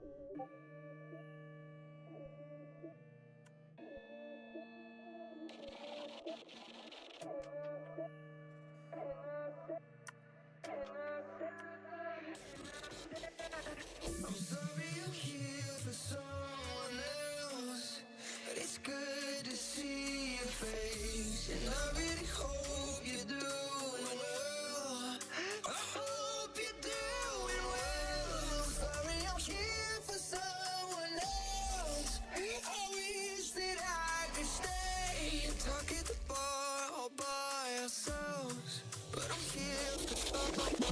I'm sorry I'm here for someone else, but it's good to see your face, and I really hope you're doing well. I hope you're doing well. I'm sorry I'm here for someone else. I wish that I could stay and talk at the bar all by ourselves, but I'm here for someone else.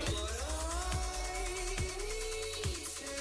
But I need to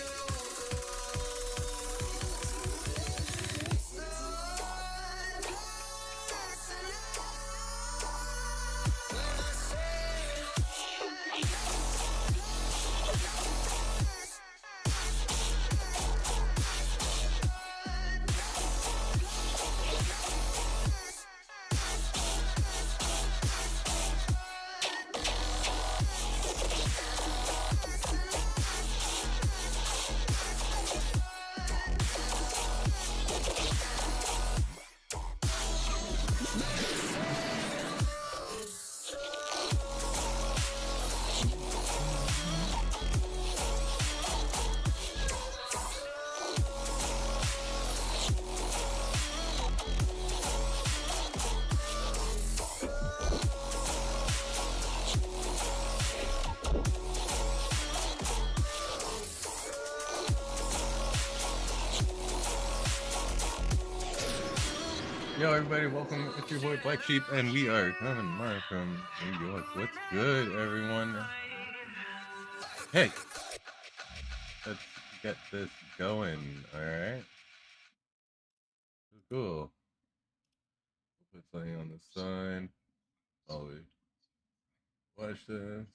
Yo, everybody, welcome. It's your boy Blaqksheep, and we are coming live from New York. What's good, everyone? Hey, let's get this going, alright? Cool. Put something on the side. Always watch this.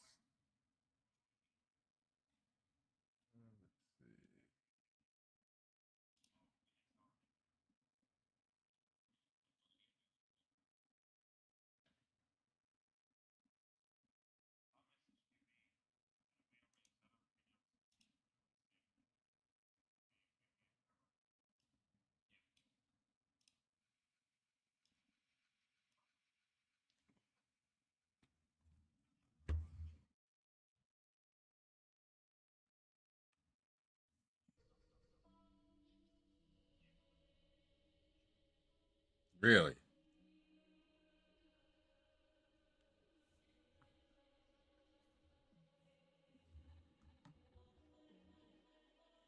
Really?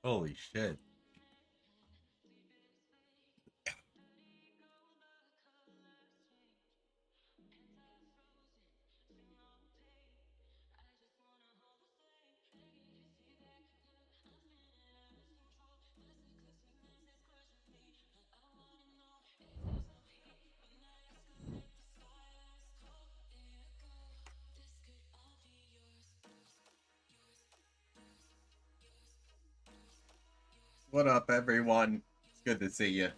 Holy shit. What up, everyone? It's good to see you.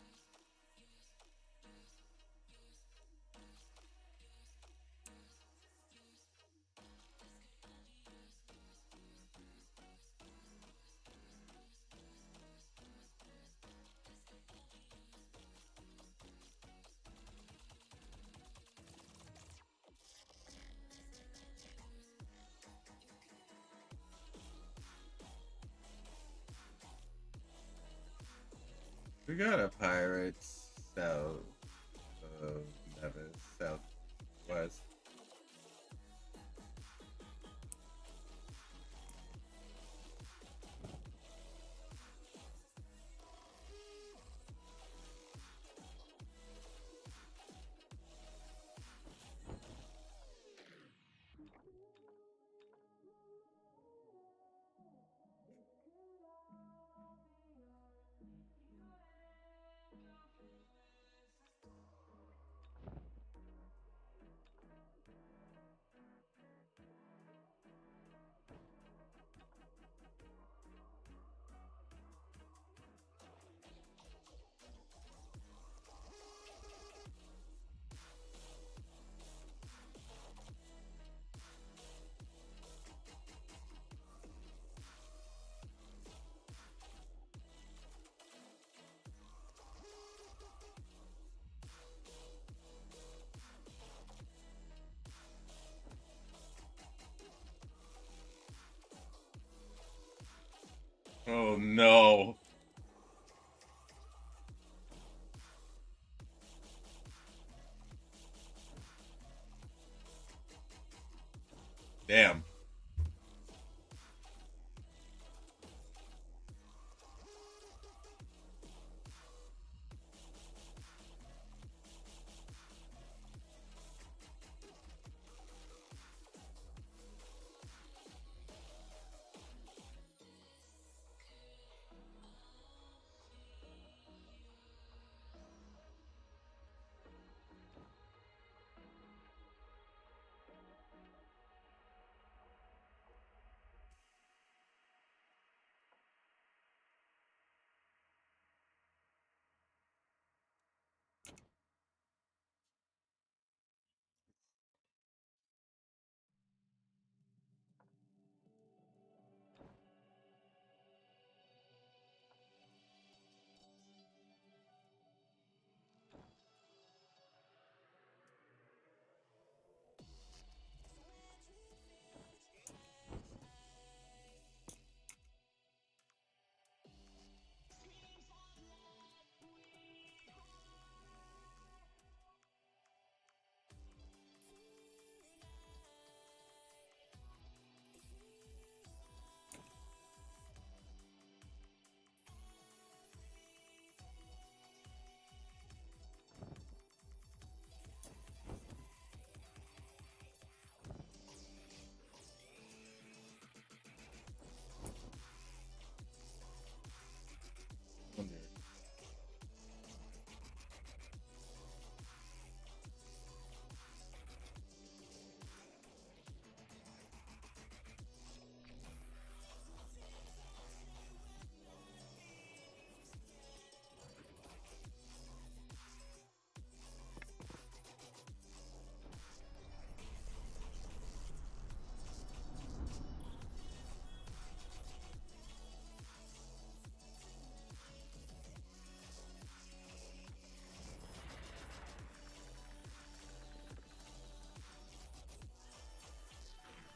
We got a pirate south of Nevis, southwest. Oh no. Damn.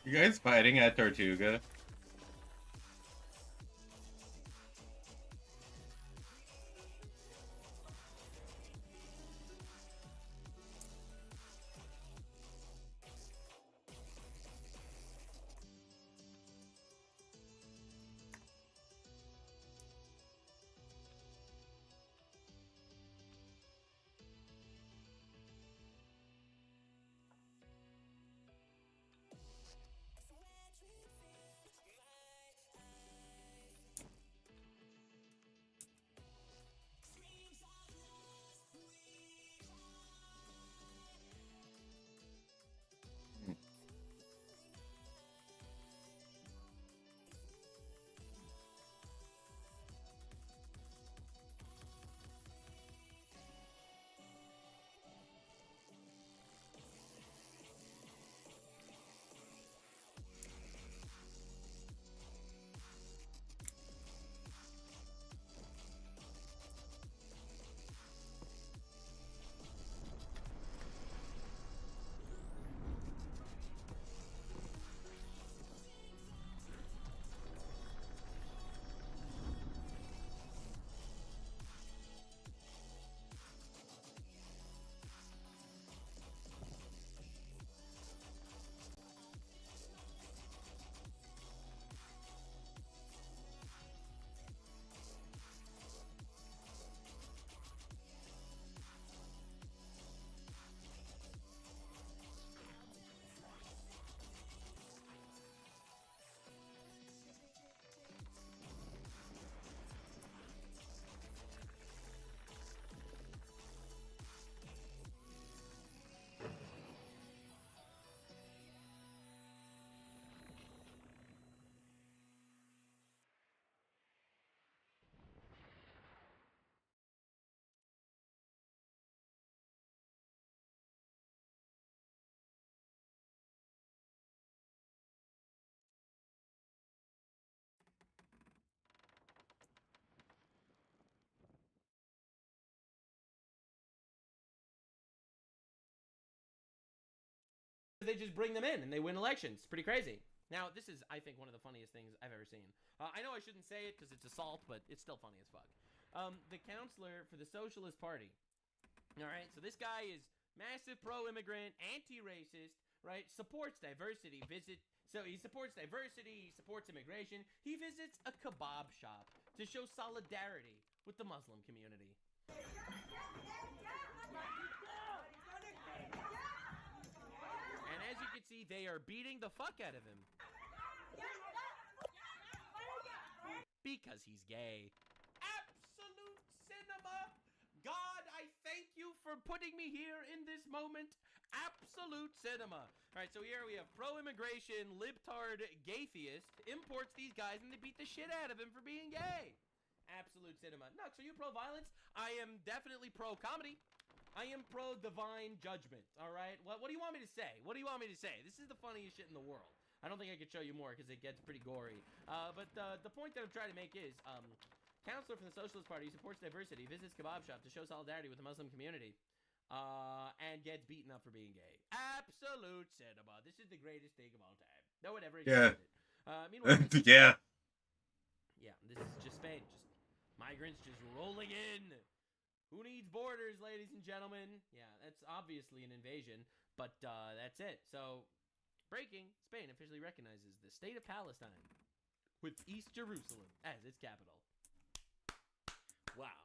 You guys fighting at Tortuga? They just bring them in and they win elections. It's pretty crazy. Now, this is, I think, one of the funniest things I've ever seen. I know I shouldn't say it because it's assault, but it's still funny as fuck. The counselor for the Socialist Party. All right, so this guy is massive pro-immigrant, anti-racist, right? Supports diversity. So he supports diversity. He supports immigration. He visits a kebab shop to show solidarity with the Muslim community. And as you can see, they are beating the fuck out of him. Because he's gay. Absolute cinema. God, I thank you for putting me here in this moment. Absolute cinema. All right, so here we have pro-immigration, libtard, gaytheist, imports these guys, and they beat the shit out of him for being gay. Absolute cinema. Nux, are you pro-violence? I am definitely pro-comedy. I am pro-divine judgment, all right? What do you want me to say? What do you want me to say? This is the funniest shit in the world. I don't think I could show you more because it gets pretty gory. But the point that I'm trying to make is, counselor from the Socialist Party supports diversity, visits kebab shop to show solidarity with the Muslim community, and gets beaten up for being gay. Absolute cinema. This is the greatest thing of all time. No one ever Yeah. it. Meanwhile, Yeah. Yeah, this is just Spain. Just migrants just rolling in. Who needs borders, ladies and gentlemen? Yeah, that's obviously an invasion, but that's it. So, breaking, Spain officially recognizes the state of Palestine with East Jerusalem as its capital. Wow.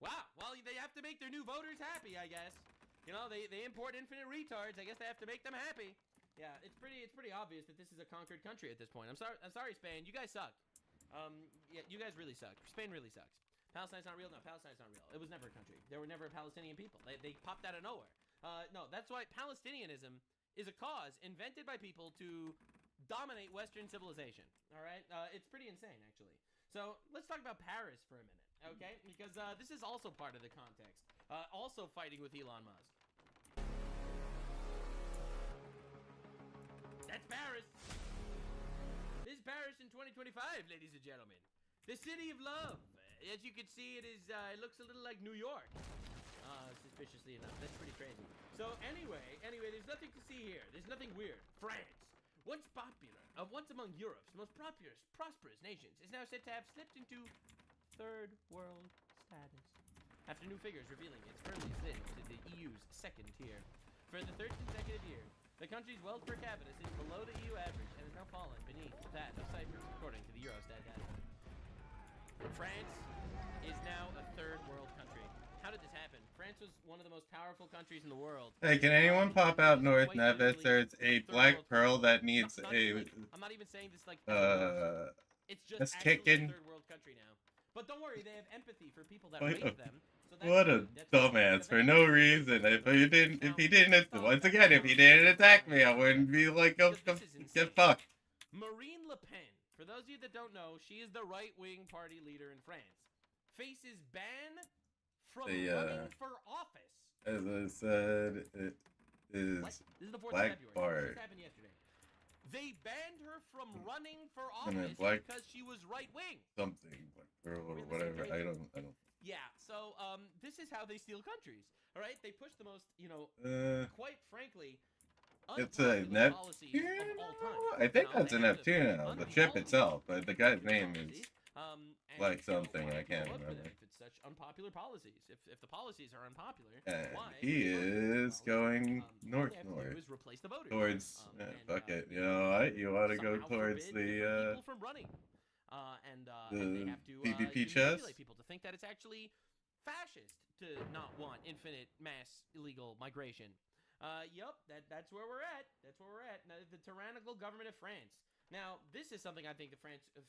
Wow. Well, they have to make their new voters happy, I guess. You know, they import infinite retards. I guess they have to make them happy. Yeah, it's pretty obvious that this is a conquered country at this point. I'm sorry, Spain. You guys suck. Yeah, you guys really suck. Spain really sucks. Palestine's not real. No, Palestine's not real. It was never a country. There were never Palestinian people. They popped out of nowhere. No, that's why Palestinianism is a cause invented by people to dominate Western civilization. All right? It's pretty insane, actually. So let's talk about Paris for a minute, okay? Because this is also part of the context. Also fighting with Elon Musk. That's Paris. This is Paris in 2025, ladies and gentlemen. The city of love. As you can see, it looks a little like New York. Suspiciously enough. That's pretty crazy. So anyway, there's nothing to see here. There's nothing weird. France, once popular, once among Europe's most prosperous nations, is now said to have slipped into third world status. After new figures revealing it's firmly slid to the EU's second tier. For the third consecutive year, the country's wealth per capita sits below the EU average and has now fallen beneath that of Cyprus, according to the Eurostat data. France is now a third world country. How did this happen? France was one of the most powerful countries in the world. Hey, can anyone pop out North Nevis? There's a black pearl that needs I'm not even saying this like it's just that's actually kicking. a third world country now. But don't worry, they have empathy for people that What rape a- them. So What a dumbass for no reason. If he didn't attack me, I wouldn't be like, go get fucked. Marine Le Pen, for those of you that don't know, she is the right-wing party leader in France. Faces ban from running for office. As I said, it is What? This is the 4th Black of February. Bart. This happened yesterday. They banned her from running for And then office Black- because she was right-wing. something black pearl or We're in the same whatever. page. I don't. Yeah, so this is how they steal countries. All right, they push the most, quite frankly, It's a unpopular policies Neptune. of all time. I think You know, that's they a have Neptune now. The ship itself, but the guy's name is and, like something, why I can't people vote for them remember. if it's such unpopular policies. If the policies are unpopular, And why? he would they vote for is them? going All they have to do north is replace the voters. towards. And, Fuck it. You know what? You want to go somehow towards forbid the different people from running. And they have to PvP manipulate chest? people to think that it's actually fascist to not want infinite mass illegal migration. Yup, that's where we're at. That's where we're at. Now, the tyrannical government of France. Now, this is something I think the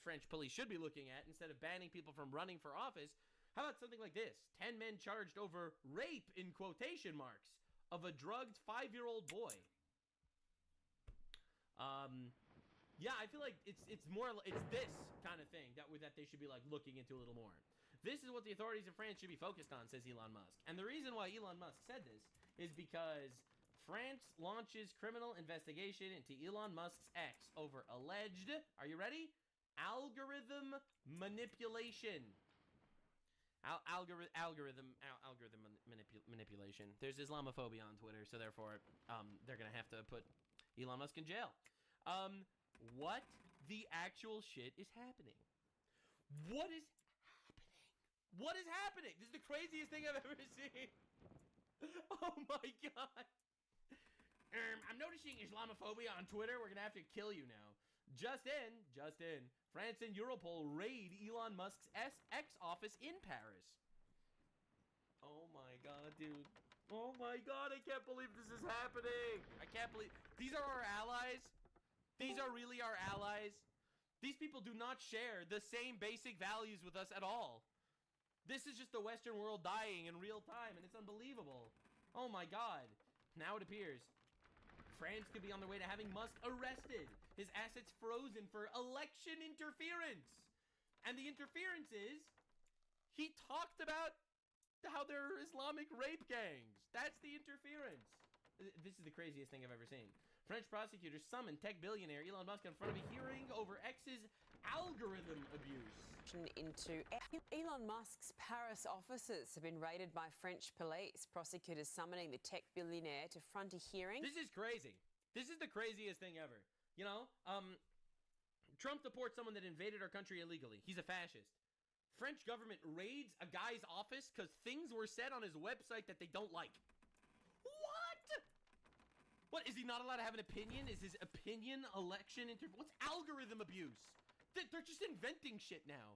French police should be looking at instead of banning people from running for office. How about something like this? 10 men charged over rape, in quotation marks, of a drugged 5-year-old boy. Yeah, I feel like it's this kind of thing that they should be like looking into a little more. This is what the authorities of France should be focused on, says Elon Musk. And the reason why Elon Musk said this is because France launches criminal investigation into Elon Musk's ex over alleged, are you ready? Algorithm manipulation. Manipulation. There's Islamophobia on Twitter, so therefore they're gonna have to put Elon Musk in jail. what the actual shit is happening? What is happening? What is happening? This is the craziest thing I've ever seen. Oh my god. I'm noticing Islamophobia on Twitter. We're gonna have to kill you now. Just in, France and Europol raid Elon Musk's X office in Paris. Oh my god, dude. Oh my god, I can't believe this is happening. I can't believe... These are our allies. These are really our allies. These people do not share the same basic values with us at all. This is just the Western world dying in real time, and it's unbelievable. Oh my god. Now it appears France could be on their way to having Musk arrested. His assets frozen for election interference. And the interference is, he talked about how there are Islamic rape gangs. That's the interference. This is the craziest thing I've ever seen. French prosecutors summoned tech billionaire Elon Musk in front of a hearing over X's algorithm abuse. Into Elon Musk's Paris offices have been raided by French police. Prosecutors summoning the tech billionaire to front a hearing. This is crazy. This is the craziest thing ever. You know, Trump deports someone that invaded our country illegally. He's a fascist. French government raids a guy's office because things were said on his website that they don't like. What? What, is he not allowed to have an opinion? Is his opinion election what's algorithm abuse? They're just inventing shit now.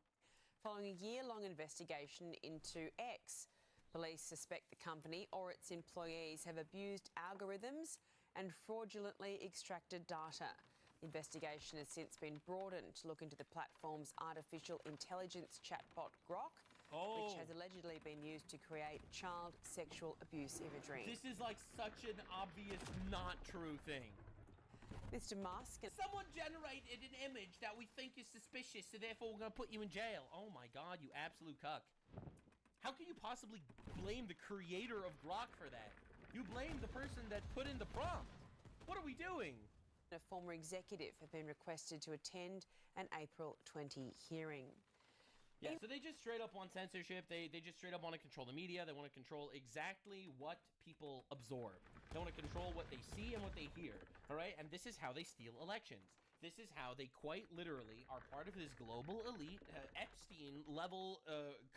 Following a year-long investigation into X, police suspect the company or its employees have abused algorithms and fraudulently extracted data. The investigation has since been broadened to look into the platform's artificial intelligence chatbot Grok, which has allegedly been used to create child sexual abuse imagery. This is like such an obvious not true thing. Mr. Musk... Someone generated an image that we think is suspicious, so therefore we're going to put you in jail. Oh my god, you absolute cuck. How can you possibly blame the creator of Grok for that? You blame the person that put in the prompt. What are we doing? A former executive have been requested to attend an April 20 hearing. Yeah, so they just straight up want censorship. They just straight up want to control the media. They want to control exactly what people absorb. They want to control what they see and what they hear, all right? And this is how they steal elections. This is how they quite literally are part of this global elite, Epstein-level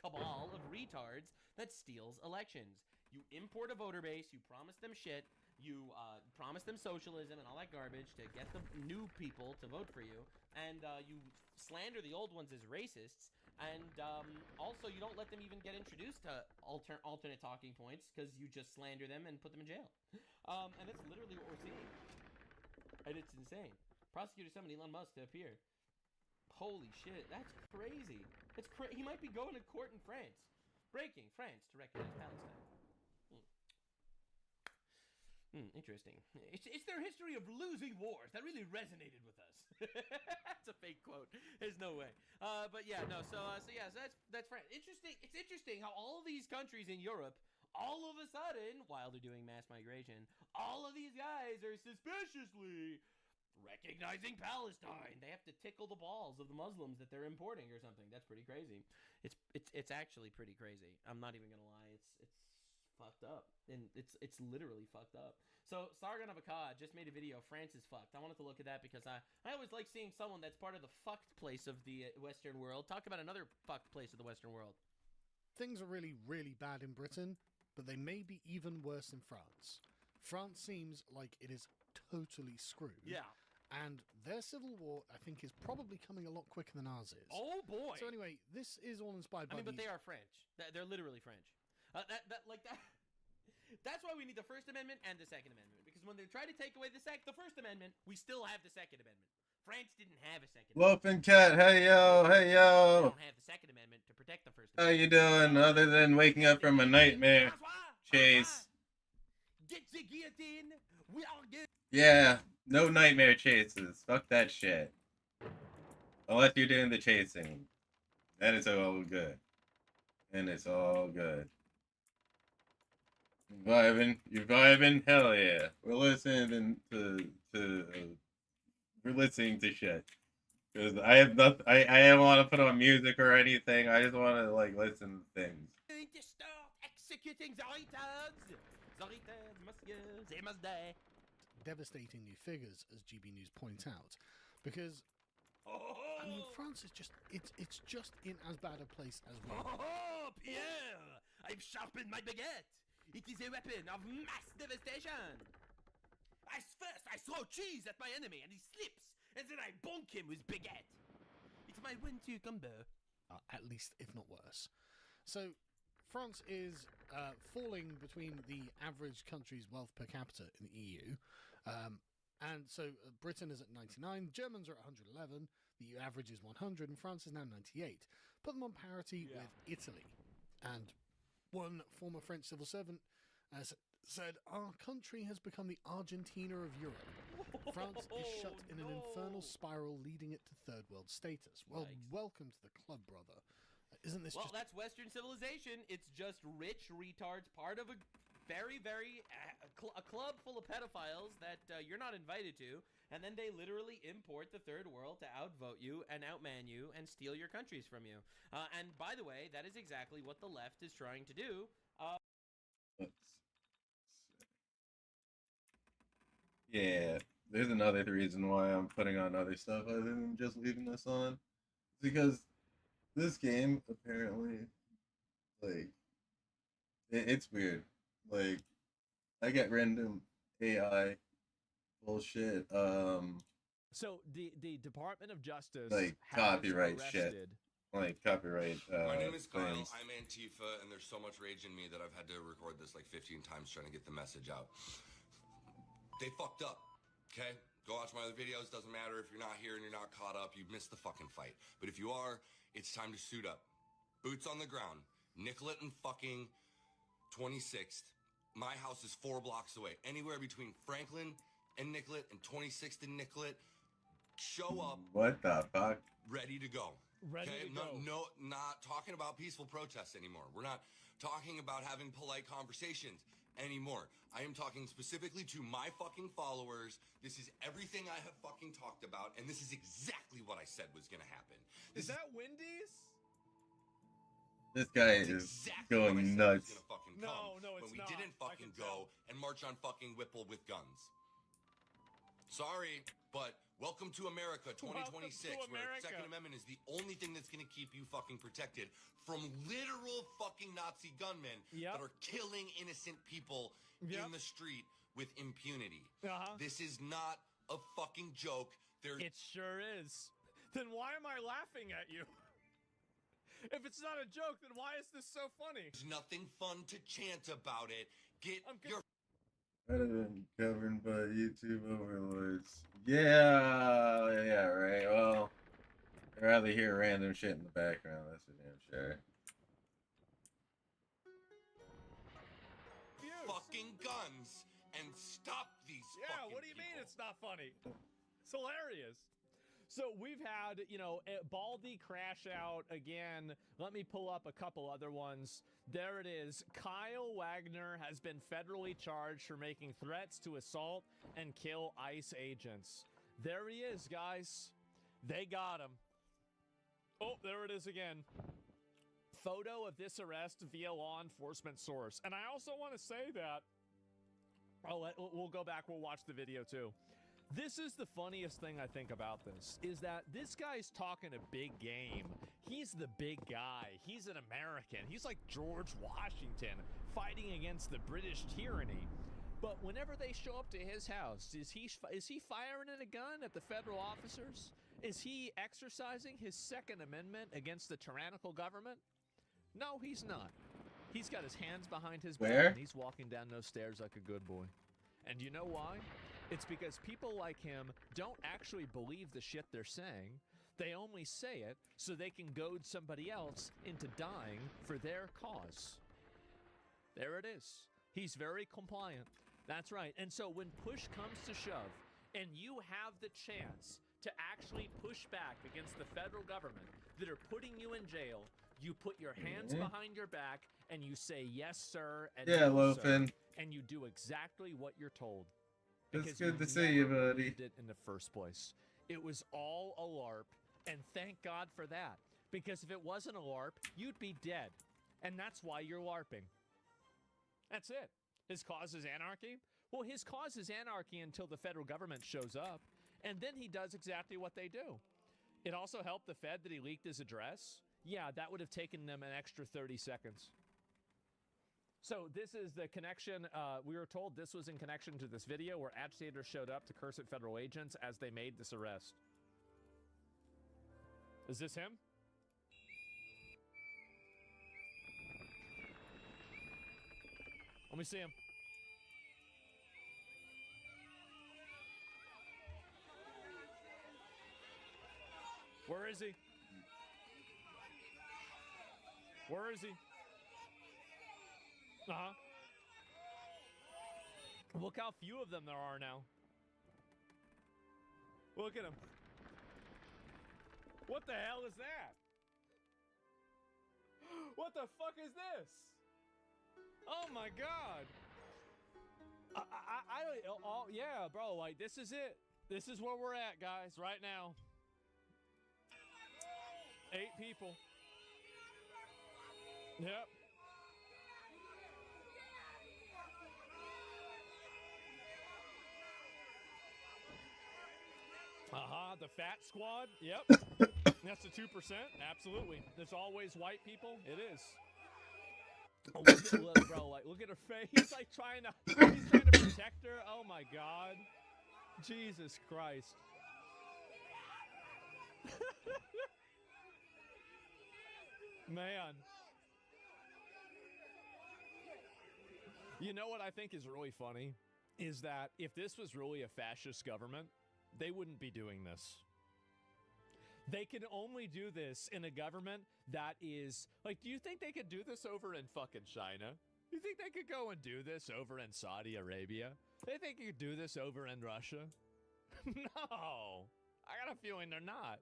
cabal of retards that steals elections. You import a voter base, you promise them shit, you promise them socialism and all that garbage to get the new people to vote for you, and you slander the old ones as racists, and also you don't let them even get introduced to alternate talking points because you just slander them and put them in jail. And that's literally what we're seeing. And it's insane. Prosecutors summoned Elon Musk to appear. Holy shit, that's crazy. He might be going to court in France. Breaking France to recognize Palestine. Interesting. It's their history of losing wars that really resonated with us. That's a fake quote. There's no way. But yeah, no. So that's France. Interesting. It's interesting how all of these countries in Europe, all of a sudden, while they're doing mass migration, all of these guys are suspiciously recognizing Palestine. They have to tickle the balls of the Muslims that they're importing or something. That's pretty crazy. It's actually pretty crazy. I'm not even gonna lie. It's fucked up, and it's literally fucked up. So Sargon of Akkad just made a video. France is fucked. I wanted to look at that because I always like seeing someone that's part of the fucked place of the Western world talk about another fucked place of the Western world. Things are really, really bad in Britain, but they may be even worse in France. France seems like it is totally screwed. Yeah. And their civil war, I think, is probably coming a lot quicker than ours is. Oh boy. So anyway, this is all inspired by but they are French. They're literally French. That's why we need the First Amendment and the Second Amendment. Because when they try to take away the First Amendment, we still have the Second Amendment. France didn't have a Second Amendment. Wolfen Cat, hey yo, hey They yo. don't have the Second Amendment to protect the First How Amendment. you doing? Other than waking up from a nightmare chase. Get the guillotine. We are good. Yeah, no nightmare chases. Fuck that shit. Unless you're doing the chasing. Then it's all good. And it's all good. You're vibing? Hell yeah. We're listening we're listening to shit. Because I have nothing, I don't want to put on music or anything. I just want to, like, listen to things. Going to start executing the retards. The retards must go, they must die. devastating new figures, as GB News point out. because I mean, France is just—it's just in as bad a place as we are. Oh, Pierre! I've sharpened my baguette. It is a weapon of mass devastation. First, I throw cheese at my enemy and he slips, and then I bonk him with baguette. It's my one-two combo. At least, if not worse. So, France is falling between the average country's wealth per capita in the EU. And so Britain is at 99, Germans are at 111, the EU average is 100, and France is now 98. Put them on parity with Italy. And one former French civil servant said, "Our country has become the Argentina of Europe. France is shut in an infernal spiral, leading it to third world status." Well, Yikes. welcome to the club, brother. Isn't this Well, just... that's Western civilization. It's just rich retards, part of a very, very a club full of pedophiles that you're not invited to, and then they literally import the third world to outvote you and outman you and steal your countries from you. And by the way, that is exactly what the left is trying to do. Yeah, there's another reason why I'm putting on other stuff other than just leaving this on. It's because this game apparently, like, it's weird. Like, I get random AI bullshit. So the Department of Justice Like has copyright shit. arrested. Like copyright. My name is Kyle. things. I'm Antifa, and there's so much rage in me that I've had to record this like 15 times trying to get the message out. They fucked up, okay? Go watch my other videos. Doesn't matter if you're not here and you're not caught up. You missed the fucking fight. But if you are, it's time to suit up. Boots on the ground. Nicollet and fucking 26th. My house is 4 blocks away. Anywhere between Franklin and Nicollet and 26th and Nicollet. Show up. What the fuck? Ready to go. Ready to go. No, not talking about peaceful protests anymore. We're not talking about having polite conversations anymore. I am talking specifically to my fucking followers. This is everything I have fucking talked about, and this is exactly what I said was gonna happen. Is that Wendy's? This guy That's is exactly what I going said nuts. was gonna fucking No, come no, it's when we not. didn't I fucking can tell. go and march on fucking Whipple with guns. Sorry, but welcome to America 2026, Welcome to where America. Second Amendment is the only thing that's going to keep you fucking protected from literal fucking Nazi gunmen Yep. that are killing innocent people Yep. in the street with impunity. Uh-huh. This is not a fucking joke. There's It sure is. Then why am I laughing at you? If it's not a joke, then why is this so funny? nothing fun to chant about it. Get I'm your Better than governed by YouTube overlords. Yeah, right. Well, I'd rather hear random shit in the background. That's for damn sure. Views. fucking guns and stop these Yeah, fucking what do you mean people. it's not funny? It's hilarious. So we've had, Baldy crash out again. Let me pull up a couple other ones. There it is. Kyle Wagner has been federally charged for making threats to assault and kill ICE agents. There he is, guys. They got him. Oh, there it is again. Photo of this arrest via law enforcement source. And I also want to say that we'll go back. We'll watch the video too. This is the funniest thing I think about this, is that this guy's talking a big game. He's the big guy. He's an American. He's like George Washington fighting against the British tyranny. But whenever they show up to his house, is he firing a gun at the federal officers? Is he exercising his Second Amendment against the tyrannical government? No, he's not. He's got his hands behind his back Where? and he's walking down those stairs like a good boy. And you know why? It's because people like him don't actually believe the shit they're saying. They only say it so they can goad somebody else into dying for their cause. There it is. He's very compliant. That's right. And so when push comes to shove, and you have the chance to actually push back against the federal government that are putting you in jail, you put your hands behind your back and you say, yes, sir, and Yeah, no, sir, Loafin. and you do exactly what you're told. It's Because good to you see you, never buddy. believed it in the first place. It was all a LARP, and thank God for that. Because if it wasn't a LARP, you'd be dead. And that's why you're LARPing. That's it. His cause is anarchy? Well, his cause is anarchy until the federal government shows up. And then he does exactly what they do. It also helped the Fed that he leaked his address. Yeah, that would have taken them an extra 30 seconds. So this is the connection. We were told this was in connection to this video where agitators showed up to curse at federal agents as they made this arrest. Is this him? Let me see him. Where is he? Where is he? Uh-huh. Look how few of them there are now. Look at him. What the hell is that? What the fuck is this? Oh my god. I don't, oh yeah, bro, like this is it. This is where we're at, guys, right now. 8 people. Yep. The fat squad. Yep. That's the 2%. Absolutely. There's always white people. It is. Oh, look, bro, like, look at her face. He's like trying to protect her. Oh my god. Jesus Christ. Man. You know what I think is really funny? Is that if this was really a fascist government, they wouldn't be doing this. They can only do this in a government that is... Like, do you think they could do this over in fucking China? You think they could go and do this over in Saudi Arabia? They think you could do this over in Russia? No. I got a feeling they're not.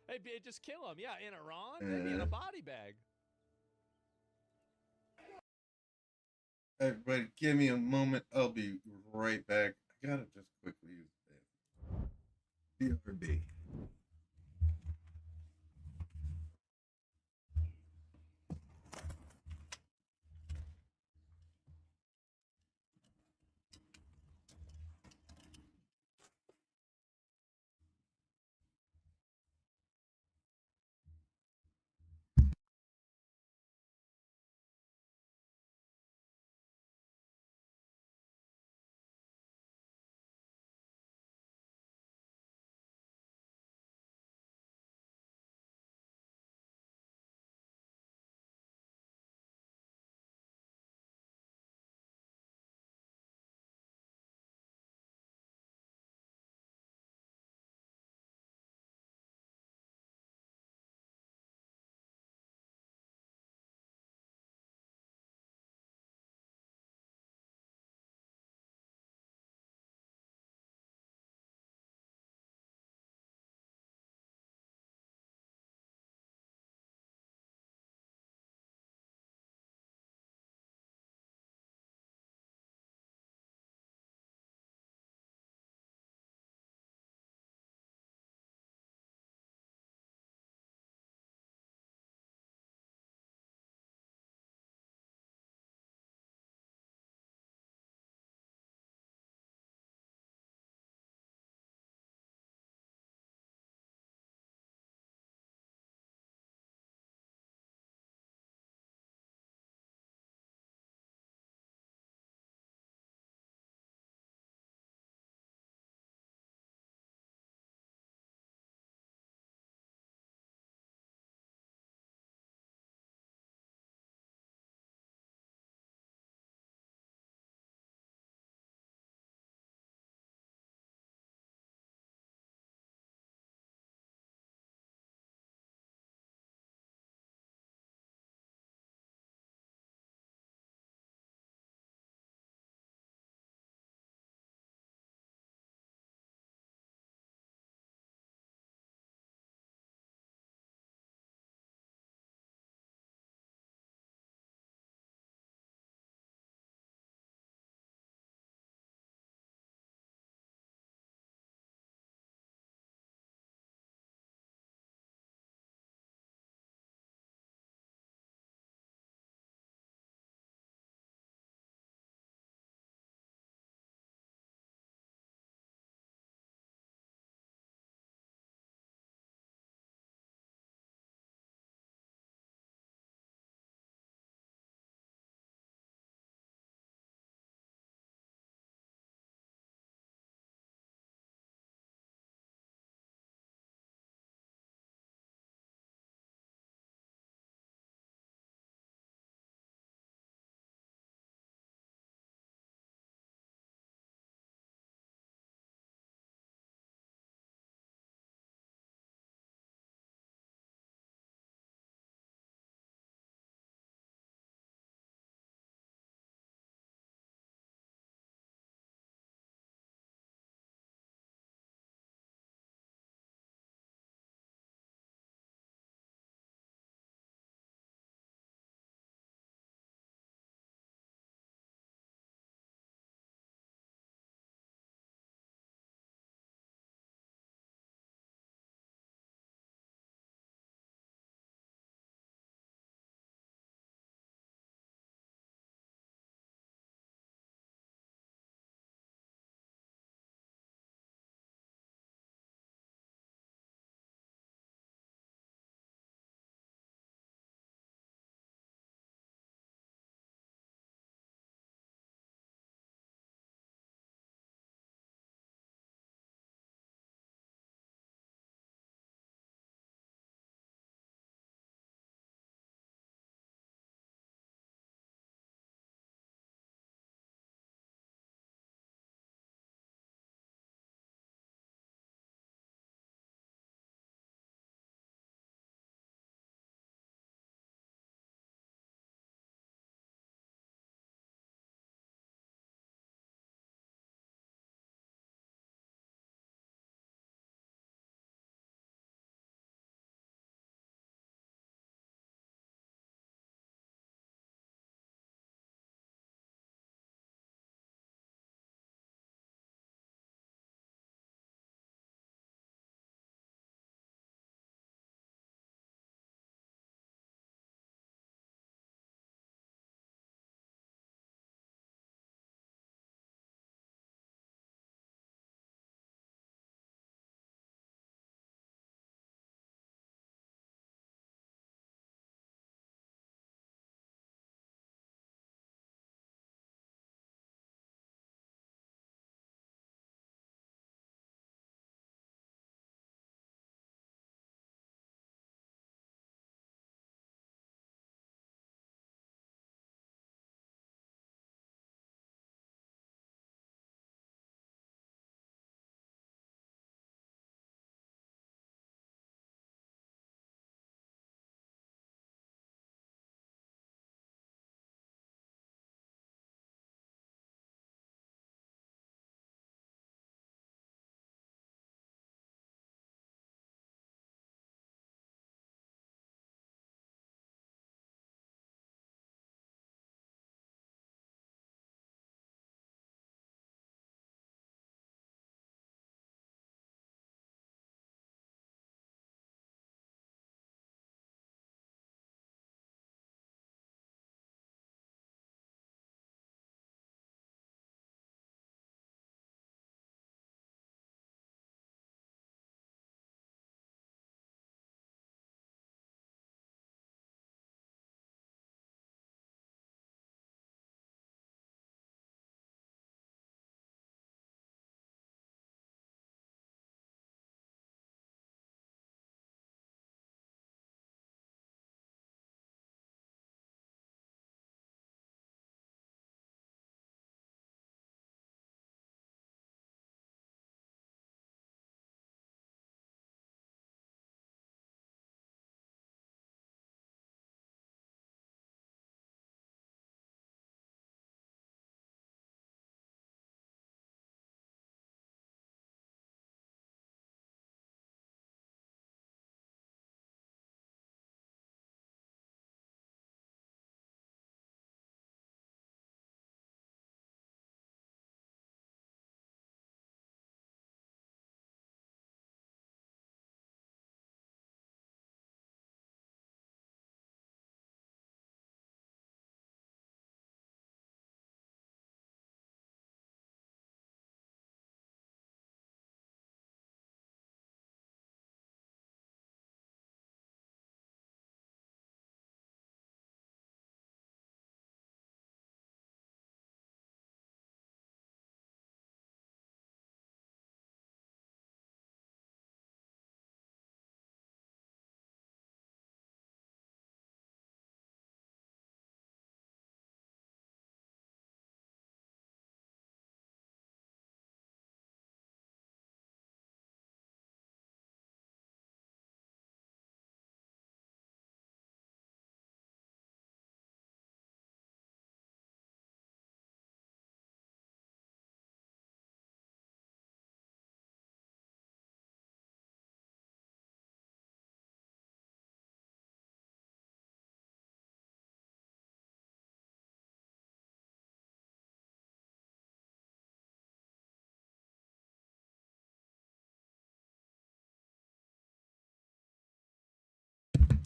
They'd just kill them. Yeah, in Iran, they'd be in a body bag. Everybody, give me a moment. I'll be right back. I gotta just quickly use the BRB.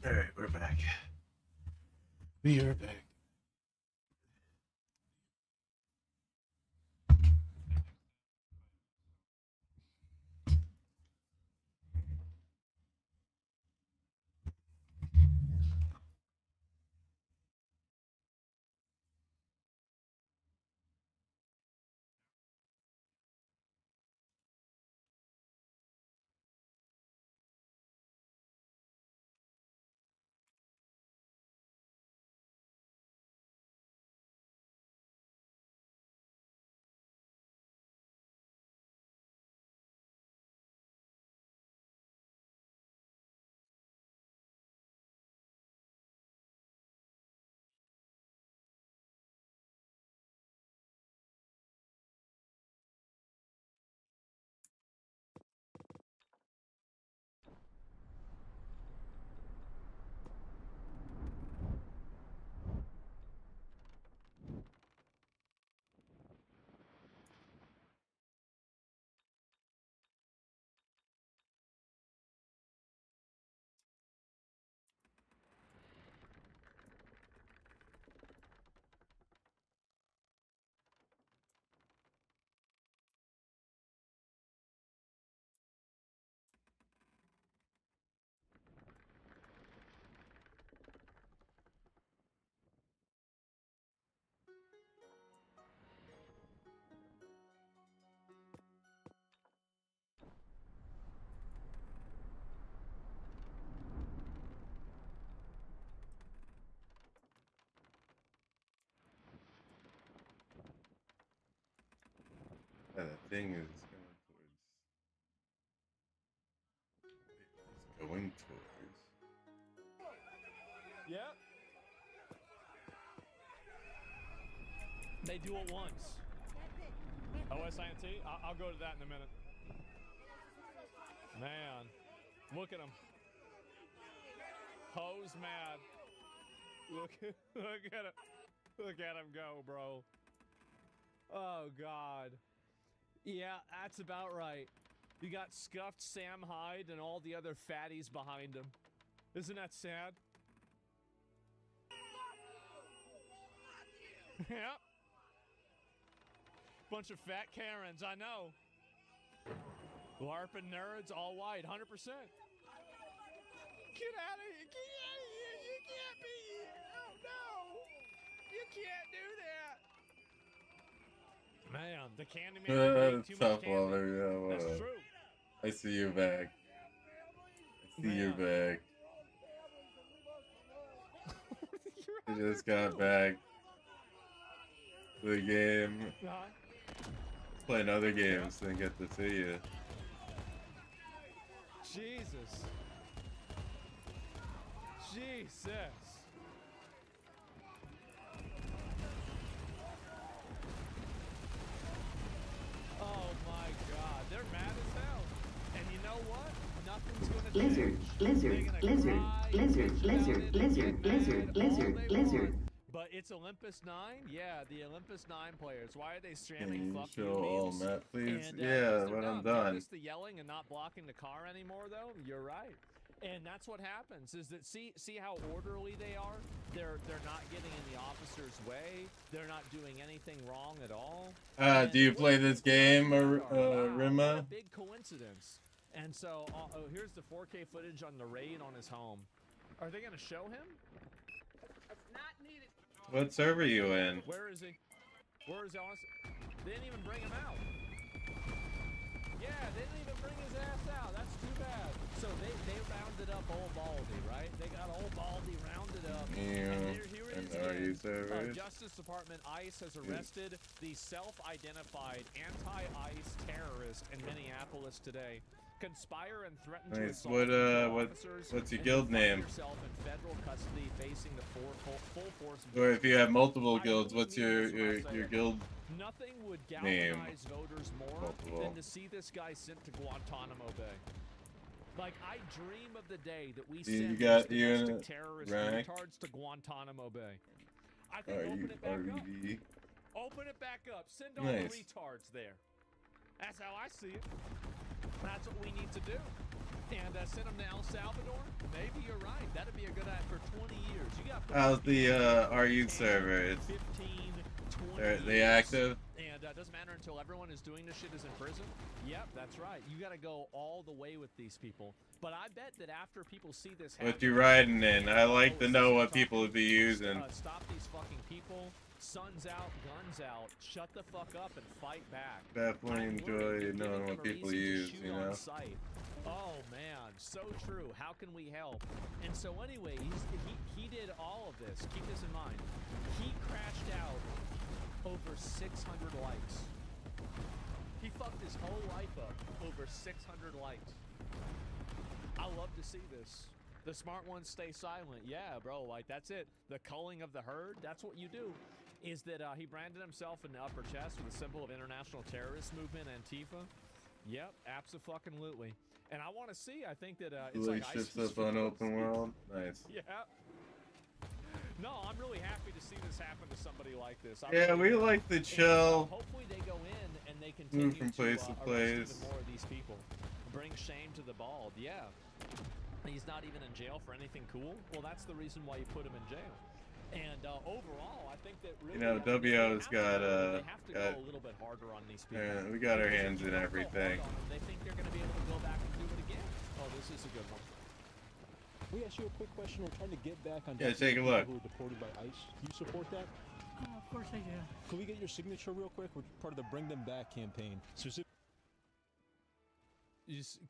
All right, we're back. We are back. Yeah, that thing is going towards. Yep. They do it once. OSINT? I'll go to that in a minute. Man, look at him. Ho's mad. Look at him. Look at him go, bro. Oh, God. Yeah, that's about right. You got scuffed Sam Hyde and all the other fatties behind him. Isn't that sad? Yep. Bunch of fat Karens, I know. LARPing nerds, all white, 100%. Get out of here. Get out of here. You can't be here. Oh, no. You can't do that. Man, the Candyman ate too much Tough candy. Waller, yeah, That's well, true. I see you back. I see you back. I just got back to the game. Playing other games, didn't get to see you. Jesus. Jesus. Oh my God, they're mad as hell. And you know what? Nothing's gonna change. But it's Olympus 9? Yeah, the Olympus 9 players. Why are they Can streaming you fuck show you all memes? Matt, please? And, Yeah, 'cause they're when I'm dumb. done. Notice the yelling and not blocking the car anymore, though? You're right. And that's what happens, is that see how orderly they are? They're not getting in the officer's way. They're not doing anything wrong at all. Do you play this game, Rima? What a big coincidence. And so, here's the 4K footage on the raid on his home. Are they going to show him? It's not needed. What server are you in? Where is he? Where is Ellis? They didn't even bring him out. Yeah, they didn't even bring his ass out. That's too bad. So they rounded up old Baldy, right? They got old Baldy rounded up. And here it is again. Justice Department ICE has arrested the self-identified anti-ICE terrorist in Minneapolis today. Conspire and threaten to assault officers. What's your guild name? Yourself in federal custody, facing the full force. Or if you have multiple guilds, what's your guild? Nothing would name? galvanize voters more than to see this guy sent to Guantanamo Bay. Like, I dream of the day that we send domestic terrorist retards to Guantanamo Bay. I think open it back up. Open it back up. Send all the retards there. That's how I see it. That's what we need to do. And send them to El Salvador? Maybe you're right. That'd be a good How's the RU server? It's 15, 20 they years, active? And it doesn't matter until everyone is doing this shit is in prison. Yep, that's right. You got to go all the way with these people. But I bet that after people see this happen, What you riding in? I like to know what people would be using. Stop these fucking people. Sun's out, guns out. Shut the fuck up and fight back. Definitely I'm enjoy worried you're knowing giving what them a people reason to use, shoot you on know? sight. Oh man, so true. How can we help? And so anyway, he did all of this. Keep this in mind. He crashed out over 600 likes. He fucked his whole life up over 600 likes. I love to see this. The smart ones stay silent. Yeah, bro, like that's it. The culling of the herd, that's what you do. Is that he branded himself in the upper chest with a symbol of international terrorist movement, Antifa. Yep, abso-fucking-lutely. And I want to see, I think that it's like Relationships up on open world. Nice. Yeah. No, I'm really happy to see this happen to somebody like this. Yeah, we really am. like to And, chill. hopefully they go in and they continue Move from place to arrest place. even more of these people. Bring shame to the bald. Yeah. He's not even in jail for anything cool. Well, that's the reason why you put him in jail. And overall, I think that really, You know, WO's got they have to go a little bit harder on these people. we got our Because if hands you in don't go everything. hard on them, they think they're going to be able to go back and do it again. Oh, this is a good one. We ask you a quick question. We're trying to get back on Yeah, justice take a for look. people who were deported by ICE. Do you support that? Of course I do. Can we get your signature real quick? We're part of the Bring Them Back campaign.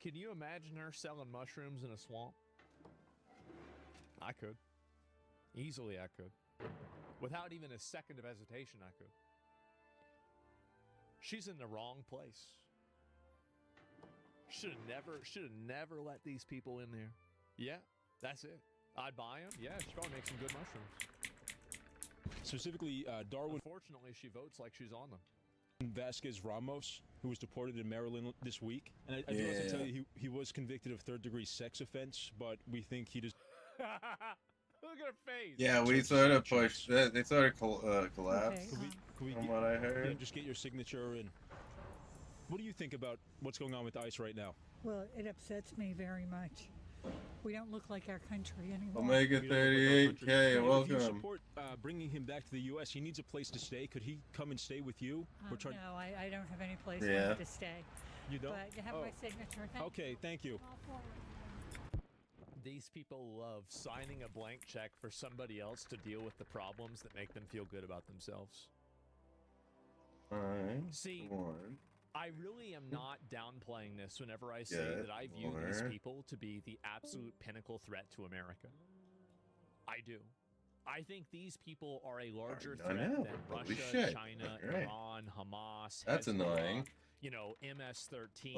Can you imagine her selling mushrooms in a swamp? I could. Easily I could. Without even a second of hesitation, I could. She's in the wrong place. Should have never let these people in there. Yeah, that's it. I'd buy them. Yeah, she's probably make some good mushrooms. Specifically, Darwin Unfortunately, she votes like she's on them. Vasquez Ramos, who was deported in Maryland this week. And I do have to tell you, he was convicted of third-degree sex offense, but we think he does. Look at her face. Yeah, we sort of pushed. They sort of collapsed, Can we from what I heard. just get your signature and what do you think about what's going on with ICE right now? Well, it upsets me very much. We don't look like our country anymore. Omega We don't look like our 38K, country. If you welcome. support bringing him back to the U.S., he needs a place to stay. Could he come and stay with you? We're trying. No, I don't have any place Yeah. to stay. You don't? But you have my signature. Thank Okay, thank you. These people love signing a blank check for somebody else to deal with the problems that make them feel good about themselves. See, I really am not downplaying this whenever I say that I view these people to be the absolute pinnacle threat to America. I do. I think these people are a larger threat than Russia, China, Iran, Hamas. That's Hezbollah, annoying. You know, MS-13,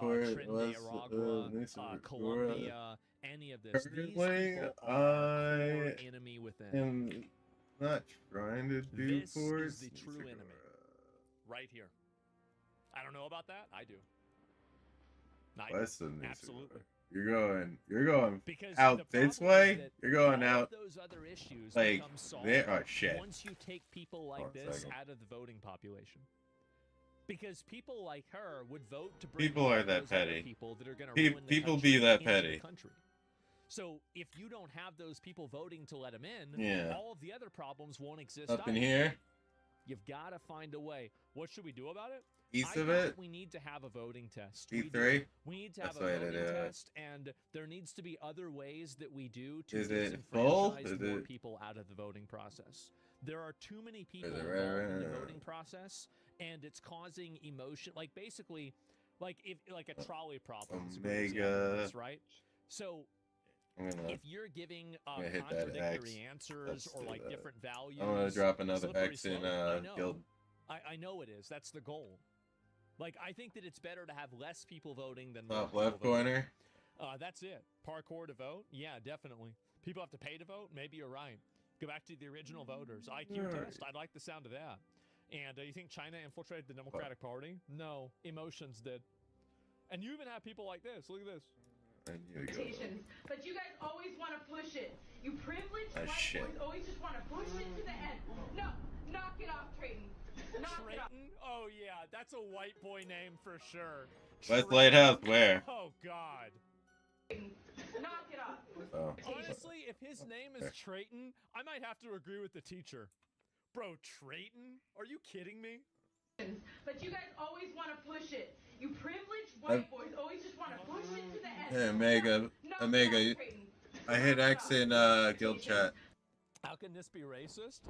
Trinidad, Nicaragua, Colombia, any of this. These Currently, people are the core I enemy within. am not trying to do This force. is the true enemy. Right here. I don't know about that. I do. Western Absolutely. You're going Because out the this problem is way. that You're going all of out those other issues like become solved they are shit. once you take people like Hold on a this second. out of the voting population. Because people like her would vote to bring People all are that those other petty. people that are going to Pe- ruin the people country be that into the petty. country. So if you don't have those people voting to let them in, Yeah. all of the other problems won't exist. Up in either. here, You've got to find a way. What should we do about it? east I of think it, that we need to have a voting test. We do. E3. We need to have That's a the way to voting do it. test, and there needs to be other ways that we do to Is it full? disenfranchise Is more it- people out of the voting process. There are too many people it involved in the right? voting process, and it's causing emotion. Like basically, like if like a trolley problem. is a good example of Omega. this, right? So I'm gonna, if you're giving gonna hit that contradictory X. answers Let's or do like that. different values, I'm gonna drop another slippery X in slope. I know. guild. I know it is. That's the goal. Like, I think that it's better to have less people voting than Top more left people voting. corner. That's it. Parkour to vote? Yeah, definitely. People have to pay to vote? Maybe you're right. Go back to the original voters. IQ Right. test. I'd like the sound of that. And you think China infiltrated the Democratic Party? No. Emotions did. And you even have people like this. Look at this. I need to go. But you guys always want to push it. You privileged Ah, white shit. boys always just want to push it to the end. No, knock it off, Trayton. Knock it off. Trayton? Oh, yeah. That's a white boy name for sure. West Trayton. Lighthouse, where? Oh, God. Knock it off. Oh. Honestly, if his name is Trayton, I might have to agree with the teacher. Bro, Trayton? Are you kidding me? But you guys always want to push it. You privileged white boys always just want to push it to the end. Hey, Omega. Omega. I hit X in guild chat. How can this be racist?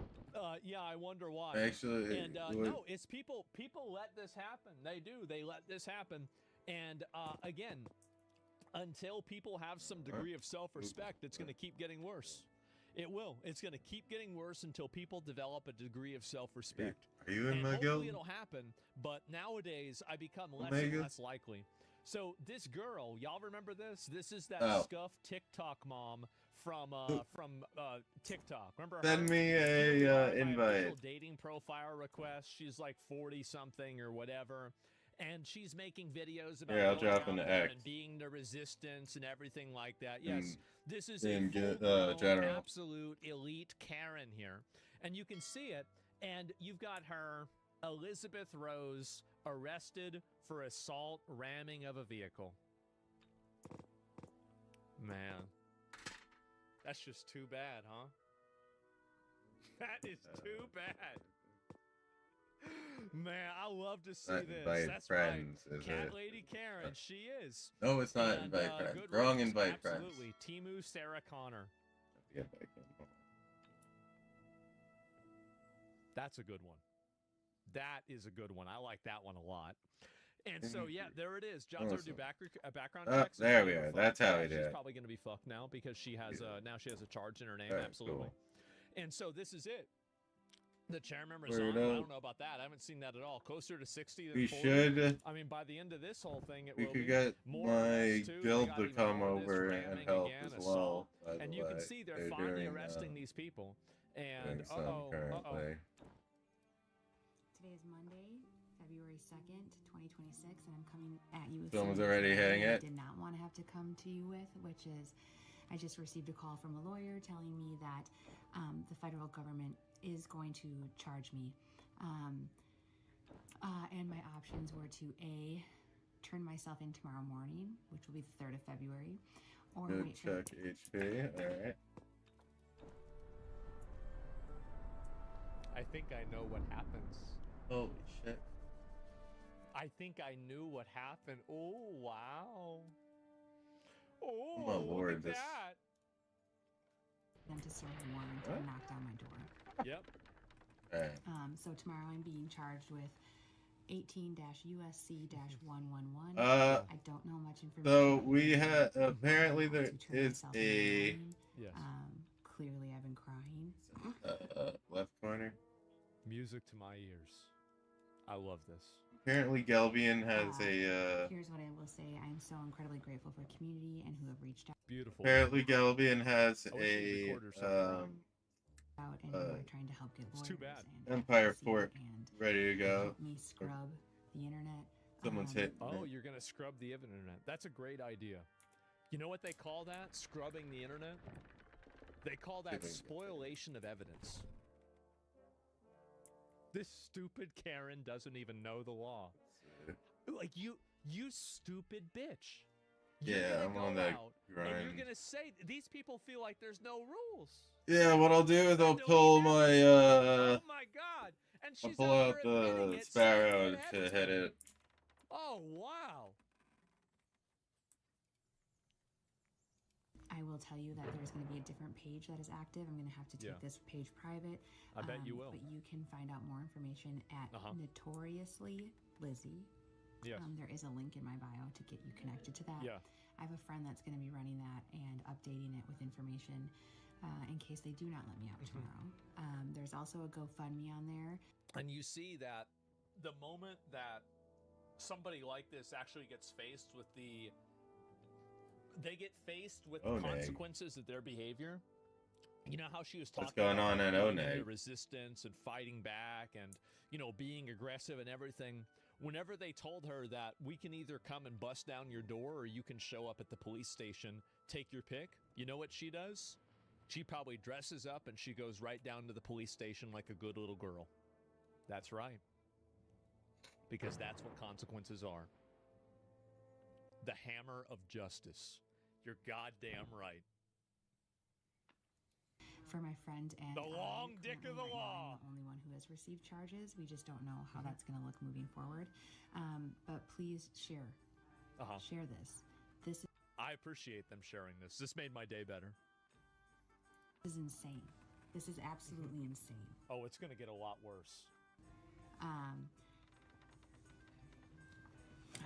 Yeah, I wonder why. Actually, and no, it's people. People let this happen. They do. They let this happen. And again, until people have some degree of self-respect, it's going to keep getting worse. It will. It's going to keep getting worse until people develop a degree of self-respect. Are you in my guild? Hopefully it'll happen, but nowadays I become less and less likely. So this girl, y'all remember this? This is that scuffed TikTok mom from TikTok. Remember her? Send me a invite. Dating profile request. She's like 40 something or whatever. And she's making videos about I'll drop an X. and being the resistance and everything like that. Yes, this is in a general. absolute elite Karen here. And you can see it. And you've got her, Elizabeth Rose, arrested for assault ramming of a vehicle. Man, that's just too bad, huh? That is too bad. Man, I love to see this. That's friends, right. Cat Lady Karen, she is. No, it's not invite friends. Wrong invite friends. Absolutely. Timu Sarah Connor. That's a good one. That is a good one. I like that one a lot. And so, yeah, there it is. John's already do background checks. There we are. That's how we do it. She's probably going to be fucked now because she has now she has a charge in her name. Absolutely. Cool. And so this is it. The chair members on. I don't know about that. I haven't seen that at all. Closer to 60 than 40. Should. I mean, by the end of this whole thing, it we will could be get more my guild to come over and help again, as well. And you can see they're finally arresting these people. And Today is Monday, February 2nd, 2026, and I'm coming at you with someone's already hitting it. I did not want to have to come to you with, which is I just received a call from a lawyer telling me that the federal government is going to charge me. And my options were to A, turn myself in tomorrow morning, which will be the 3rd of February, or wait for... Check HP, alright. I think I know what happens. Holy shit. I think I knew what happened. Oh, wow. Oh, my lord, look at that. Them to serve a warrant and knock down my door. Yep. So tomorrow I'm being charged with 18-USC-111. I don't know much information. So we had apparently there is a clearly I've been crying. Left corner. Music to my ears. I love this. Apparently Galbian has a here's what I will say. I'm so incredibly grateful for community and who have reached out. Beautiful. Apparently Galbian has a out and are trying to help get lawyers. It's too bad. Empire Fort ready to go. Help me scrub the internet. Someone's hit. Oh, you're gonna scrub the internet. That's a great idea. You know what they call that? Scrubbing the internet? They call that spoliation of evidence. This stupid Karen doesn't even know the law. Like you stupid bitch. Yeah, I'm on that grind. And you're gonna say these people feel like there's no rules. Yeah, what I'll do is I'll pull my oh my god! And she's I'll pull out the Sparrow to hit it. Oh wow! I will tell you that there's going to be a different page that is active. I'm going to have to take this page private. I bet you will. But you can find out more information at Notoriously Lizzie. Yes. There is a link in my bio to get you connected to that. Yeah. I have a friend that's going to be running that and updating it with information in case they do not let me out tomorrow. There's also a GoFundMe on there. And you see that the moment that somebody like this actually gets faced with the consequences of their behavior. You know how she was talking about the resistance and fighting back and, you know, being aggressive and everything. Whenever they told her that we can either come and bust down your door or you can show up at the police station, take your pick, you know what she does? She probably dresses up and she goes right down to the police station like a good little girl. That's right. Because that's what consequences are. The hammer of justice. You're goddamn right. for my friend and The long dick of the currently right now, law. I'm the only one who has received charges. We just don't know how that's going to look moving forward. But please share. Share this. This I appreciate them sharing this. This made my day better. is insane. This is absolutely insane. Oh, it's going to get a lot worse. I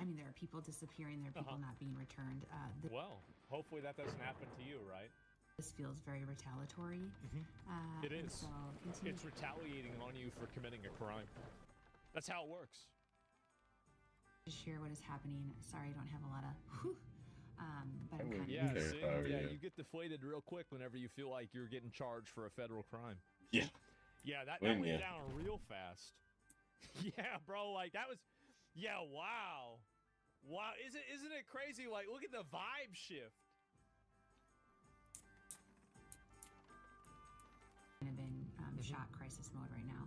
mean, there are people disappearing. There are people not being returned. Well, hopefully that doesn't happen to you, right? This feels very retaliatory. It and is. So continue It's retaliating on you for committing a crime. That's how it works. to share what is happening. Sorry, I don't have a lot of whew, but I'm kind of Yeah, see? Yeah, you get deflated real quick whenever you feel like you're getting charged for a federal crime. Yeah. Yeah, that went down real fast. Yeah, bro, like that was yeah, wow. Wow, isn't it crazy? Like, look at the vibe shift. in shock crisis mode right now.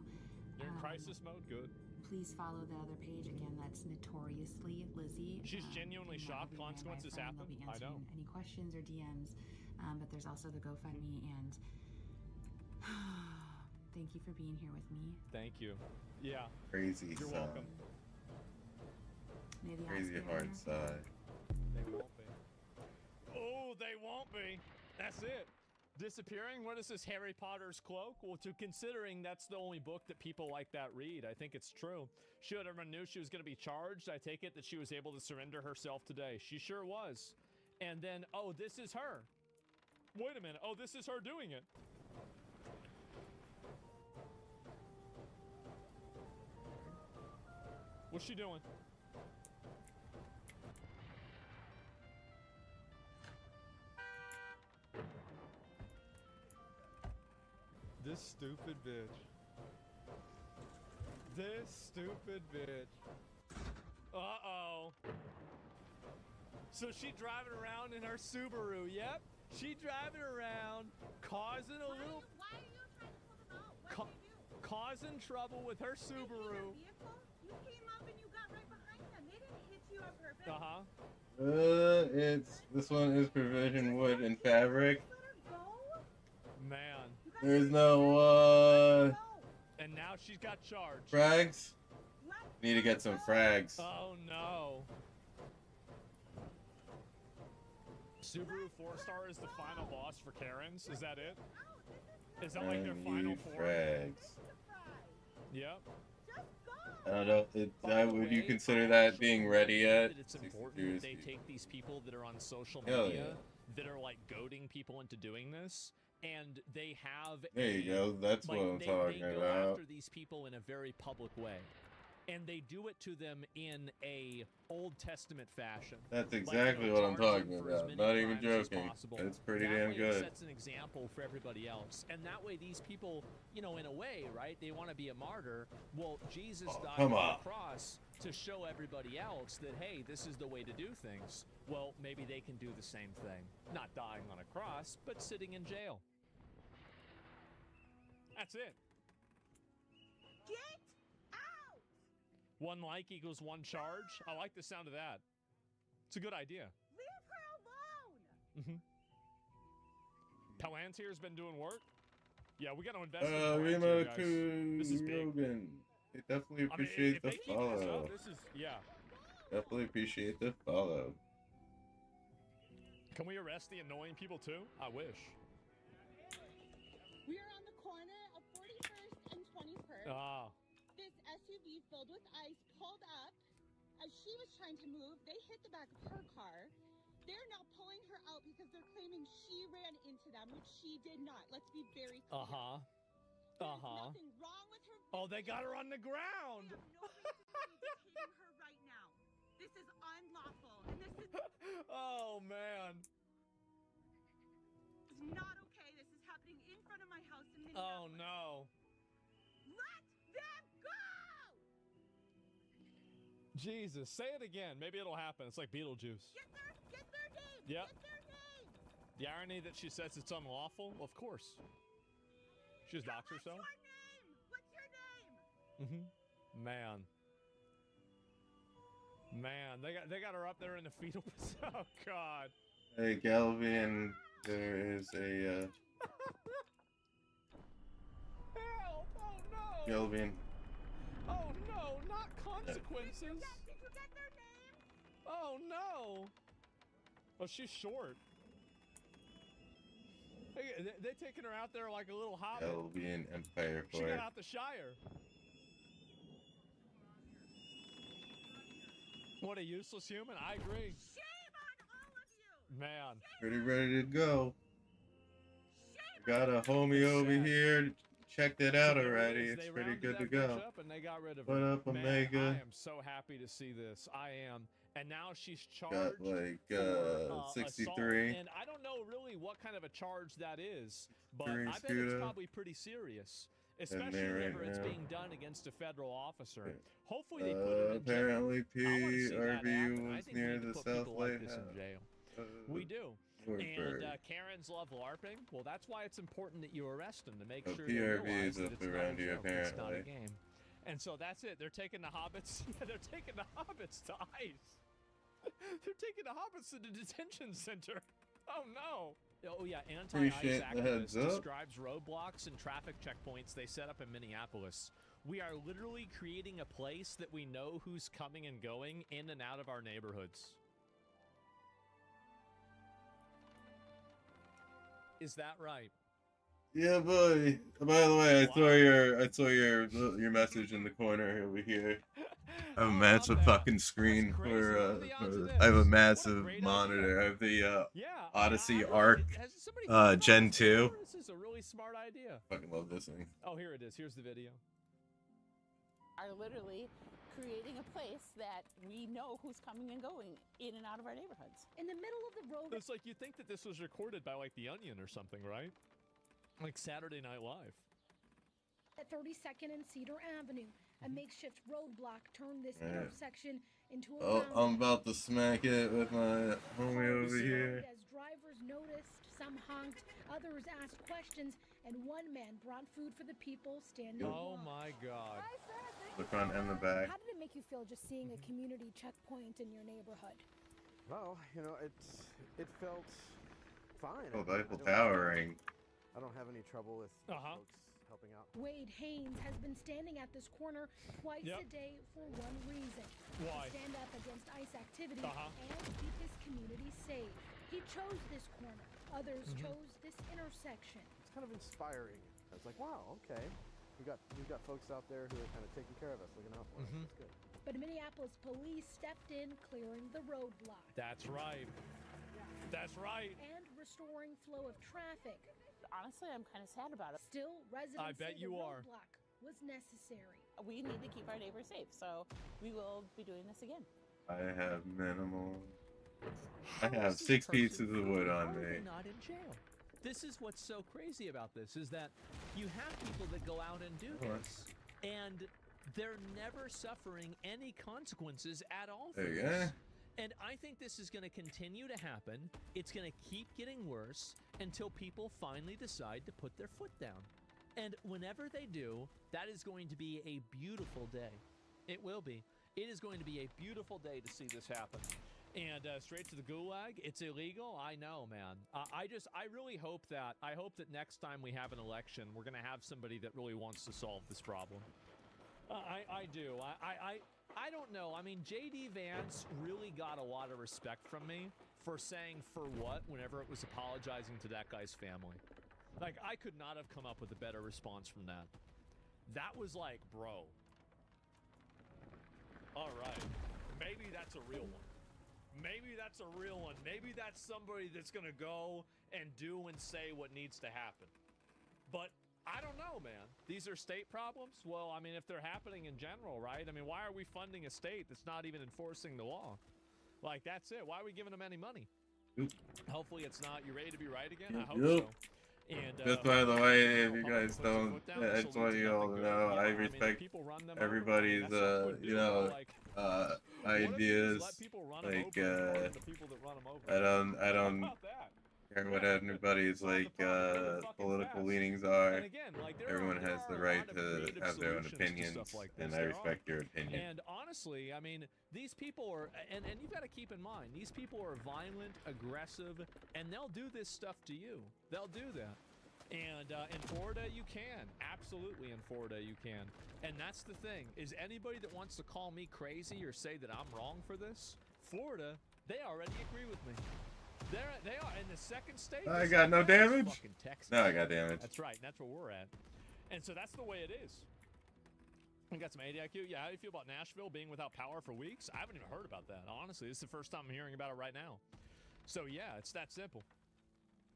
You're in crisis mode? Good. Please follow the other page. Again, that's Notoriously Lizzie. She's genuinely and that shocked will be ran by a consequences friend. happen. They'll be I know. answering any questions or DMs. But there's also the GoFundMe, and thank you for being here with me. Thank you. Yeah. Crazy You're side. welcome. May the Crazy odds be hard on your side. They won't be. Oh, they won't be. That's it. Disappearing? What is this, Harry Potter's cloak? Well, considering that's the only book that people like that read, I think it's true. She everyone knew she was going to be charged. I take it that she was able to surrender herself today. She sure was. And then, oh, this is her. Wait a minute. Oh, this is her doing it. What's she doing? This stupid bitch. This stupid bitch. Uh-oh. So she driving around in her Subaru, yep. She driving around, causing a little... Why are you trying to pull them out? What did they do? Causing trouble with her Subaru. You came up and you got right behind them. They didn't hit you on purpose. Uh-huh. This one is provision wood and fabric. Man. There's no, And now she's got charged. frags? Need to get some frags. Oh, no. Subaru 4-star is the final boss for Karens? Is that it? Is that like their I final need form? frags. Yep. I don't know. By the Would you way, consider I that actually being think ready yet? that it's 60 important Furious that they Few. take these people that are on social Hell media yeah. that are like goading people into doing this, and they have There you go. That's like, what I'm they talking go about. after these people in a very public way. And they do it to them in a Old Testament fashion. That's Like, exactly what I'm charge talking them for as about. many Not even crimes as joking. possible. It's pretty That damn way good. It sets an example for everybody else. And that way these people, in a way, right, they want to be a martyr. Well, Jesus died come on on. the cross to show everybody else that, hey, this is the way to do things. Well, maybe they can do the same thing. Not dying on a cross, but sitting in jail. That's it. Get out! One like equals one charge. I like the sound of that. It's a good idea. Leave her alone! Palantir's been doing work. Yeah, we got to invest in Rima Palantir, guys. This is big. Rogan. I definitely I mean, appreciate if the they keep this follow. up, this is, yeah. Definitely appreciate the follow. Can we arrest the annoying people too? I wish. We are on the corner of 41st and 21st. Ah. This SUV filled with ice pulled up. As she was trying to move, they hit the back of her car. They're now pulling her out because they're claiming she ran into them, which she did not. Let's be very clear. Uh-huh. There's Uh-huh. nothing wrong with her. Oh, they got her on the ground. We have no reason to be detaining her right now. This is unlawful, and this is Oh, man. not okay. This is happening in front of my house in Oh, Minneapolis. no. Let them go! Jesus, say it again. Maybe it'll happen. It's like Beetlejuice. Get their names! Yep. Get their names! The irony that she says it's unlawful? Of course. She just doxed herself? What's your name? Man. Man, they got her up there in the fetal position. Oh, God. Hey, Galvian, there is a Yellow bean. Oh no, not consequences. Did you get their name? Oh no. Oh, she's short. Hey, they're taking her out there like a little hobbit. Yellow bean Empire She for got it. out the Shire. What a useless human. I agree. Shame on all of you. Man. Pretty ready to go. Shame Got a homie over here. Checked it out already. It's They pretty rounded good to that bitch go. up and they got rid of What her. up, Man, Omega? I am so happy to see this. I am. And now she's charged Got like for, 63. assault. And I don't know really what kind of a charge that is, but I bet it's Scooter. probably pretty serious. Especially there right whenever it's now. being done against a federal officer. Hopefully they put it in jail. Apparently I wanna see that happen. PRV I was think we near need to the put South people like this Lighthouse. in jail. We do. Woodbury. And Karens love LARPing. Well, that's why it's important that you arrest them to make Oh, sure they PRV realize is that up it's not a around here, joke, it's not a apparently. game. And so that's it. They're taking the hobbits. They're taking the hobbits to ICE. They're taking the hobbits to the detention center. Oh no. Oh yeah, anti-ICE Appreciate the heads activist up. describes roadblocks and traffic checkpoints they set up in Minneapolis. We are literally creating a place that we know who's coming and going in and out of our neighborhoods. Is that right? Yeah, boy. By the way, I saw your message in the corner over here. I have a massive fucking screen for I have a massive monitor. I have the Odyssey Arc Gen 2. This is a really smart idea. Fucking love this thing. Oh, here it is. Here's the video. Are literally creating a place that we know who's coming and going in and out of our neighborhoods. In the middle of the road. It's like you'd think that this was recorded by like The Onion or something, right? Like Saturday Night Live. At 32nd and Cedar Avenue, a makeshift roadblock turned this intersection into a Oh, I'm about to smack it with my homie over here. As drivers noticed, some honked, others asked questions, and one man brought food for the people standing. Oh my God. The front and the back. How did it make you feel just seeing a community checkpoint in your neighborhood? Well, you know, it felt fine. Oh, the Eiffel Tower ring. I don't have any trouble with folks helping out. Wade Haynes has been standing at this corner twice a day for one reason. Why? To stand up against ICE activity and keep his community safe. He chose this corner. Others chose this intersection. It's kind of inspiring. I was like, wow, okay. We've got folks out there who are kind of taking care of us, looking out for us. That's good. But Minneapolis police stepped in, clearing the roadblock. That's right. That's right. And restoring flow of traffic. Honestly, I'm kind of sad about it. Still, residents I bet say you the are. roadblock was necessary. We need to keep our neighbors safe, so we will be doing this again. I have minimal. I have 6 pieces of wood on me. Not in jail. This is what's so crazy about this, is that you have people that go out and do this, and they're never suffering any consequences at all for There you this. go. And I think this is going to continue to happen. It's going to keep getting worse until people finally decide to put their foot down. And whenever they do, that is going to be a beautiful day. It will be. It is going to be a beautiful day to see this happen. And straight to the gulag, it's illegal. I know, man. I really hope that next time we have an election, we're going to have somebody that really wants to solve this problem. I do. I don't know. I mean, J.D. Vance really got a lot of respect from me for saying for what whenever it was apologizing to that guy's family. Like, I could not have come up with a better response from that. That was like, bro. All right. Maybe that's a real one. Maybe that's a real one. Maybe that's somebody that's going to go and do and say what needs to happen. But I don't know, man. These are state problems? Well, I mean, if they're happening in general, right? I mean, why are we funding a state that's not even enforcing the law? Like, that's it. Why are we giving them any money? Hopefully it's not. You ready to be right again? I hope so. And, just by the way, if you guys don't, I just want you all to know, I respect everybody's, you know, ideas. Like, I don't care what anybody's, like, political leanings are. Everyone has the right to have their own opinions, and I respect your opinion. And honestly, I mean, these people are, and you've got to keep in mind, these people are violent, aggressive, and they'll do this stuff to you. They'll do that. And in Florida, you can. Absolutely in Florida, you can. And that's the thing, is anybody that wants to call me crazy or say that I'm wrong for this, Florida, they already agree with me. They are in the second state. I got no damage? Fucking Texas. No, I got damage. That's right. That's where we're at. And so that's the way it is. We got some ADIQ. Yeah, how do you feel about Nashville being without power for weeks? I haven't even heard about that. Honestly, this is the first time I'm hearing about it right now. So yeah, it's that simple.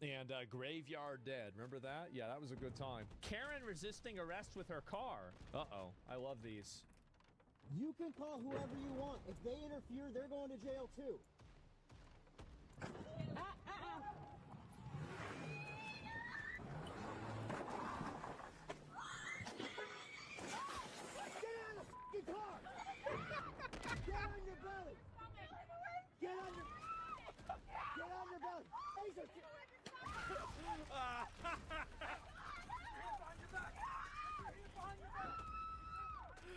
And Graveyard Dead. Remember that? Yeah, that was a good time. Karen resisting arrest with her car. Uh-oh. I love these. You can call whoever you want. If they interfere, they're going to jail too. Get on your belly! Get on your belly! Laser!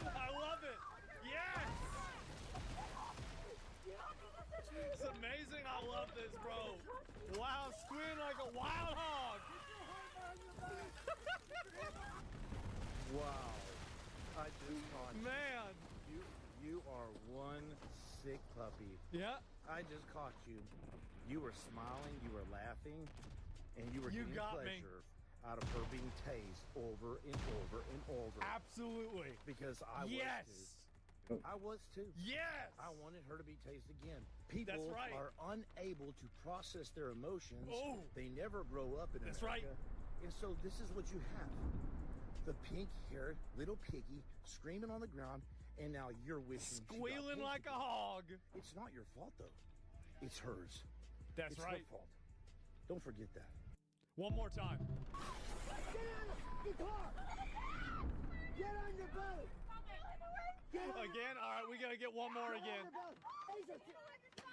I love it! Yes! It's amazing I love this, bro. Wow, squealing like a wild hog! Wow. I just caught you. Man! You are one sick puppy. Yeah. I just caught you. You were smiling, you were laughing, and you were getting got pleasure out of her being tased over and over and over. Absolutely. Because I was too. I was too. Yes. I wanted her to be tased again. People right. are unable to process their emotions. Oh. They never grow up in That's America. right. And so this is what you have. The pink-haired little piggy screaming on the ground, and now you're wishing squealing like a hog. It's not your fault, though. It's hers. That's it's right. her fault. Don't forget that. One more time. Get out of the car! Get on your belly! Again? All right, we got to get one more again.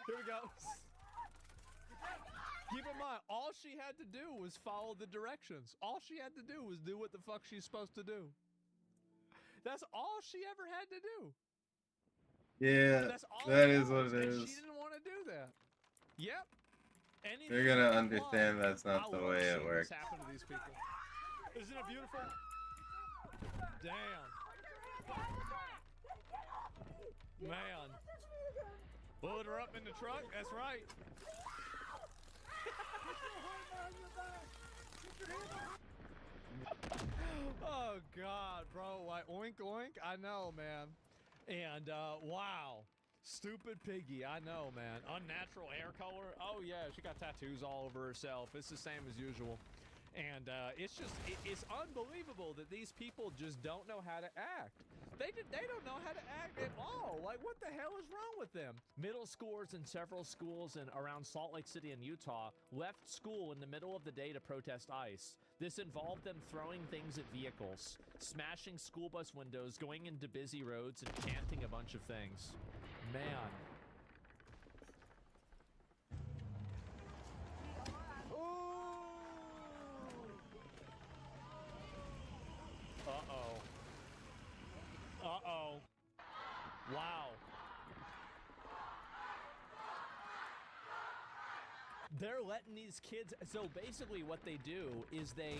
Here we go. Keep in mind, all she had to do was follow the directions. All she had to do was do what the fuck she's supposed to do. That's all she ever had to do. Yeah, that is what it is. She didn't want to do that. Yep. You're gonna understand that's not the way it works. What's happened to these people? Isn't it beautiful? Damn. Man. Load her up in the truck? That's right. Oh God, bro, like oink oink. I know, man. And wow, stupid piggy. I know, man. Unnatural hair color. Oh yeah, she got tattoos all over herself. It's the same as usual. And it's just it's unbelievable that these people just don't know how to act. They don't know how to act at all. Like, what the hell is wrong with them? Middle schoolers in several schools around Salt Lake City and Utah left school in the middle of the day to protest ICE. This involved them throwing things at vehicles, smashing school bus windows, going into busy roads, and chanting a bunch of things. Man. Uh-oh. Uh-oh. Wow. They're letting these kids, so basically what they do is the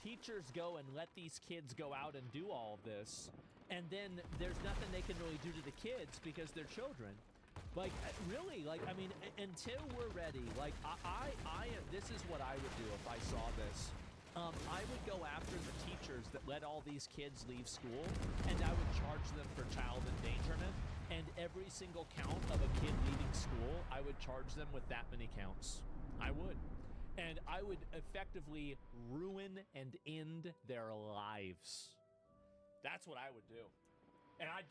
teachers go and let these kids go out and do all of this, and then there's nothing they can really do to the kids because they're children. Like, really, like, I mean, until we're ready, like, this is what I would do if I saw this. I would go after the teachers that let all these kids leave school, and I would charge them for child endangerment, and every single count of a kid leaving school, I would charge them with that many counts. I would. And I would effectively ruin and end their lives. That's what I would do. And I'd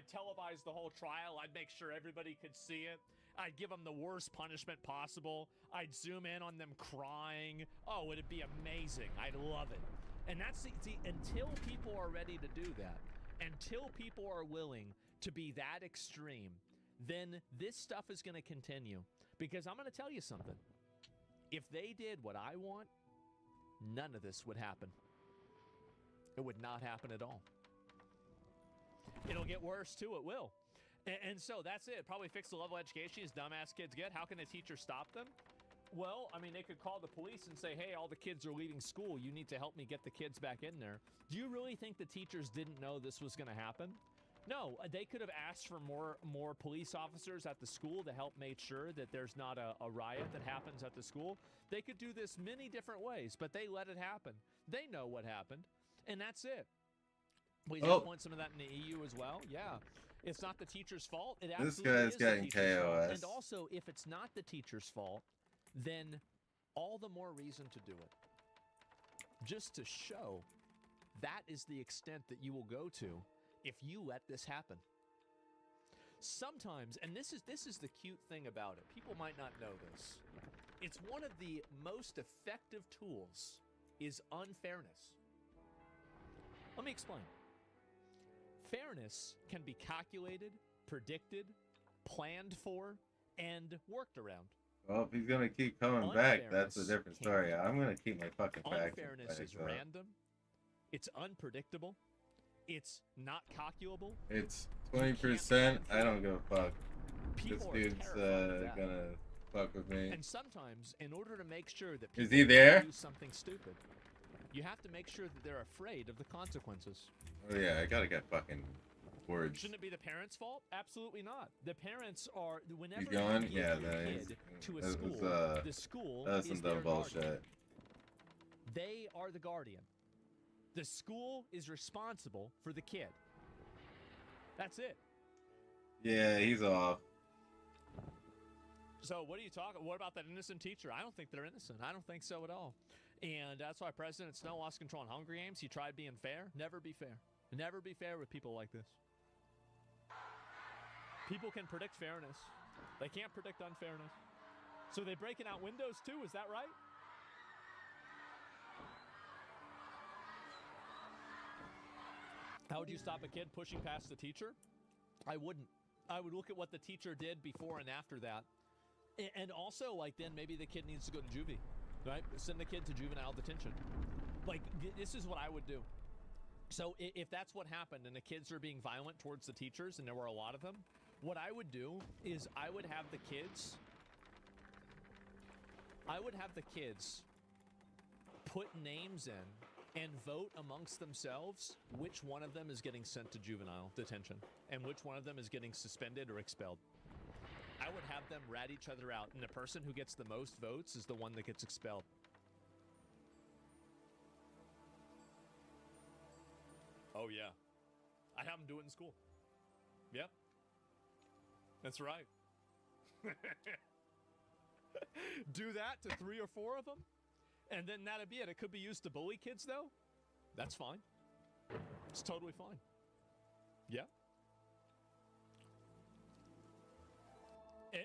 televise the whole trial. I'd make sure everybody could see it. I'd give them the worst punishment possible. I'd zoom in on them crying. Oh, it'd be amazing. I'd love it. And that's, see, until people are ready to do that, until people are willing to be that extreme, then this stuff is going to continue. Because I'm going to tell you something. If they did what I want, none of this would happen. It would not happen at all. It'll get worse too, it will. And so that's it. Probably fix the level of education these dumbass kids get. How can a teacher stop them? Well, I mean, they could call the police and say, hey, all the kids are leaving school. You need to help me get the kids back in there. Do you really think the teachers didn't know this was going to happen? No, they could have asked for more police officers at the school to help make sure that there's not a riot that happens at the school. They could do this many different ways, but they let it happen. They know what happened, and that's it. We want some of that in the EU as well. Yeah, it's not the teacher's fault. It absolutely This guy's is the getting teacher's fault. KOS. And also, if it's not the teacher's fault, then all the more reason to do it. Just to show that is the extent that you will go to if you let this happen. Sometimes, and this is the cute thing about it, people might not know this. It's one of the most effective tools is unfairness. Let me explain. Fairness can be calculated, predicted, planned for, and worked around. Well, if he's gonna keep coming back, that's a different story. I'm gonna keep my fucking facts. Unfairness is random. It's unpredictable. It's not calculable. It's 20%. I don't give a fuck. This dude's gonna fuck with me. And sometimes, in order to make sure that Is people he there? do something stupid, you have to make sure that they're afraid of the consequences. Oh yeah, I gotta get fucking words. Shouldn't it be the parents' fault? Absolutely not. The parents are whenever He's going? you give Yeah, your that is. kid to a That school, was, the school that's is some their dumb bullshit. guardian. They are the guardian. The school is responsible for the kid. That's it. Yeah, he's off. So what are you talking? What about that innocent teacher? I don't think they're innocent. I don't think so at all. And that's why President Snow lost control in Hunger Games. He tried being fair. Never be fair. Never be fair with people like this. People can predict fairness. They can't predict unfairness. So they breaking out windows too? Is that right? How would you stop a kid pushing past the teacher? I wouldn't. I would look at what the teacher did before and after that. And also, like, then maybe the kid needs to go to juvie, right? Send the kid to juvenile detention. Like, this is what I would do. So if that's what happened and the kids are being violent towards the teachers, and there were a lot of them, what I would do is I would have the kids put names in and vote amongst themselves which one of them is getting sent to juvenile detention and which one of them is getting suspended or expelled. I would have them rat each other out, and the person who gets the most votes is the one that gets expelled. Oh, yeah. I'd have them do it in school. Yep. That's right. Do that to 3 or 4 of them, and then that'd be it. It could be used to bully kids, though. That's fine. It's totally fine. Yeah.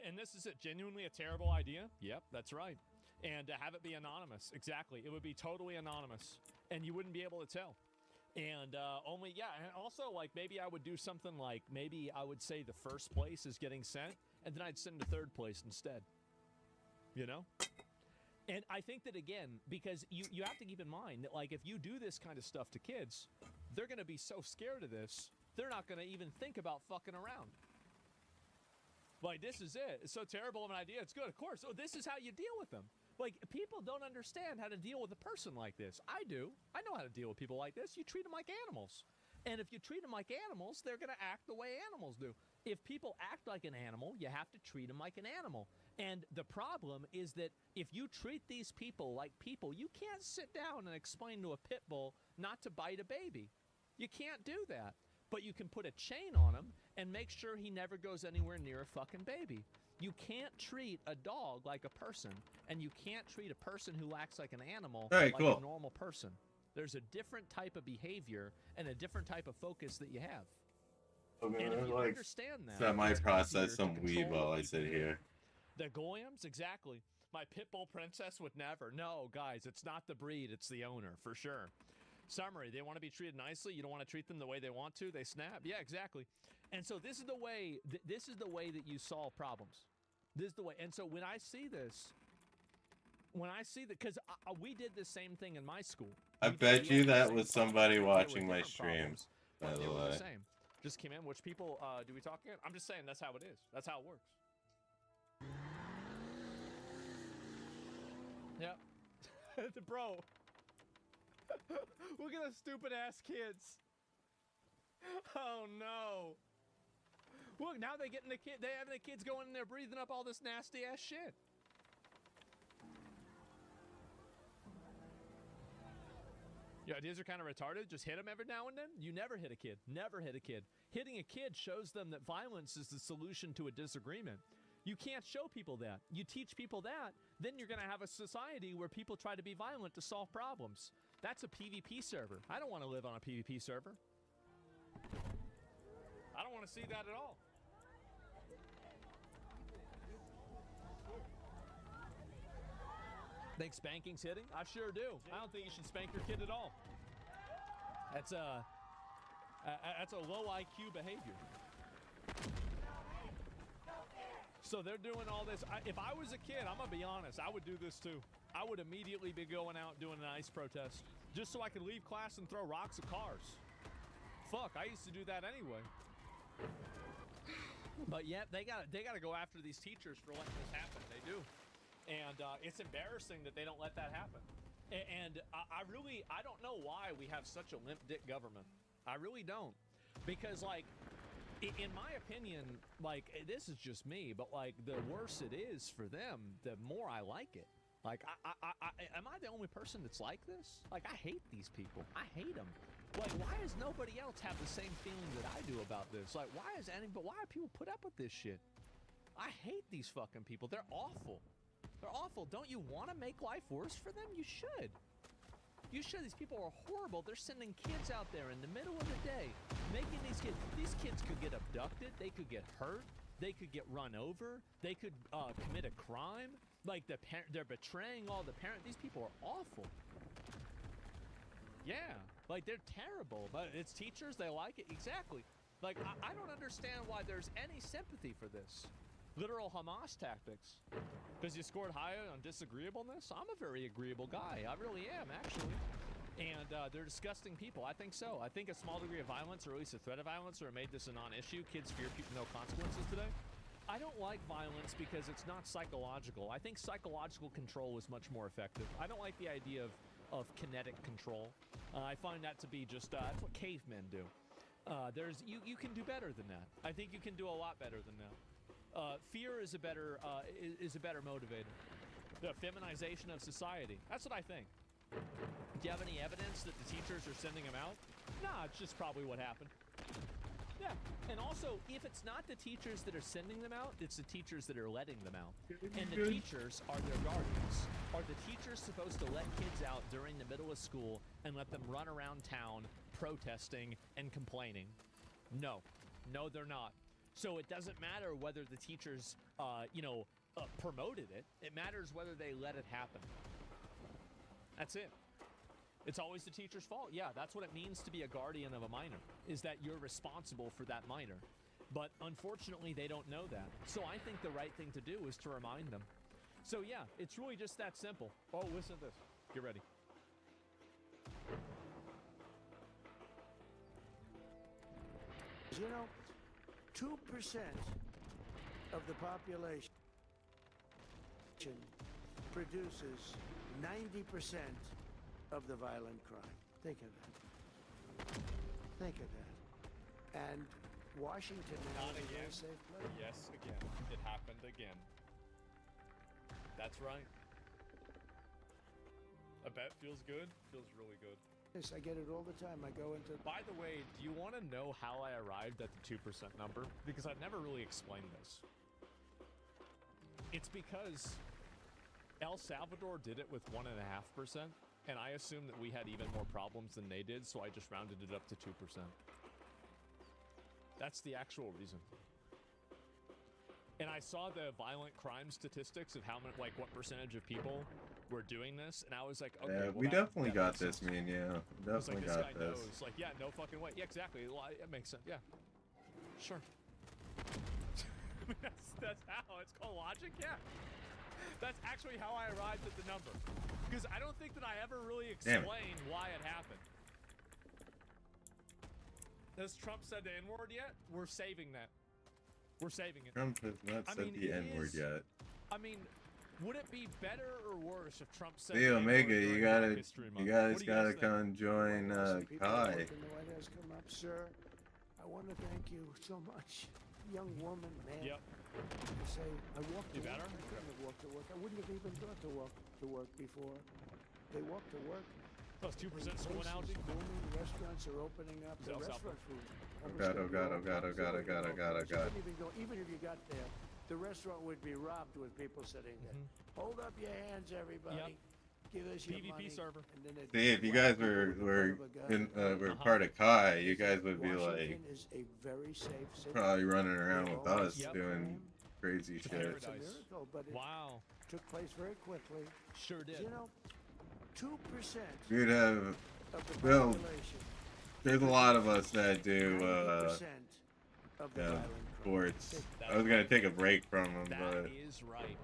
And this is it. Genuinely a terrible idea? Yep, that's right. And to have it be anonymous. Exactly. It would be totally anonymous, and you wouldn't be able to tell. And and also, like, maybe I would do something like, maybe I would say the first place is getting sent, and then I'd send to third place instead. You know? And I think that, again, because you have to keep in mind that, like, if you do this kind of stuff to kids, they're going to be so scared of this, they're not going to even think about fucking around. Like, this is it. It's so terrible of an idea. It's good, of course. So this is how you deal with them. Like, people don't understand how to deal with a person like this. I do. I know how to deal with people like this. You treat them like animals. And if you treat them like animals, they're going to act the way animals do. If people act like an animal, you have to treat them like an animal. And the problem is that if you treat these people like people, you can't sit down and explain to a pit bull not to bite a baby. You can't do that. But you can put a chain on him and make sure he never goes anywhere near a fucking baby. You can't treat a dog like a person, and you can't treat a person who acts like an animal like a normal person. There's a different type of behavior and a different type of focus that you have. Okay, and if you like, understand that, so I it's process easier some to weed control while I what sit people do. here. The Goyams? Exactly. My pit bull princess would never. No, guys, it's not the breed, it's the owner, for sure. Summary, they want to be treated nicely. You don't want to treat them the way they want to. They snap. Yeah, exactly. And so this is the way. This is the way that you solve problems. This is the way. And so when I see this, because we did the same thing in my school. I bet you that was somebody watching my streams. By the way. Same. Just came in. Which people do we talk in? I'm just saying that's how it is. That's how it works. Bro. Look at those stupid ass kids. Oh no. Look, now they having the kids going in there breathing up all this nasty ass shit. Your ideas are kind of retarded. Just hit them every now and then. You never hit a kid. Never hit a kid. Hitting a kid shows them that violence is the solution to a disagreement. You can't show people that. You teach people that, then you're going to have a society where people try to be violent to solve problems. That's a PvP server. I don't want to live on a PvP server. I don't want to see that at all. Think spanking's hitting? I sure do. I don't think you should spank your kid at all. That's a low IQ behavior. So they're doing all this. If I was a kid, I'm gonna be honest, I would do this too. I would immediately be going out doing an ICE protest just so I could leave class and throw rocks at cars. Fuck, I used to do that anyway. But yeah, they gotta go after these teachers for letting this happen. They do. And it's embarrassing that they don't let that happen. And I don't know why we have such a limp dick government. I really don't. Because, like, in my opinion, like, this is just me, but, like, the worse it is for them, the more I like it. Like, am I the only person that's like this? Like, I hate these people. I hate them. Like, why does nobody else have the same feeling that I do about this? Like, why do people put up with this shit? I hate these fucking people. They're awful. They're awful. Don't you want to make life worse for them? You should. You should. These people are horrible. They're sending kids out there in the middle of the day, making these kids could get abducted. They could get hurt. They could get run over. They could commit a crime. Like, they're betraying all the parents. These people are awful. Yeah, like, they're terrible. But it's teachers. They like it. Exactly. Like, I don't understand why there's any sympathy for this. Literal Hamas tactics. Because you scored high on disagreeableness? I'm a very agreeable guy. I really am, actually. And they're disgusting people. I think so. I think a small degree of violence, or at least a threat of violence, or made this a non-issue. Kids fear no consequences today. I don't like violence because it's not psychological. I think psychological control is much more effective. I don't like the idea of kinetic control. I find that to be just, that's what cavemen do. You can do better than that. I think you can do a lot better than that. Fear is a better motivator. The feminization of society. That's what I think. Do you have any evidence that the teachers are sending them out? Nah, it's just probably what happened. Yeah, and also, if it's not the teachers that are sending them out, it's the teachers that are letting them out. And the teachers are their guardians. Are the teachers supposed to let kids out during the middle of school and let them run around town protesting and complaining? No. No, they're not. So it doesn't matter whether the teachers, promoted it. It matters whether they let it happen. That's it. It's always the teacher's fault. Yeah, that's what it means to be a guardian of a minor, is that you're responsible for that minor. But unfortunately, they don't know that. So I think the right thing to do is to remind them. So yeah, it's really just that simple. Oh, listen to this. Get ready. You know, 2% of the population produces 90% of the violent crime. Think of that. Think of that. And Washington now is a very safe place. Yes, again. It happened again. That's right. I bet feels good. Feels really good. Yes, I get it all the time. I go into... By the way, do you want to know how I arrived at the 2% number? Because I've never really explained this. It's because El Salvador did it with 1.5%, and I assumed that we had even more problems than they did, so I just rounded it up to 2%. That's the actual reason. And I saw the violent crime statistics of how much, like, what percentage of people were doing this, and I was like, okay, yeah, well, we definitely got makes this, sense. man. Yeah, definitely This got guy this. knows. Like, yeah, no fucking way. Yeah, exactly. Well, it makes sense. Yeah, sure. that's how it's called logic. Yeah, that's actually how I arrived at the number, because I don't think that I ever really explained why it happened. Has Trump said the N-word yet? We're saving that. We're saving it. Trump has not said the N-word yet. I mean, Would it be better or worse if Trump said Hey the Omega, N-word you during gotta, Black History Month? you guys What do gotta think? come join People Kai. working the White House come up, sir. I want to thank you so much, young woman, man. Yep. You say I walked to You better? work. I couldn't have walked to work. I wouldn't have even thought to walk to work before. They walk to work. Plus 2% school analogy. Booming, restaurants are opening up. The Self-help. restaurant food. Oh God, oh God, oh God, oh God, oh God, oh God, oh God. Even if you got there, the restaurant would be robbed with people sitting there. Hold up your hands, everybody. Give us your PvP money. server. And then they'd See, if you guys were part of Kai, you guys would be like Washington is a very safe city. probably running around They with always us have doing crime. crazy It's shit. a miracle, but it took place very quickly. Sure did. You know, 2% You'd have of the well, population. there's a lot of us that do 90% of the violent sports. I was gonna take a break from them, That but is right.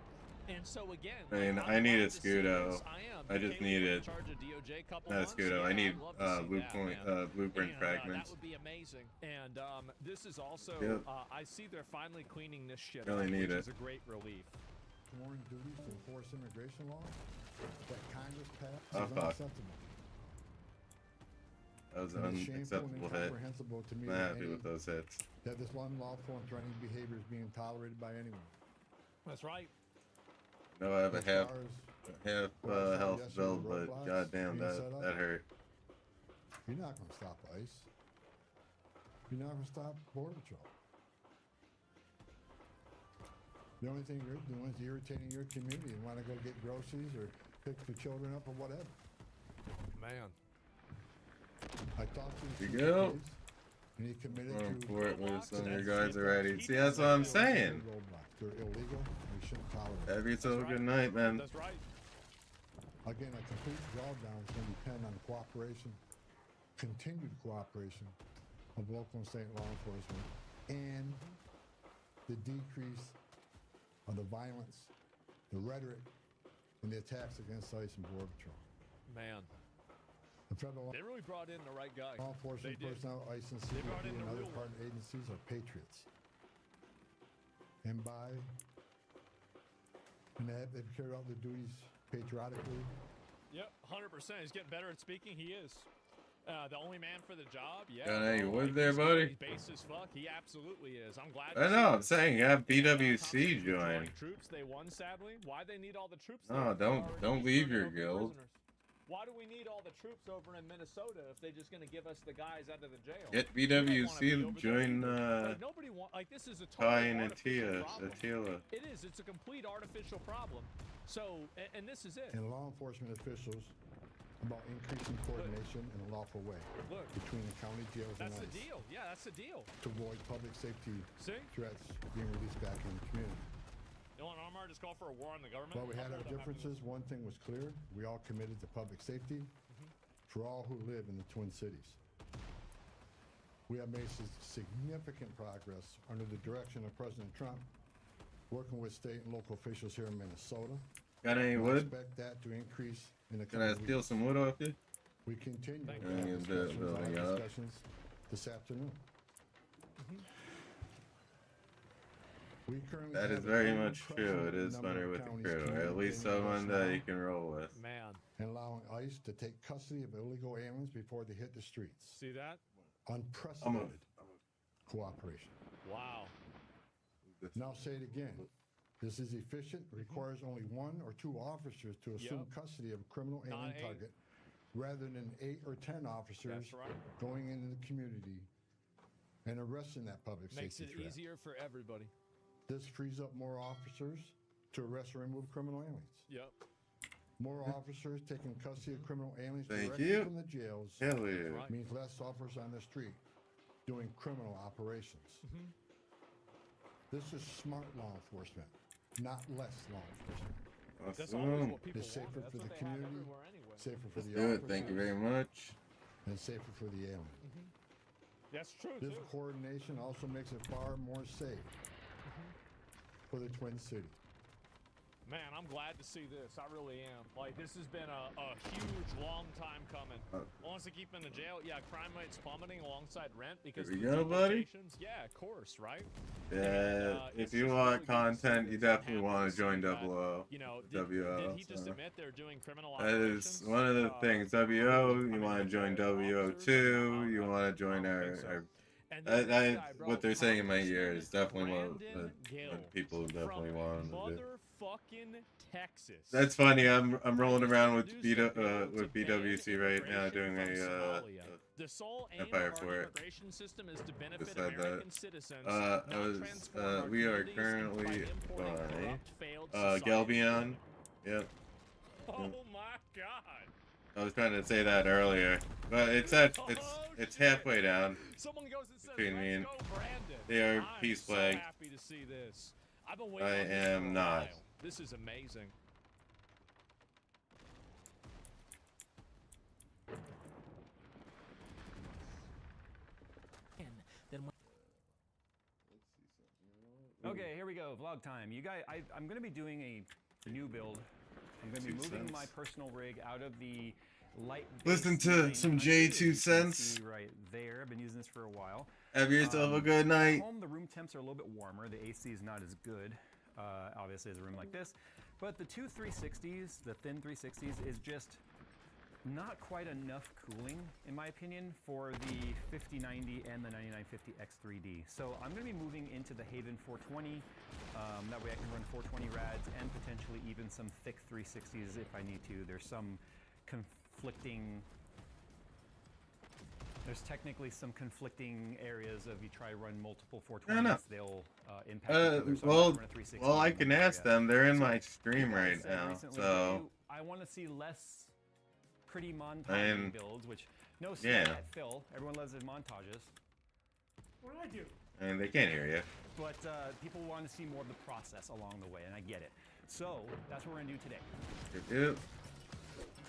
And so again, I mean, I'm I need a glad to see Scudo. this. I just need in it. charge of DOJ couple Not a months. Scudo. I Yeah, need I'd love to see that, man. blueprint And, fragments. that would be amazing. And this is also, Yep. I see they're finally cleaning this shit Really up, need which it. is a great relief. Sworn duties to enforce immigration law that Congress passed Oh, is fuck. unacceptable. That was It an is shameful and unacceptable hit. incomprehensible to me Not that happy with those hits. that this unlawful and threatening behavior is being tolerated by anyone. That's right. No, I have a As half far as health what I saw health yesterday, build, but roadblocks goddamn, being set up, that hurt. You're not going to stop ICE. You're not going to stop Border Patrol. The only thing you're doing is irritating your community and want to go get groceries or pick the children up or whatever. Man. I talked to the You chief go. of police, and he committed Going to for it with some of your guys already. See, that's what I'm saying. roadblocks. They're illegal. We shouldn't tolerate them. Have yourself a good night, man. That's right. Again, a complete drawdown is going to depend on cooperation, continued cooperation of local and state law enforcement, and the decrease of the violence, the rhetoric, and the attacks against ICE and Border Patrol. Man. The federal They really brought in the right guy. law enforcement They did. personnel, ICE and They brought CBP, in and the other real partner agencies are patriots. And they've carried out their duties patriotically. Yep, 100%. He's getting better at speaking. He is. The only man for the job. Yeah. Got any bro, wood like, there, he's buddy? He's base as fuck. He absolutely is. I'm glad. I to know. see I'm saying have BWC Top join. troops. They won, sadly. Why they need all the troops? No, there? don't leave your guild. Why do we need all the troops over in Minnesota if they're just going to give us the guys out of the jail? Get We don't wanna be BWC to over join there. Like, nobody like this is a Kai totally and artificial problem. Attila. It is. It's a complete artificial problem. So, and this is it. And law enforcement officials about increasing coordination in a lawful way Look. between the county jails That's and the ICE deal. Yeah, that's the deal. to avoid public safety See? threats being released back in the community. Ilhan Omar just called for a war on the government. While we had I'll our hold them after differences, one thing was clear. We all committed to public safety for all who live in the Twin Cities. We have made significant progress under the direction of President Trump, working with state and local officials here in Minnesota. Got any We wood? expect that to increase in the Can I coming steal weeks. some wood off you? We continue to you. have Yeah, discussions, building live up. discussions this afternoon. We currently That is have very an much true. It is unprecedented number funner of with the counties crew. At least communicating with us someone that now you can roll with. Man. and allowing ICE to take custody of illegal aliens before they hit the streets. See that? Unprecedented cooperation. Wow. Now say it again. This is efficient, requires only 1 or 2 officers to assume Yep. custody of a criminal Not alien 8. target rather than 8 or 10 officers That's right. going into the community and arresting that public Makes safety it threat. easier for everybody. This frees up more officers to arrest or remove criminal aliens. Yep. More officers taking custody of criminal aliens Thank directly you. from the jails Hell yeah. Right. means less officers on the street doing criminal operations. This is smart law enforcement, not less law enforcement. That's always Awesome. what people It's safer want. That's for what the they have community, everywhere anyway. safer for the Do it. officers, Thank you very much. and safer for the alien. That's true, This too. coordination also makes it far more safe for the Twin Cities. Man, I'm glad to see this. I really am. Like, this has been a huge, long time coming. wants to keep him in jail. Yeah, crime rate's plummeting alongside rent because Here we of the go, buddy. deportations. Yeah, of course, right? Yeah, if you want content, you definitely want to join WO. You know, WO. did he just admit they're doing criminal That operations? is one of the things. WO, you want to join WO2, you want to join our what they're saying in my ear is definitely what people definitely want to do. Motherfucking Texas. That's funny. I'm rolling around with BWC right now doing a the sole aim Empire of for our it. immigration system is to benefit Beside American that, citizens. we are currently by Galbion. Yep. Oh my God. I was trying to say that earlier, but it's halfway down between me and they are Peace Flag. So happy to see this. I've been waiting I on this for am a not. while. This is amazing. Okay, here we go. Vlog time. You guys, I'm going to be doing a new build. I'm going to be moving my personal rig out of the light. Listen to some J2 cents. Right there. I've been using this for a while. Have yourself a good night. At home, the room temps are a little bit warmer. The AC is not as good, obviously, as a room like this. But the two 360s, the thin 360s, is just not quite enough cooling, in my opinion, for the 5090 and the 9950 X3D. So I'm going to be moving into the Haven 420. That way I can run 420 rads and potentially even some thick 360s if I need to. There's some conflicting... There's technically some conflicting areas of you try to run multiple 420s, they'll impact each other. So well, I can ask them. They're in my stream right now, so... I want to see less pretty montage builds, which no sweat at Phil. Everyone loves his montages. What did I do? I mean, they can't hear you. But people want to see more of the process along the way, and I get it. So that's what we're gonna do today.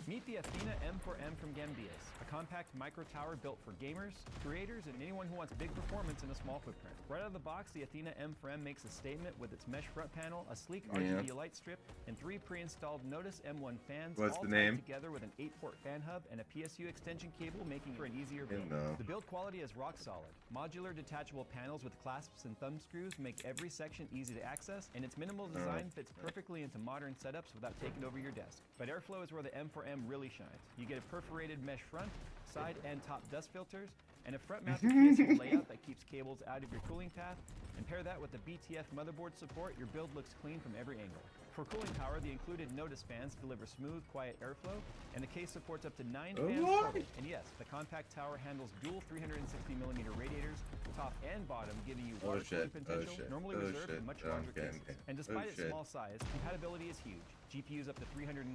Meet the Athena M4M from Gambias, a compact micro tower built for gamers, creators, and anyone who wants big performance in a small footprint. Right out of the box, the Athena M4M makes a statement with its mesh front panel, a sleek RGB light strip, and 3 pre-installed Notice M1 fans, What's all the tied name? together with an 8-port fan hub and a PSU extension cable, making for an easier build. The build quality is rock solid. Modular detachable panels with clasps and thumb screws make every section easy to access, and its minimal design fits perfectly into modern setups without taking over your desk. But airflow is where the M4M really shines. You get a perforated mesh front, side and top dust filters, and a front-mounted PSU layout that keeps cables out of your cooling path, and pair that with the BTF motherboard support, your build looks clean from every angle. For cooling power, the included Notice fans deliver smooth, quiet airflow, and the case supports up to 9 fans total. And yes, the compact tower handles dual 360mm radiators, top and bottom, giving you water cooling potential, normally reserved for much larger cases. And despite its small size, compatibility is huge. GPUs up to 395mm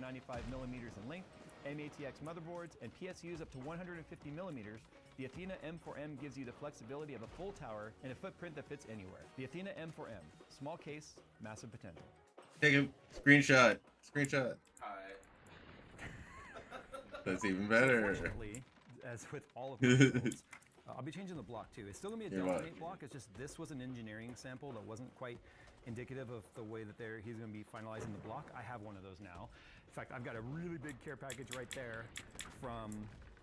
in length, MATX motherboards, and PSUs up to 150mm, the Athena M4M gives you the flexibility of a full tower and a footprint that fits anywhere. The Athena M4M, small case, massive potential. Take a screenshot. Screenshot. That's even better. Unfortunately, as with all of my builds, I'll be changing the block too. It's still going to be a Delta 8 block. It's just this was an engineering sample that wasn't quite indicative of the way that he's going to be finalizing the block. I have one of those now. In fact, I've got a really big care package right there from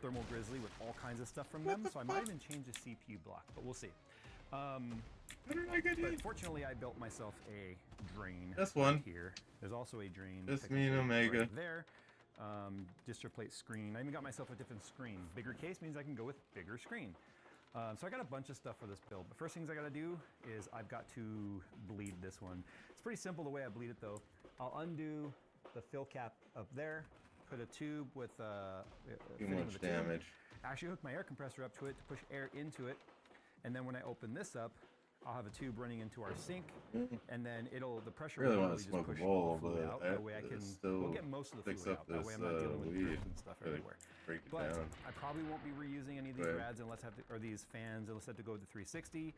Thermal Grizzly with all kinds of stuff from them. So I might even change the CPU block, but we'll see. But fortunately, I built myself a drain. This one. Here. There's also a drain. Just me and Omega. Right there. Distro plate screen. I even got myself a different screen. Bigger case means I can go with bigger screen. So I got a bunch of stuff for this build. The first things I got to do is I've got to bleed this one. It's pretty simple the way I bleed it though. I'll undo the fill cap up there, put a tube with too much damage. Actually hook my air compressor up to it to push air into it, and then when I open this up, I'll have a tube running into our sink, and then the pressure will really just push all the fluid out. That way I can, we'll get most of the fluid out. That way I'm not dealing with drift and stuff everywhere. But I probably won't be reusing any of these rads unless or these fans unless I have to go with the 360.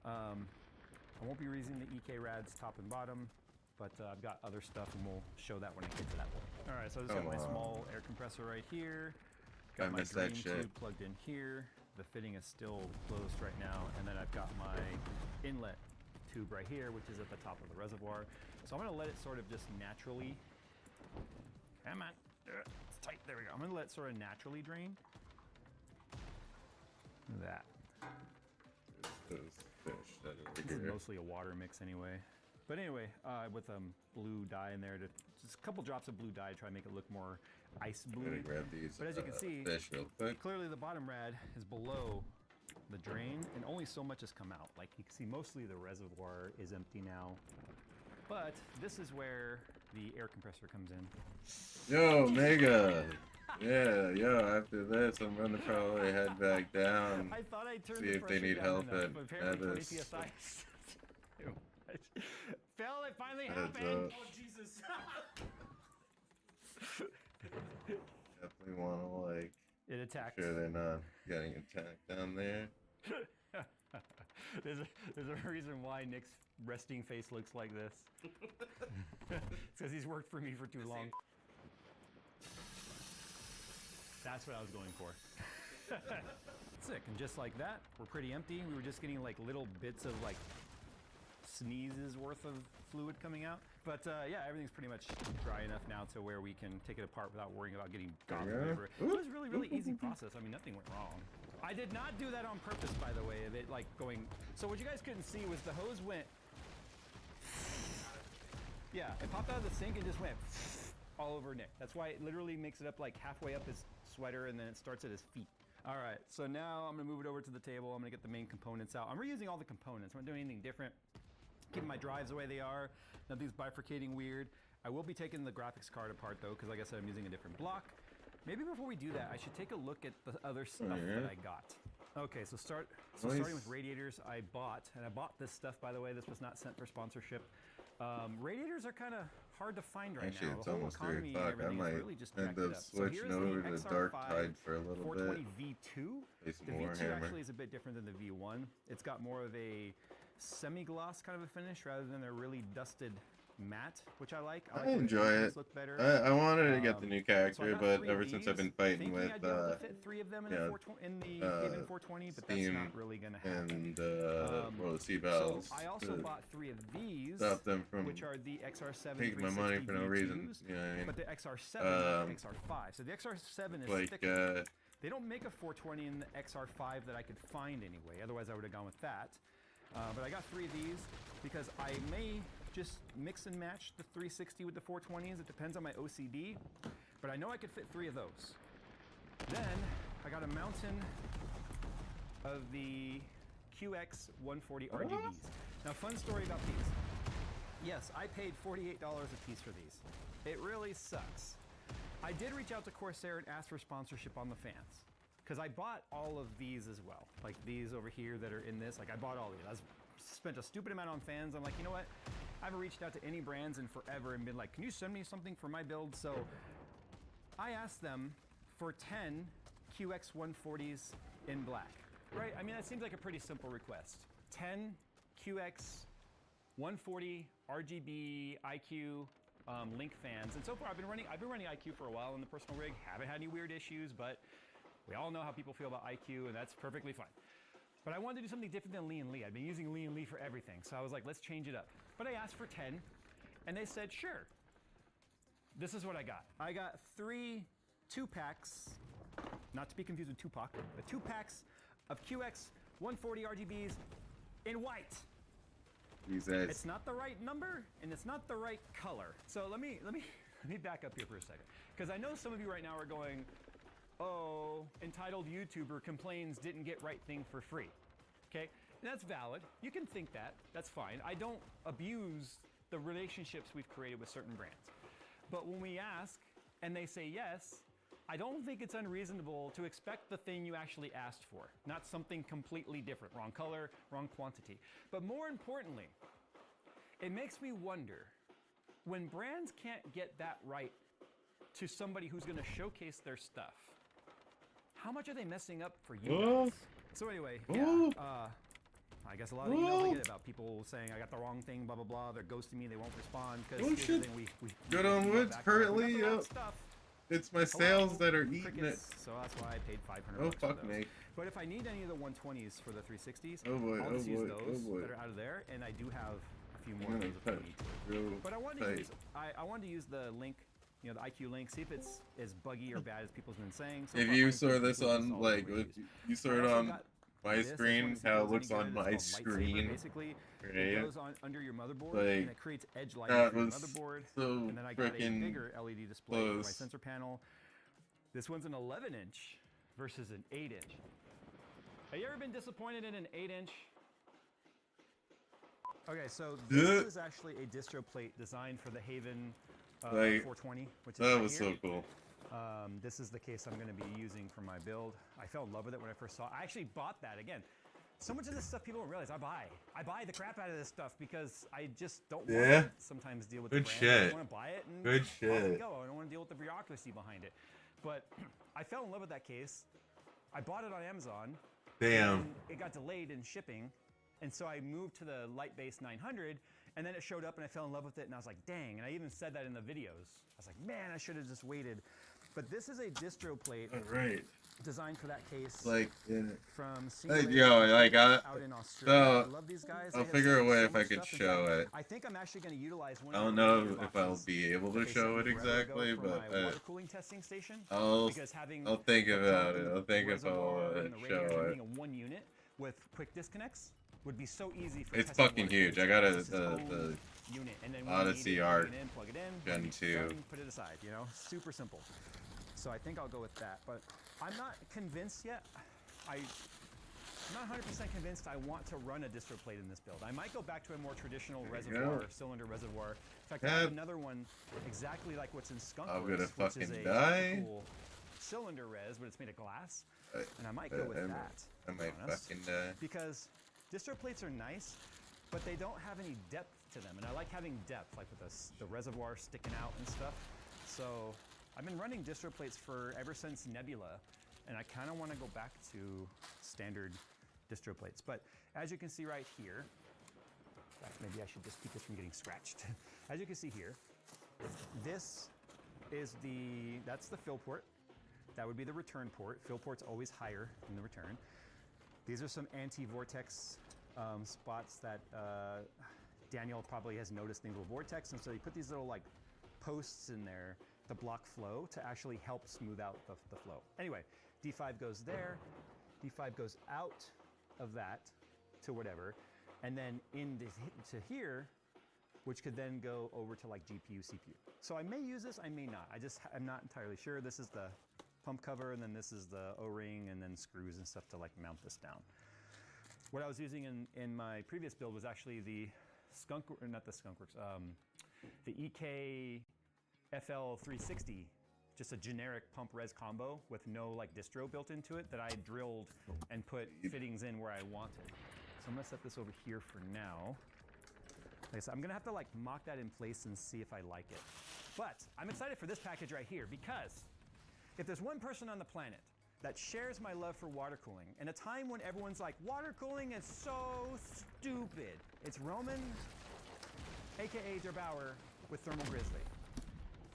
I won't be reusing the EK rads top and bottom, but I've got other stuff and we'll show that when I get to that point. All right, so I just got my small air compressor right here. Got my drain tube plugged in here. The fitting is still closed right now, and then I've got my inlet tube right here, which is at the top of the reservoir. So I'm gonna let it sort of just naturally, come on, it's tight, there we go. I'm gonna let it sort of naturally drain, that. Those fish that are This is here. mostly a water mix anyway. But anyway, with blue dye in there, just a couple drops of blue dye to try to make it look more ice I'm blue. gonna grab these. But as you can see, fish real quick. clearly the bottom rad is below the drain, and only so much has come out. Like you can see, mostly the reservoir is empty now. But this is where the air compressor comes in. Yo, Mega. Yeah, yo. After this, I'm gonna probably head back down. I thought I turned see the if they pressure need down help enough, at but apparently 20 this. psi. Phil, it finally Heads happened. up. Oh Jesus! Definitely want to like. It attacked. Make sure they're not getting attacked down there. There's a reason why Nick's resting face looks like this. It's because he's worked for me for too long. That's what I was going for. Sick, and just like that, we're pretty empty. We were just getting like little bits of like sneezes worth of fluid coming out. But yeah, everything's pretty much dry enough now to where we can take it apart without worrying about getting gobbled over. It was really, really easy process. I mean, nothing went wrong. I did not do that on purpose, by the way, of it like going. So what you guys couldn't see was the hose went. Yeah, it popped out of the sink and just went all over Nick. That's why it literally makes it up like halfway up his sweater and then it starts at his feet. All right, so now I'm gonna move it over to the table. I'm gonna get the main components out. I'm reusing all the components. I'm not doing anything different. Keeping my drives the way they are. Nothing's bifurcating weird. I will be taking the graphics card apart though, because like I said, I'm using a different block. Maybe before we do that, I should take a look at the other stuff that I got. Okay, so starting with radiators, I bought this stuff, by the way. This was not sent for sponsorship. Radiators are kind of hard to find right Actually, now. it's The whole almost 3 economy and o'clock. I everything is might really just end jacked up up. So switching here's over the to the Dark XR5 Tide for a little 420 bit. V2. Play some The V2 Warhammer. actually is a bit different than the V1. It's got more of a semi-gloss kind of a finish rather than a really dusted matte, which I like. I like the way enjoy the it. look better. I wanted to get the new So I character, got but 3 ever of since I've these, been fighting thinking with I'd be able to fit 3 of them in, yeah, in the Haven 420, but that's Steam not really going to happen. and World of Sea So Battles. I also bought 3 of these, stop them from which are the XR7 taking my money for no 360 reason. V2s, You know what I mean? but the XR7, not the XR5. So the XR7 is like thicker. They don't make a 420 in the XR5 that I could find anyway. Otherwise, I would have gone with that. But I got 3 of these because I may just mix and match the 360 with the 420s. It depends on my OCD, but I know I could fit 3 of those. Then I got a mountain of the QX140 RGBs. Now, fun story about these. Yes, I paid $48 a piece for these. It really sucks. I did reach out to Corsair and ask for sponsorship on the fans, because I bought all of these as well. Like these over here that are in this, like I bought all of these. I spent a stupid amount on fans. I'm like, you know what? I haven't reached out to any brands in forever and been like, can you send me something for my build? So I asked them for 10 QX140s in black, right? I mean, that seems like a pretty simple request. 10 QX140 RGB IQ Link fans. And so far I've been running IQ for a while in the personal rig. Haven't had any weird issues, but we all know how people feel about IQ, and that's perfectly fine. But I wanted to do something different than Lee and Lee. I've been using Lee and Lee for everything. So I was like, let's change it up. But I asked for 10, and they said, sure. This is what I got. I got 3 2-packs, not to be confused with Tupac, but 2 packs of QX140 RGBs in white. It's not the right number, and it's not the right color. So let me back up here for a second, because I know some of you right now are going, oh, entitled YouTuber complains didn't get right thing for free. Okay, and that's valid. You can think that. That's fine. I don't abuse the relationships we've created with certain brands. But when we ask and they say yes, I don't think it's unreasonable to expect the thing you actually asked for, not something completely different. Wrong color, wrong quantity. But more importantly, it makes me wonder, when brands can't get that right to somebody who's going to showcase their stuff, how much are they messing up for you guys? So anyway, yeah, I guess a lot of emails I get about people saying I got the wrong thing, blah, blah, blah. They're ghosting me. They won't respond because we Good on woods. Currently, it's my sales that are eating it. So that's why I paid $500 Oh, for fuck those. me. But if I need any of the 120s for the 360s, Oh boy, I'll just use those oh boy. that are out of there, and I do have a few more I'm of gonna those if I touch need to. real But I wanted to tight. use I wanted to use the link, you know, the IQ link, see if it's as buggy or bad as people's been saying. So If far, you mine's saw been this completely on solid like reviews. you saw I it also on got my This is screen, one to see if how it it was looks any on good. my It's called Lightsaber. screen. Basically, Right? it goes on under your motherboard Like, and it creates edge lighting that for your was motherboard. so And then I got a frickin' bigger LED display for my close. sensor panel. This one's an 11-inch versus an 8-inch. Have you ever been disappointed in an 8-inch? Okay, so this is actually a distro plate designed for the Haven Like, 420, which is that right was here. so cool. This is the case I'm going to be using for my build. I fell in love with it when I first saw it. I actually bought that. Again, so much of this stuff people don't realize I buy the crap out of this stuff because I just don't want Yeah? to sometimes deal with Good the brand. shit. I just want to buy it and Good off we shit. go. I don't want to deal with the bureaucracy behind it. But I fell in love with that case. I bought it on Amazon. Damn. And it got delayed in shipping. And so I moved to the Light-Base 900, and then it showed up and I fell in love with it, and I was like, dang. And I even said that in the videos. I was like, man, I should have just waited. But this is a distro plate designed for that case. Like, from like, out in Australia. so I love these guys. I'll They have figure a so way if I much could stuff. In show fact, it. I think I'm actually going to utilize one I of don't the know gearboxes if I'll be able to that they show sent it me forever ago exactly, for but my water cooling testing station. I'll because having think the about pump it. and I'll the think if I'll reservoir and the show radiator it. being a one unit with quick disconnects would be so easy for It's testing fucking water huge. I cooling. got It's its own unit, and then when you need Odyssey it, Art plug it in, plug it in, Gen when you 2. done, put it aside, you know? Super simple. So I think I'll go with that, but I'm not convinced yet. I'm not 100% convinced I want to run a distro plate in this build. I might go back to a more traditional There you reservoir, go. cylinder reservoir. In fact, I have another one exactly like what's in Skunk I'm Works, gonna which is fucking a die. cool cylinder res, but it's made of glass. And I might go with that. I might to be honest, fucking die. because distro plates are nice, but they don't have any depth to them. And I like having depth, like with the reservoir sticking out and stuff. So I've been running distro plates for ever since Nebula, and I kind of want to go back to standard distro plates. But as you can see right here, in fact, maybe I should just keep this from getting scratched. As you can see here, this is that's the fill port. That would be the return port. Fill port's always higher than the return. These are some anti-vortex spots that Daniel probably has noticed in the vortex, and so you put these little like posts in there to block flow to actually help smooth out the flow. Anyway, D5 goes there, D5 goes out of that to whatever, and then into here, which could then go over to like GPU, CPU. So I may use this, I may not. I'm not entirely sure. This is the pump cover, and then this is the O-ring, and then screws and stuff to like mount this down. What I was using in my previous build was actually the the EK FL360, just a generic pump res combo with no like distro built into it that I drilled and put fittings in where I wanted. So I'm gonna set this over here for now. Like I said, I'm gonna have to like mock that in place and see if I like it. But I'm excited for this package right here, because if there's one person on the planet that shares my love for water cooling in a time when everyone's like, water cooling is so stupid, it's Roman, aka Derbauer, with Thermal Grizzly,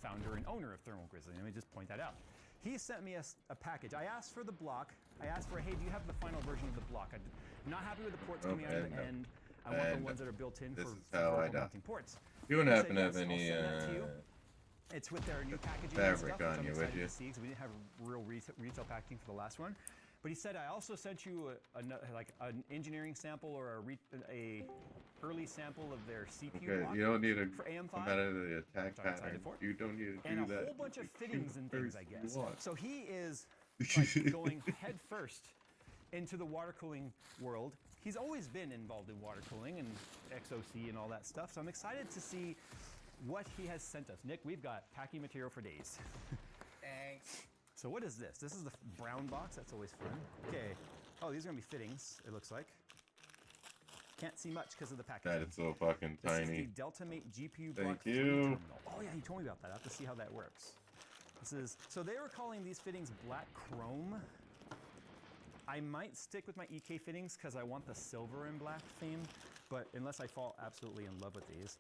founder and owner of Thermal Grizzly. Let me just point that out. He sent me a package. I asked for the block. I asked for, hey, do you have the final version of the block? I'm not happy with the ports coming out of the end. I want the ones that are built in for mounting ports. You wouldn't He happen said, to have yes, I'll any send that to you. It's with their new packaging fabric and stuff, on which you, I'm would excited you? to see, because we didn't have real retail packaging for the last one. But he said, I also sent you like an engineering sample or a early sample of their CPU block You don't need a for AM5. competitive attack which I'm excited pattern. for. You don't need to And do a that. whole bunch of You fittings and things, I you guess. want. So he is like going head first into the water cooling world. He's always been involved in water cooling and XOC and all that stuff. So I'm excited to see what he has sent us. Nick, we've got packing material for days. Thanks. So what is this? This is the brown box. That's always fun. Okay. Oh, these are going to be fittings, it looks like. Can't see much because of the packaging. That is so fucking This is tiny. the DeltaMate GPU Thank Block 3 you. terminal. Oh yeah, he told me about that. I have to see how that works. So they were calling these fittings black chrome. I might stick with my EK fittings because I want the silver and black theme, but unless I fall absolutely in love with these.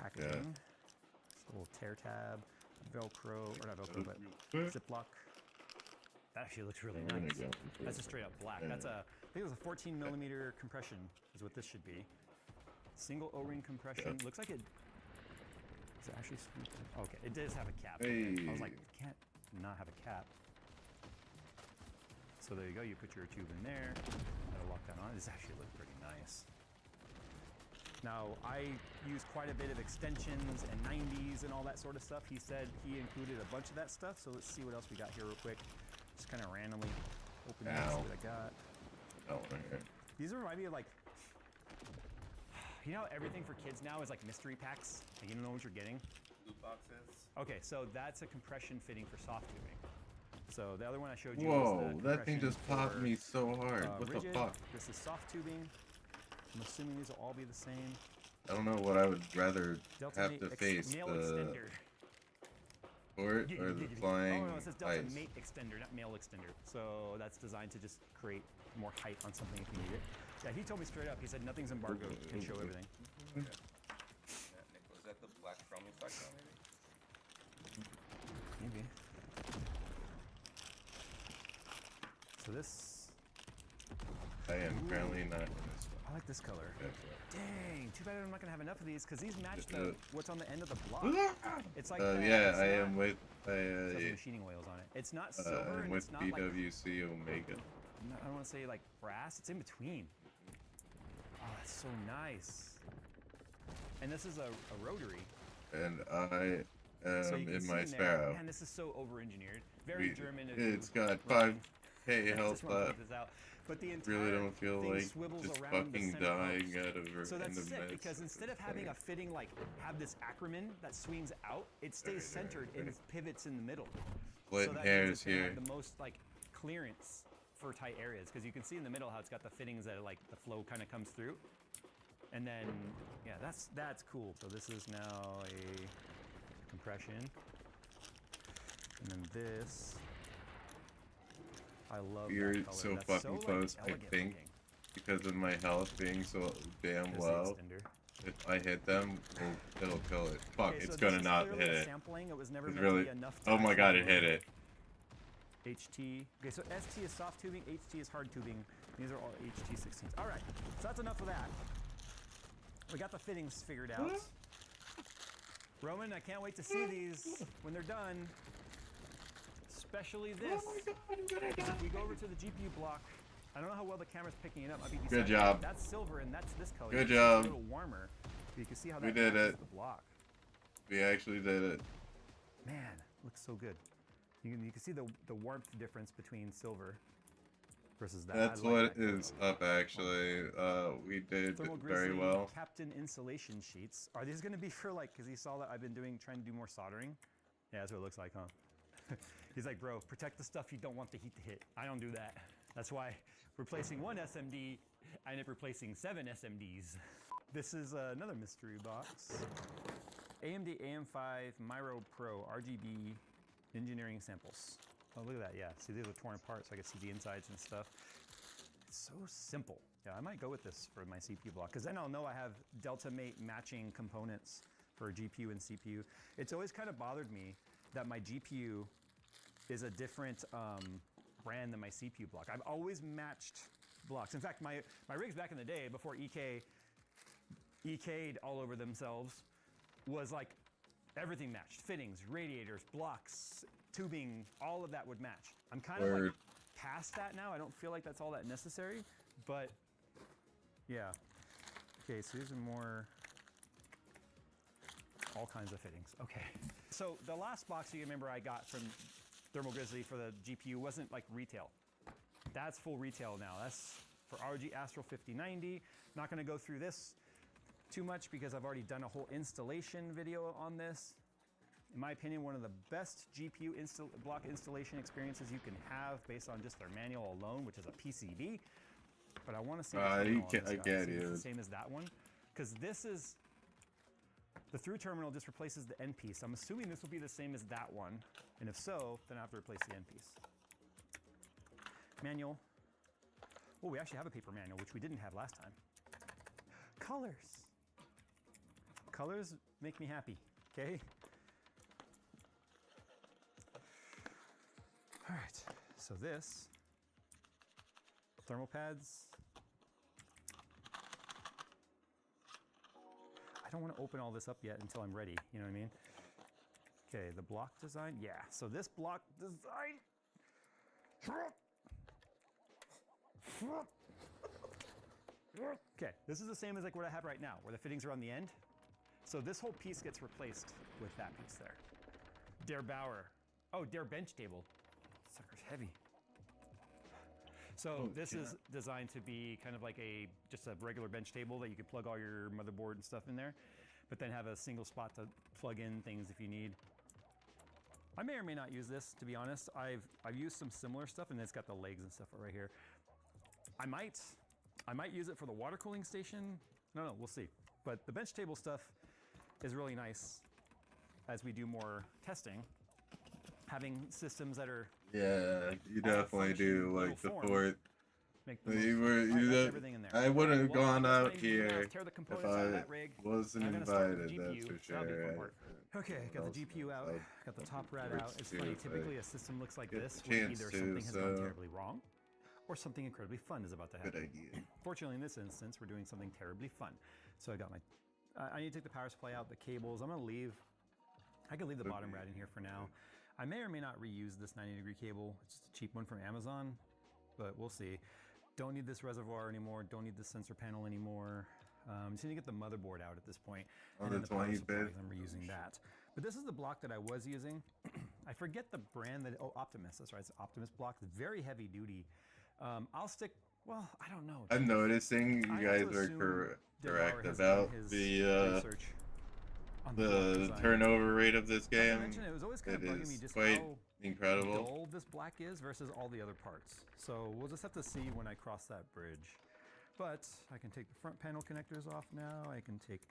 Packaging. This little tear tab, Velcro, or not Velcro, but Ziploc. That actually looks really There we nice. go. That's just straight up black. That's I think it was a 14 millimeter compression is what this should be. Single O-ring compression. Looks like it. Is it actually? Okay, it does have a cap. Hey. I was like, it can't not have a cap. So there you go. You put your tube in there. That'll lock that on. This actually looks pretty nice. Now, I use quite a bit of extensions and 90s and all that sort of stuff. He said he included a bunch of that stuff. So let's see what else we got here real quick. Just kind of randomly open this, see what I got. Oh, okay. These remind me of like, you know, everything for kids now is like mystery packs. Like you don't know what you're getting. Loot boxes. Okay, so that's a compression fitting for soft tubing. So the other one I showed you Whoa, was the that thing just popped for, me so hard. What the rigid. fuck? This is soft tubing. I'm assuming these will all be the same. I don't know what I would rather Delta have mate to face, male the extender. port or the flying Oh no, it says Delta ice. mate extender, not male extender. So that's designed to just create more height on something if you need it. Yeah, he told me straight up. He said nothing's embargoed, can show everything. Okay. Nick, was that the black chromium stock now, maybe? Maybe. So this, I am currently not in this one. I like this color. Okay. Dang, too bad I'm not gonna have enough of these because these match what's on the end of the block. It's like yeah, I am with machining oils on it. It's not silver I'm and with it's not BWC Omega. I don't want to say like brass. It's in between. Oh, that's so nice. And this is a rotary. And I am So you can in see my there, Sparrow. Man, this is so over-engineered. Very German. of It's you. got Right. 5k I health just wanna left. point this out. But the entire Really don't feel thing like swivels just around the fucking center dying post. out of So in that's the sick mess. because instead of having a fitting like have this acronym that swings out, it stays centered and pivots in the middle. Splitting so that hairs means it's gonna here. have the most like clearance for tight areas because you can see in the middle how it's got the fittings that like the flow kind of comes through. And then yeah, that's cool. So this is now a compression. And then this, I love You're that color. so That's fucking so, close, like, I elegant think, looking. because of my health being so damn There's the low. extender. If I hit them, it'll kill it. Fuck, Okay, it's so gonna this is not clearly hit a it. sampling. It was never It's meant to really. be enough to Oh my god, it actually hit it. HT. Okay, so ST is soft tubing, HT is hard tubing. These are all HT 16s. All right, so that's enough of that. We got the fittings figured out. Roman, I can't wait to see these when they're done. Especially this. If we go over to the GPU block, I don't know how well the camera's picking it up. Might be Good deciding. job. That's silver and that's this color. Good You can see it's job. a little warmer. But you can see how that We did matches it. the block. We actually did it. Man, looks so good. You can see the warmth difference between silver versus that. That's I like what that color. is up actually. We did Thermal very Grizzly well. Captain insulation sheets. Are these going to be for like? Because he saw that I've been trying to do more soldering. Yeah, that's what it looks like, huh? He's like, bro, protect the stuff you don't want the heat to hit. I don't do that. That's why replacing one SMD, I end up replacing 7 SMDs. This is another mystery box. AMD AM5 Miro Pro RGB engineering samples. Oh, look at that. Yeah, see, these are torn apart, so I can see the insides and stuff. It's so simple. Yeah, I might go with this for my CPU block, because then I'll know I have Delta Mate matching components for GPU and CPU. It's always kind of bothered me that my GPU is a different brand than my CPU block. I've always matched blocks. In fact, my rigs back in the day, before EK'd all over themselves, was like everything matched. Fittings, radiators, blocks, tubing, all of that would match. I'm kind of like past that now. I don't feel like that's all that necessary, but yeah. Okay, so these are more, all kinds of fittings. Okay. So the last box you remember I got from Thermal Grizzly for the GPU wasn't like retail. That's full retail now. That's for ROG Astral 5090. Not gonna go through this too much because I've already done a whole installation video on this. In my opinion, one of the best GPU block installation experiences you can have based on just their manual alone, which is a PCB. But I want to see the terminal on this guy. See if it's the same as that one, because this is the through terminal just replaces the end piece. I'm assuming this will be the same as that one, and if so, then I have to replace the end piece. Manual. Oh, we actually have a paper manual, which we didn't have last time. Colors. Colors make me happy. Okay. All right, so this, thermal pads. I don't want to open all this up yet until I'm ready, you know what I mean? Okay, the block design, yeah. So this block design, Okay, this is the same as like what I have right now, where the fittings are on the end. So this whole piece gets replaced with that piece there. Der Bauer. Oh, Der bench table. Sucker's heavy. So this is designed to be kind of like just a regular bench table that you could plug all your motherboard and stuff in there, but then have a single spot to plug in things if you need. I may or may not use this, to be honest. I've used some similar stuff, and it's got the legs and stuff right here. I might use it for the water cooling station. No, we'll see. But the bench table stuff is really nice as we do more testing. Having systems that are you definitely do like the fourth. Everything in there. I wouldn't have gone out here tear the if components out of that rig. I wasn't I'm gonna start with invited. the That's GPU. for That'll be the fun sure. part. Okay, got the GPU out, got the top rad out. It's funny, typically a system looks like this when either something has gone terribly wrong or something incredibly fun is about to happen. Good idea. Fortunately, in this instance, we're doing something terribly fun. So I got I need to take the power supply out, the cables. I can leave the bottom rad in here for now. I may or may not reuse this 90-degree cable. It's just a cheap one from Amazon, but we'll see. Don't need this reservoir anymore. Don't need this sensor panel anymore. Just need to get the motherboard out at this point. Oh, and then the the power 20 supply, bit. 'cause I'm reusing that. But this is the block that I was using. I forget the brand that, Optimus, that's right, it's Optimus block. It's very heavy duty. I'll stick, well, I don't know. I'm noticing you guys are correct about the turnover rate of this game. It was always kind of bugging me just quite how incredible. dull this black is versus all the other parts. So we'll just have to see when I cross that bridge. But I can take the front panel connectors off now. I can take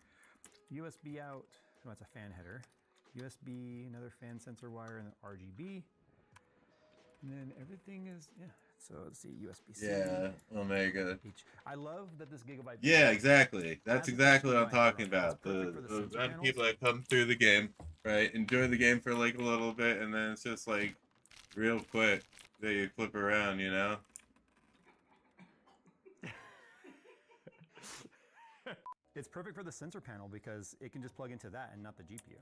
USB out. Oh, that's a fan header. USB, another fan sensor wire, and the RGB. And then everything is, so let's see, USB-C. Yeah, Omega. I love that this Gigabyte. Yeah, exactly. That's exactly what I'm talking about. The amount of people that come through the game, right, enjoy the game for like a little bit, and then it's just like real quick that you flip around, you know? It's perfect for the sensor panel because it can just plug into that and not the GPU.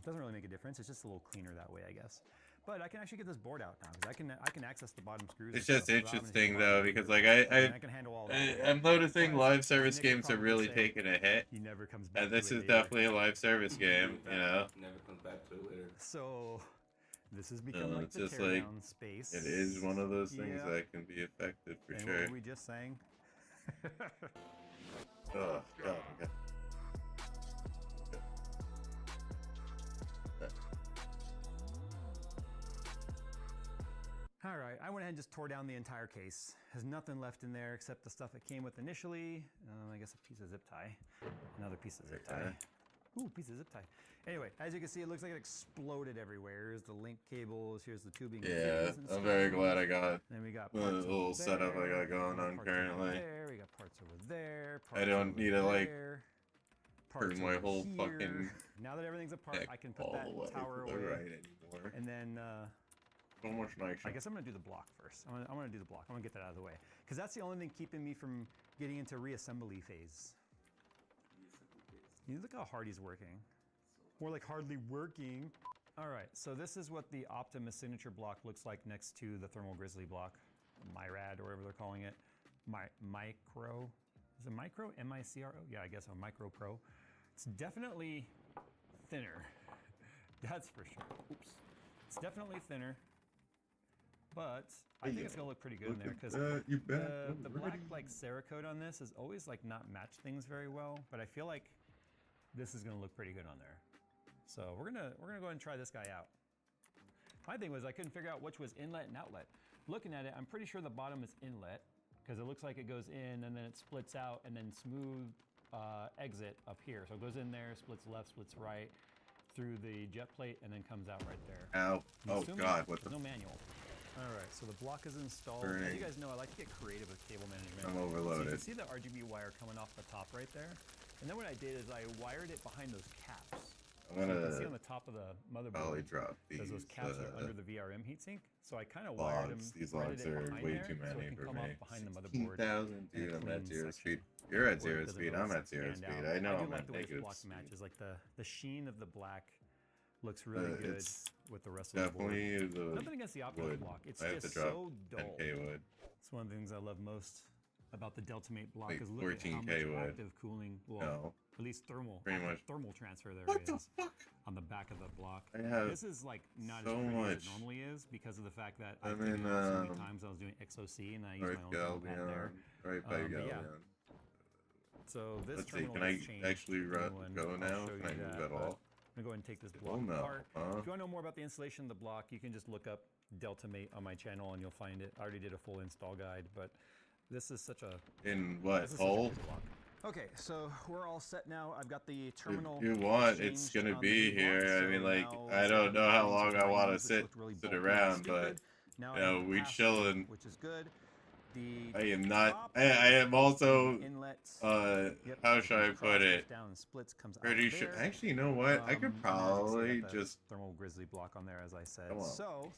Doesn't really make a difference. It's just a little cleaner that way, I guess. But I can actually get this board out now because I can access the bottom screws. It's just interesting though because like I'm noticing live service games are really taking a hit. He never comes back. And this is definitely a live service game, you know. Never comes back to it later. So this has become like it's the just teardown space. It is one of those things that can be effective for and sure. What were we just saying? Oh god. Okay. All right, I went ahead and just tore down the entire case. There's nothing left in there except the stuff it came with initially. I guess a piece of zip tie. Another piece of zip tie. Ooh, piece of zip tie. Anyway, as you can see, it looks like it exploded everywhere. Here's the link cables. Here's the tubing. Yeah, I'm very glad I got then we got the parts little over setup I there, got going on parts currently. over there. We got parts over there. I don't need to like parts turn my over whole here. fucking Now that everything's apart, I can put all that the way tower to the away. right anymore. And then So much nicer. I guess I'm gonna do the block first. I'm gonna do the block. I'm gonna get that out of the way because that's the only thing keeping me from getting into reassembly phase. You look how hard he's working. More like hardly working. All right, so this is what the Optimus signature block looks like next to the Thermal Grizzly block, MyRad or whatever they're calling it. Micro. Is it Micro? M-I-C-R-O? Yeah, I guess a Micro Pro. It's definitely thinner. That's for sure. Oops. It's definitely thinner. But I think it's gonna look pretty good in there because the black like Cerakote on this is always like not match things very well, but I feel like this is gonna look pretty good on there. So we're gonna go ahead and try this guy out. My thing was I couldn't figure out which was inlet and outlet. Looking at it, I'm pretty sure the bottom is inlet because it looks like it goes in and then it splits out and then smooth exit up here. So it goes in there, splits left, splits right through the jet plate and then comes out right there. Ow. Oh god, what There's the no manual. All right, so the block is installed. Burning. As you guys know, I like to get creative with cable management. I'm So you overloaded. can see the RGB wire coming off the top right there. And then what I did is I wired it behind those caps. I'm So you gonna can see on the top of the motherboard, probably drop there's those these, caps are under the VRM heatsink. So I kind of wired them. logs. These threaded logs it are behind way there too so it many can for come me. off behind the motherboard. 16,000, in a dude, I'm clean at zero section speed. You're at where it zero doesn't speed, really I'm at zero stand speed. out. I know do I'm like at the way this negative block speed. matches, like the sheen of the black Looks really good It's with the rest of the board. definitely the Nothing against the optical wood. block. It's I have to just drop so dull. 10K wood. It's one of the things I love most about the Deltamate block Like is look at how 14K much wood. active cooling, well, No. at least thermal, Pretty active much. thermal transfer there What the is on the back of the block. I have This is like not so as pretty as much. it normally is because of the fact that I'm I've been in, so many times I was doing XOC and I use my own thermal pad there. Right by But yeah. Galleon. So this Let's see, terminal can I has changed. actually New one. go I'll now? show Can I you move that, at but all? I'm going to go ahead and take this Oh, block no. apart. Huh? If you want to know more about the installation of the block, you can just look up Deltamate on my channel and you'll find it. I already did a full install guide, but this is such a In what this is such a hole? good block. Okay, so we're all set now. I've got the terminal. If you want, it's changed gonna on be the new block, here. I so mean, like, now I instead don't of know how having long some I want to lines, which sit looked really sit bulky and around, but stupid, now I you know, have we pass-through, chilling. which is good. The I am not. top I is am also. inlet. Yep, How it should I comes put across, it? goes down and splits, comes out Pretty sure. there. Actually, you know what? I could And then as you can see, I probably got the just. thermal grizzly block on there, as I said. Come on. So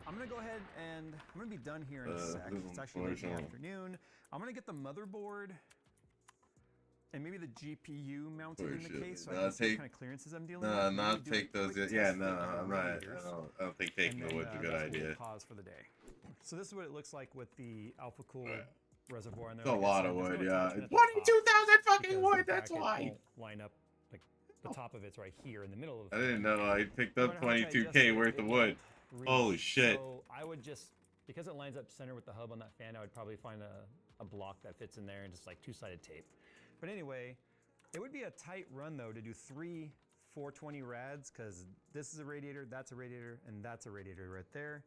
I'm gonna go ahead and I'm gonna be done here in a sec. It's actually late in the afternoon. I'm gonna get the motherboard and maybe the GPU mounted in the case, so I can see what kind of clearances I'm dealing with. No, Maybe not do take a those. quick Yeah, test no, fit of the I'm not. radiators, I don't think taking and the then, wood's a good that's what we'll idea. pause for the day. So this is what it looks like with the Alpha Cool reservoir in there. It's a Like I lot said, of there's no wood, yeah. attachment It's at the top 22,000 fucking because the wood. That's bracket why. won't line up. Like the top of it's right here in the middle of the I didn't fan. know I picked No up matter how much I 22K adjusted it, worth it of wood. won't reach. Holy shit. So I would just, because it lines up center with the hub on that fan, I would probably find a block that fits in there and just like two-sided tape. But anyway, it would be a tight run though to do 3 420 rads because this is a radiator, that's a radiator, and that's a radiator right there.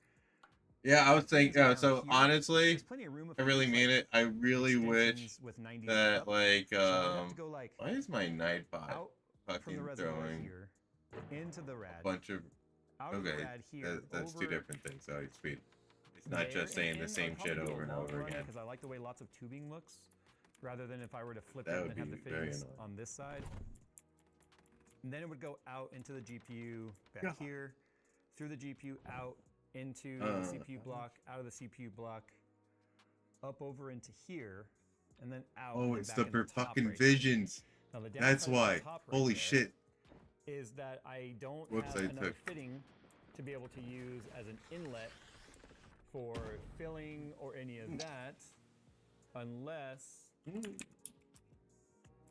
Yeah, I was saying. So here, honestly, there's plenty of room if I I really use, mean like, it. I really wish extensions with 90 that up. like So I have to go, like, why is my Nightbot out from the fucking reservoir throwing here into the rad. a bunch of Out of the okay? rad here, That's two over different things. Sorry, speed. It's not there, just saying and the same I'd probably shit do a over and long over run again. because I like the way lots of tubing looks, rather than if I were to flip That it would and have the be very fittings annoying. on this side. And then it would go out into the GPU back Yeah. here, through the GPU out into the CPU block, out of the CPU block, up over into here, and then out. Oh, and it's back the in the top fucking right there. visions. Now, the That's downside of why. the top right Holy there shit. is that I don't Whoops, have I another took- fitting to be able to use as an inlet for filling or any of that, unless.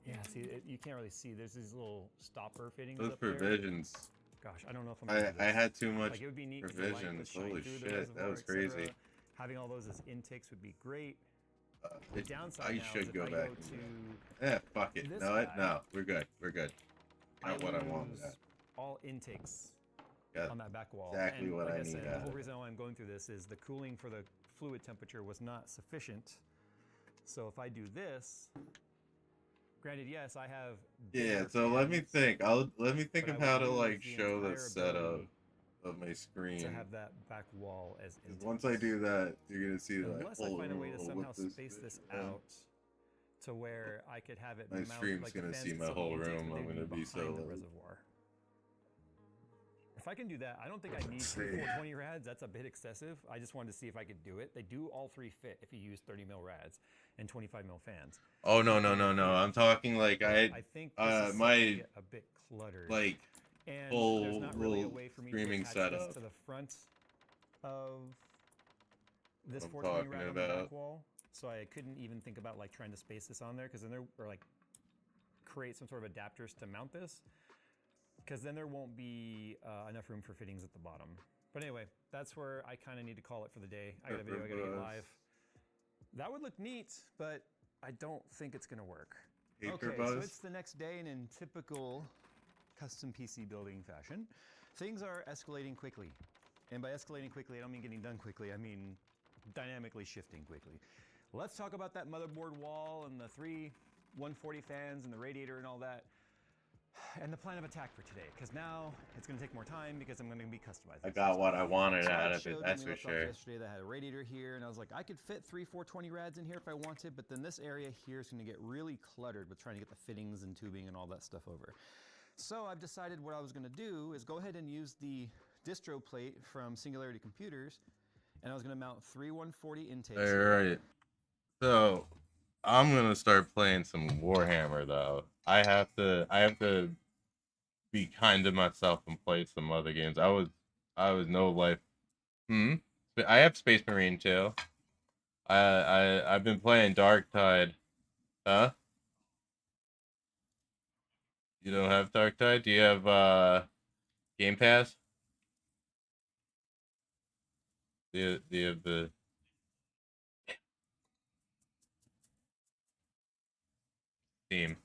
Yeah, see, you can't really see. There's these little stopper fittings Those up there. provisions. Gosh, I don't know if I'm. Gonna do I this. had too much Like, it would be neat 'cause the light would provisions. shine Holy through the shit, that reservoir, was et cetera. crazy. Having all those as intakes would be great. The downside I now is should if go I back. to Fuck it. this No, guy, no, we're good. We're good. Not what I wanted. lose all intakes Yeah, on that back wall. exactly and what like I I said, need the out whole of it. reason why I'm going through this is the cooling for the fluid temperature was not sufficient. So if I do this, granted, yes, I have. Yeah, bigger so let me fans, think. Let me think but of I how would to lose like the show the entire setup ability of my screen. to have that back wall as 'Cause once I do that, you're gonna see like, unless I find a way to somehow space this out to where I could have it My mount, stream's like the gonna fans see could my still be whole intakes, room. but I'm they'd gonna be so behind the like, reservoir. If I can do that, I don't think I need Let's 3 see. 420 rads. That's a bit excessive. I just wanted to see if I could do it. They do all 3 fit if you use 30 mil rads and 25 mil fans. oh no. I'm talking like I think this is my starting to get a bit cluttered. like and full there's not really a little way for me to streaming attach setup. this to the front of this I'm 420 talking rad on the back about. wall. So I couldn't even think about like trying to space this on there because then there or like create some sort of adapters to mount this because then there won't be enough room for fittings at the bottom. But anyway, that's where I kind of need to call it for the day. I got a video I got to get live. That would look neat, but I don't think it's going to work. Paper Okay, so buzz? it's the next day, and in typical custom PC building fashion, things are escalating quickly. And by escalating quickly, I don't mean getting done quickly. I mean dynamically shifting quickly. Let's talk about that motherboard wall and the 3 140 fans and the radiator and all that. And the plan of attack for today, because now it's going to take more time because I'm going to be customizing. I got what I wanted So out I of showed it. when That's we for left off sure. Yesterday, that had a radiator here, and I was like, I could fit 3 420 rads in here if I wanted, but then this area here is going to get really cluttered with trying to get the fittings and tubing and all that stuff over. So I've decided what I was going to do is go ahead and use the distro plate from Singularity Computers, and I was going to mount 3 140 intakes. All right. So I'm gonna start playing some Warhammer though. I have to be kind to myself and play some other games. I was no life. I have Space Marine too. I've been playing Dark Tide. Huh? You don't have Dark Tide? Do you have Game Pass? Do you have the Steam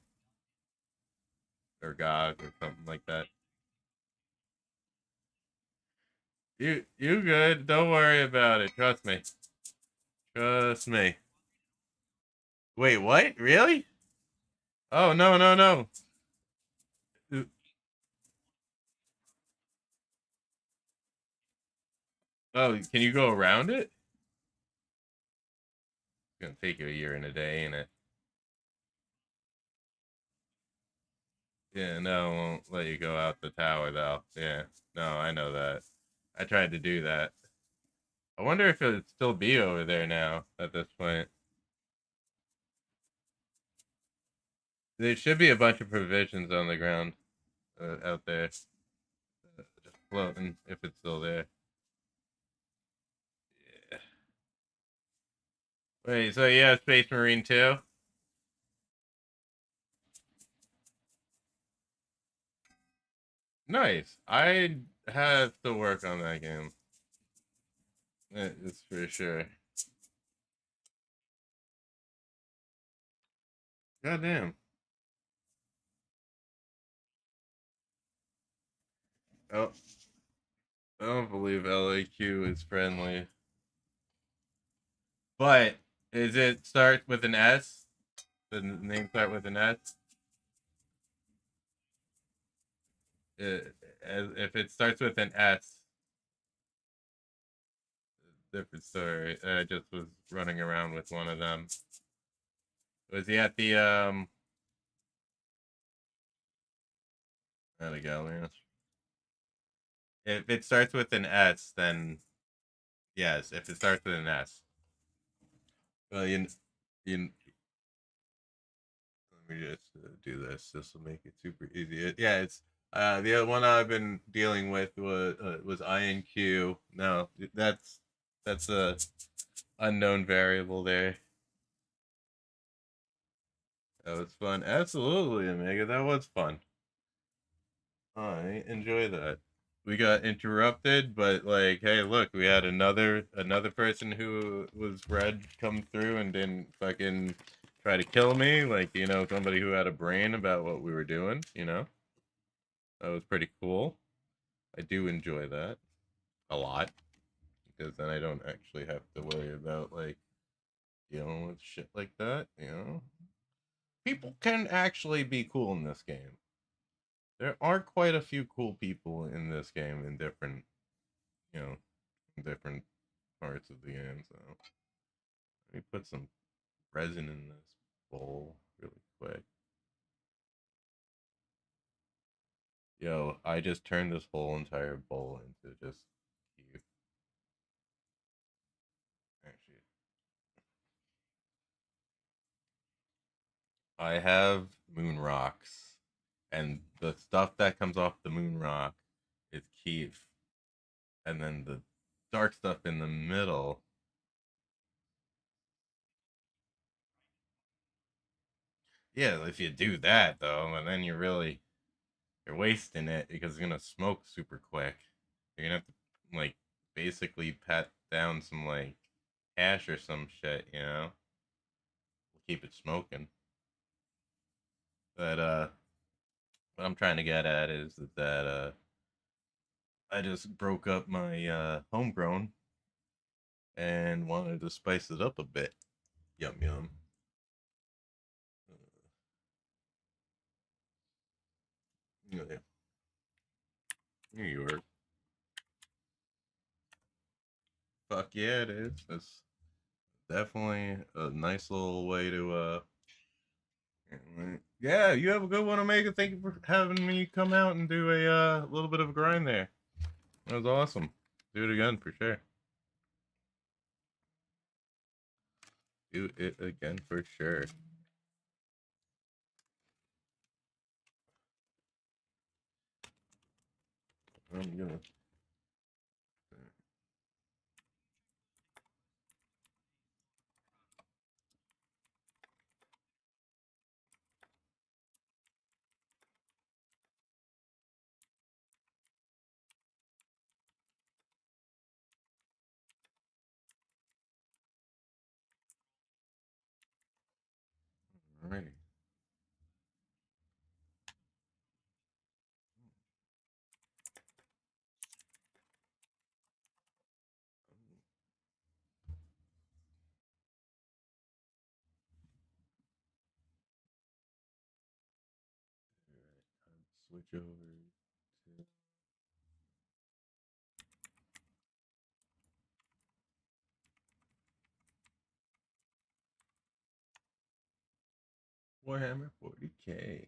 or GOG or something like that? You good? Don't worry about it. Trust me. Trust me. Wait, what? Really? Oh no. Oh, can you go around it? It's gonna take you a year and a day, ain't it? Yeah, no, I won't let you go out the tower though. Yeah, no, I know that. I tried to do that. I wonder if it'd still be over there now at this point. There should be a bunch of provisions on the ground out there, just floating if it's still there. Yeah. Wait, so yeah, Space Marine 2? Nice. I have to work on that game. It's for sure. Goddamn. Oh, I don't believe LAQ is friendly. But is it start with an S? The name start with an S? If it starts with an S, different story. I just was running around with one of them. Was he at the There we go, Lance. If it starts with an S, then yes. If it starts with an S, well, you let me just do this. This will make it super easy. Yeah, it's the other one I've been dealing with was INQ. No, that's a unknown variable there. That was fun. Absolutely, Omega. That was fun. I enjoy that. We got interrupted, but like, hey, look, we had another person who was red come through and didn't fucking try to kill me. Like, you know, somebody who had a brain about what we were doing. You know, that was pretty cool. I do enjoy that a lot because then I don't actually have to worry about like dealing with shit like that. You know, people can actually be cool in this game. There are quite a few cool people in this game in different, you know, different parts of the game. So let me put some resin in this bowl really quick. Yo, I just turned this whole entire bowl into just cute. Actually, I have moon rocks, and the stuff that comes off the moon rock is keef, and then the dark stuff in the middle. Yeah, if you do that though, and then you're wasting it because it's gonna smoke super quick. You're gonna have to like basically pat down some like ash or some shit, you know? Keep it smoking. But what I'm trying to get at is that I just broke up my homegrown and wanted to spice it up a bit. Yum yum. Yeah. New York. Fuck yeah, it is. It's definitely a nice little way to yeah, you have a good one, Omega. Thank you for having me come out and do a little bit of a grind there. That was awesome. Do it again for sure. Do it again for sure. I'm gonna. Alrighty. Switch over to Warhammer 40K.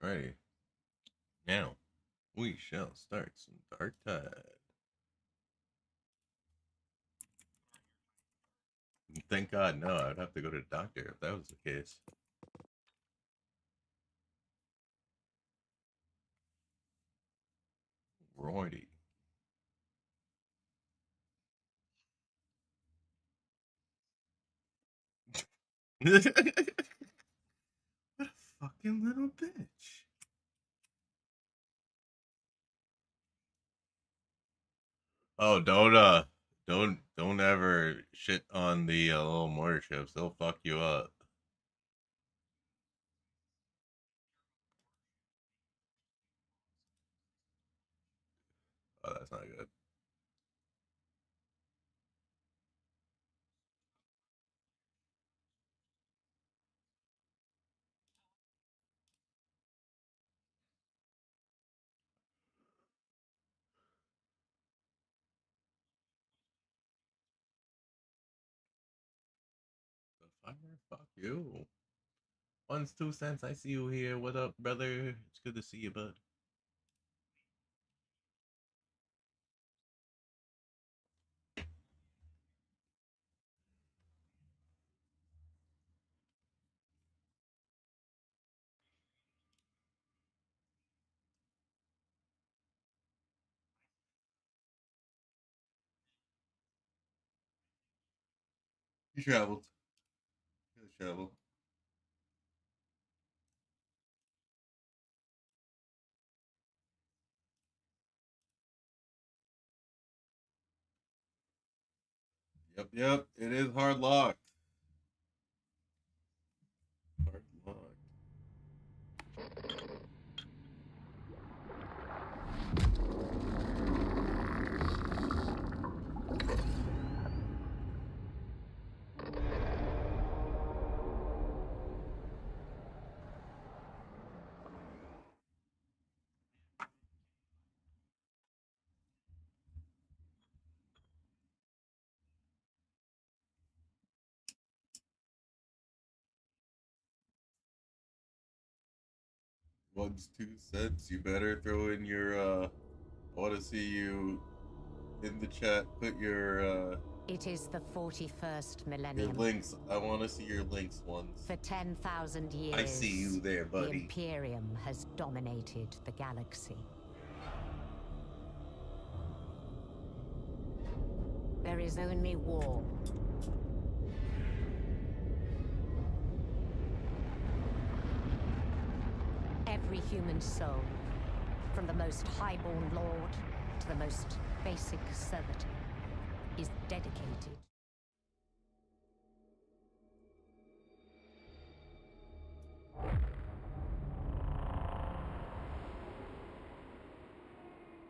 Alrighty. Now, we shall start some Dark Tide. Thank God, no, I'd have to go to the doctor if that was the case. Righty. What a fucking little bitch. Oh, don't ever shit on the little mortar ships. They'll fuck you up. Oh, that's not good. The fire, fuck you. 1's 2 cents. I see you here. What up, brother? It's good to see you, bud. He traveled. He traveled. Yep. It is hard locked. Hard locked. One's 2 cents. You better throw in your I want to see you in the chat. Put your It is the 41st your millennium. links. I want to see your links ones. For 10,000 years, I see you there, the buddy. Imperium has dominated the galaxy. There is only war. Every human soul, from the most highborn lord to the most basic servitor, is dedicated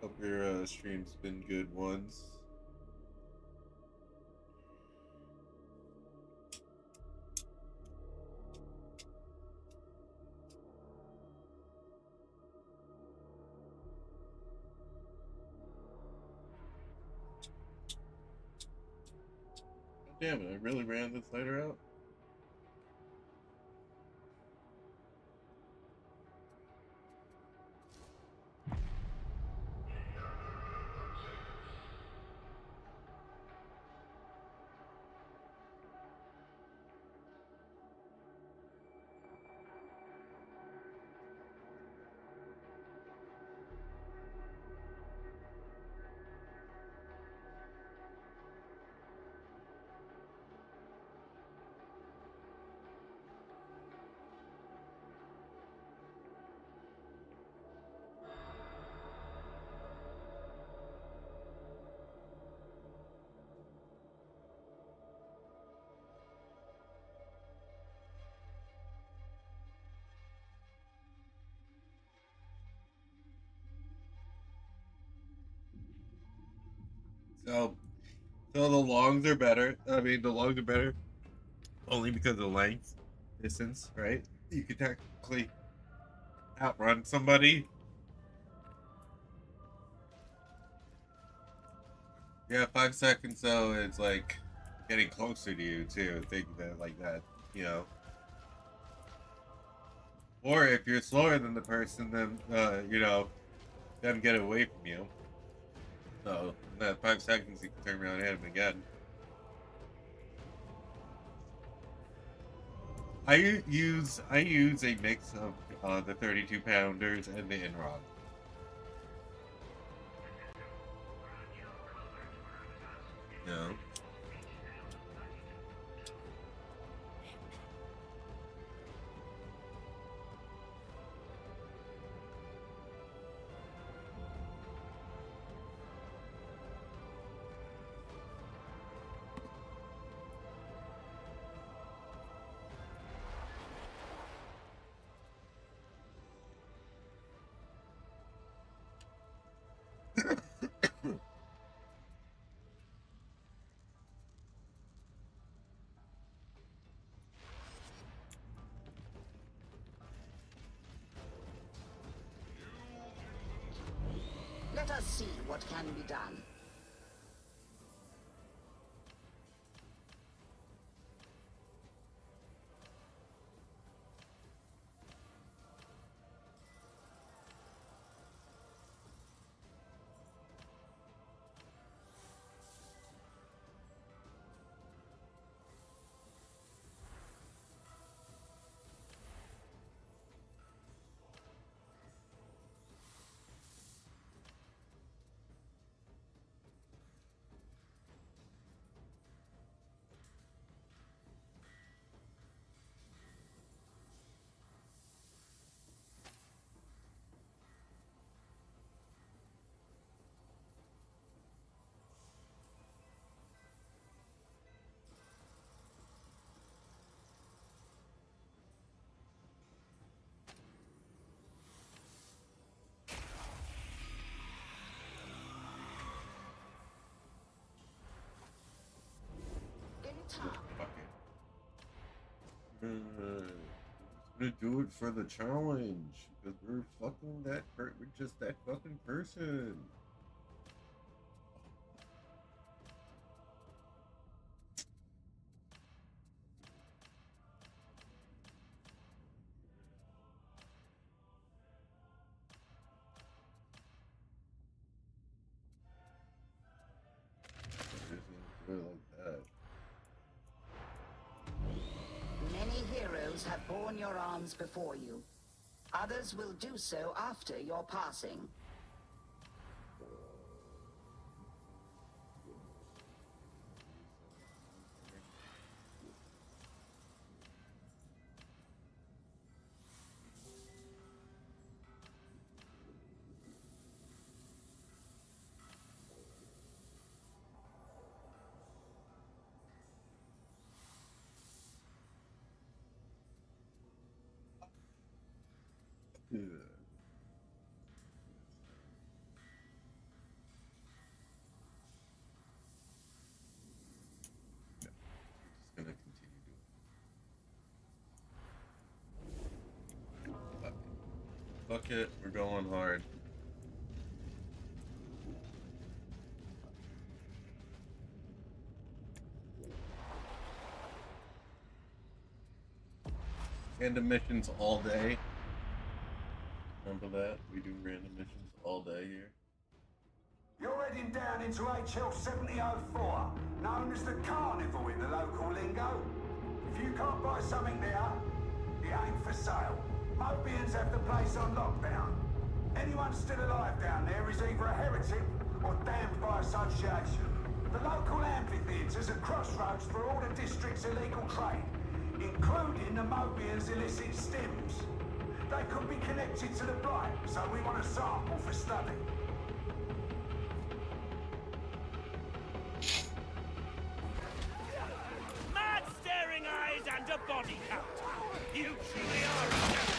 Hope your stream's been good ones. Damn it, I really ran this lighter out? So the longs are better. I mean, the longs are better only because of the length, distance, right? You could technically outrun somebody. Yeah, 5 seconds though, it's like getting closer to you too. Think that like that, you know. Or if you're slower than the person, then you know, them get away from you. So in that 5 seconds, you can turn around and hit them again. I use a mix of the 32 pounders and the Inrod. Yeah. Let us see what can be done. Gonna do it for the challenge because we're fucking that. We're just that fucking person. Like that. Many heroes have borne your arms before you. Others will do so after your passing. Yeah. Fuck it, we're going hard. Random missions all day. Remember that? We do random missions all day here. You're heading down into HL 7004, known as the Carnival in the local lingo. If you can't buy something there, it ain't for sale. Mobians have the place on lockdown. Anyone still alive down there is either a heretic or damned by association. The local amphitheatre's a crossroads for all the district's illegal trade, including the Mobians' illicit stims. They could be connected to the Blight, so we want a sample for study. Mad staring eyes and a body count. You truly are a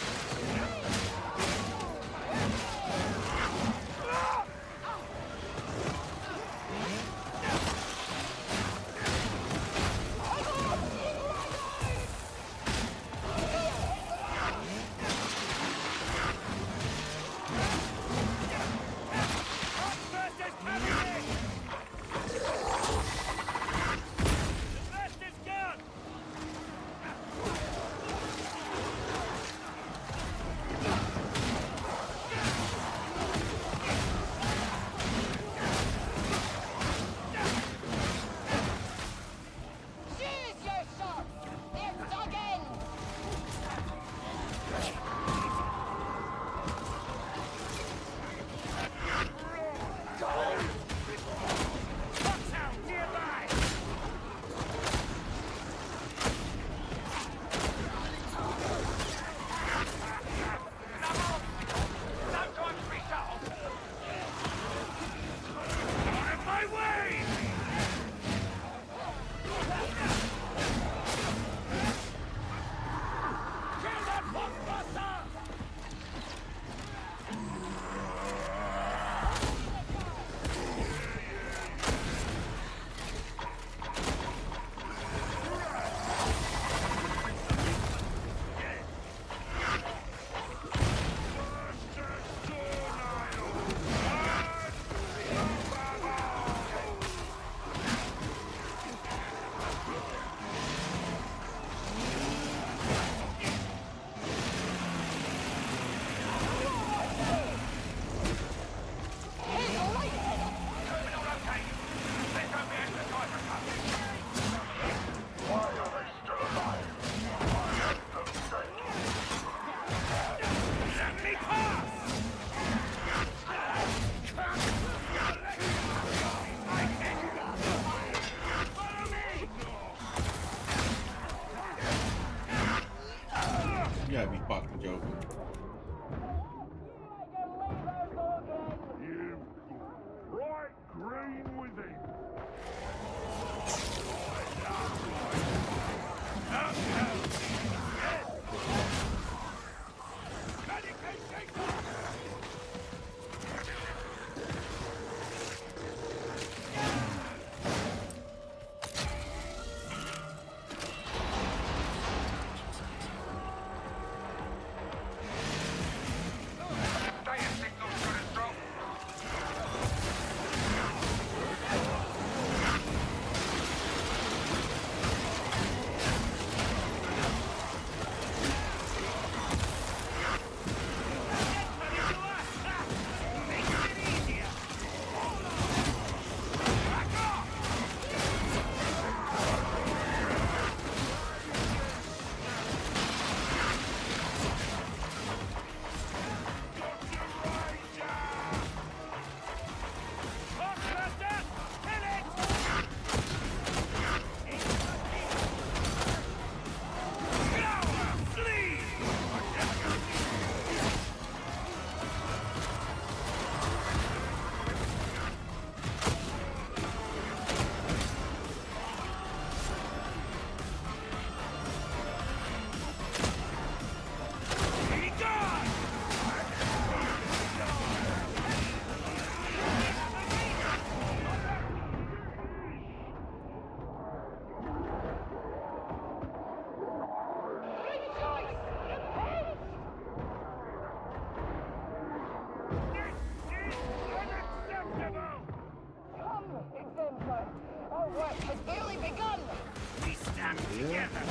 Together,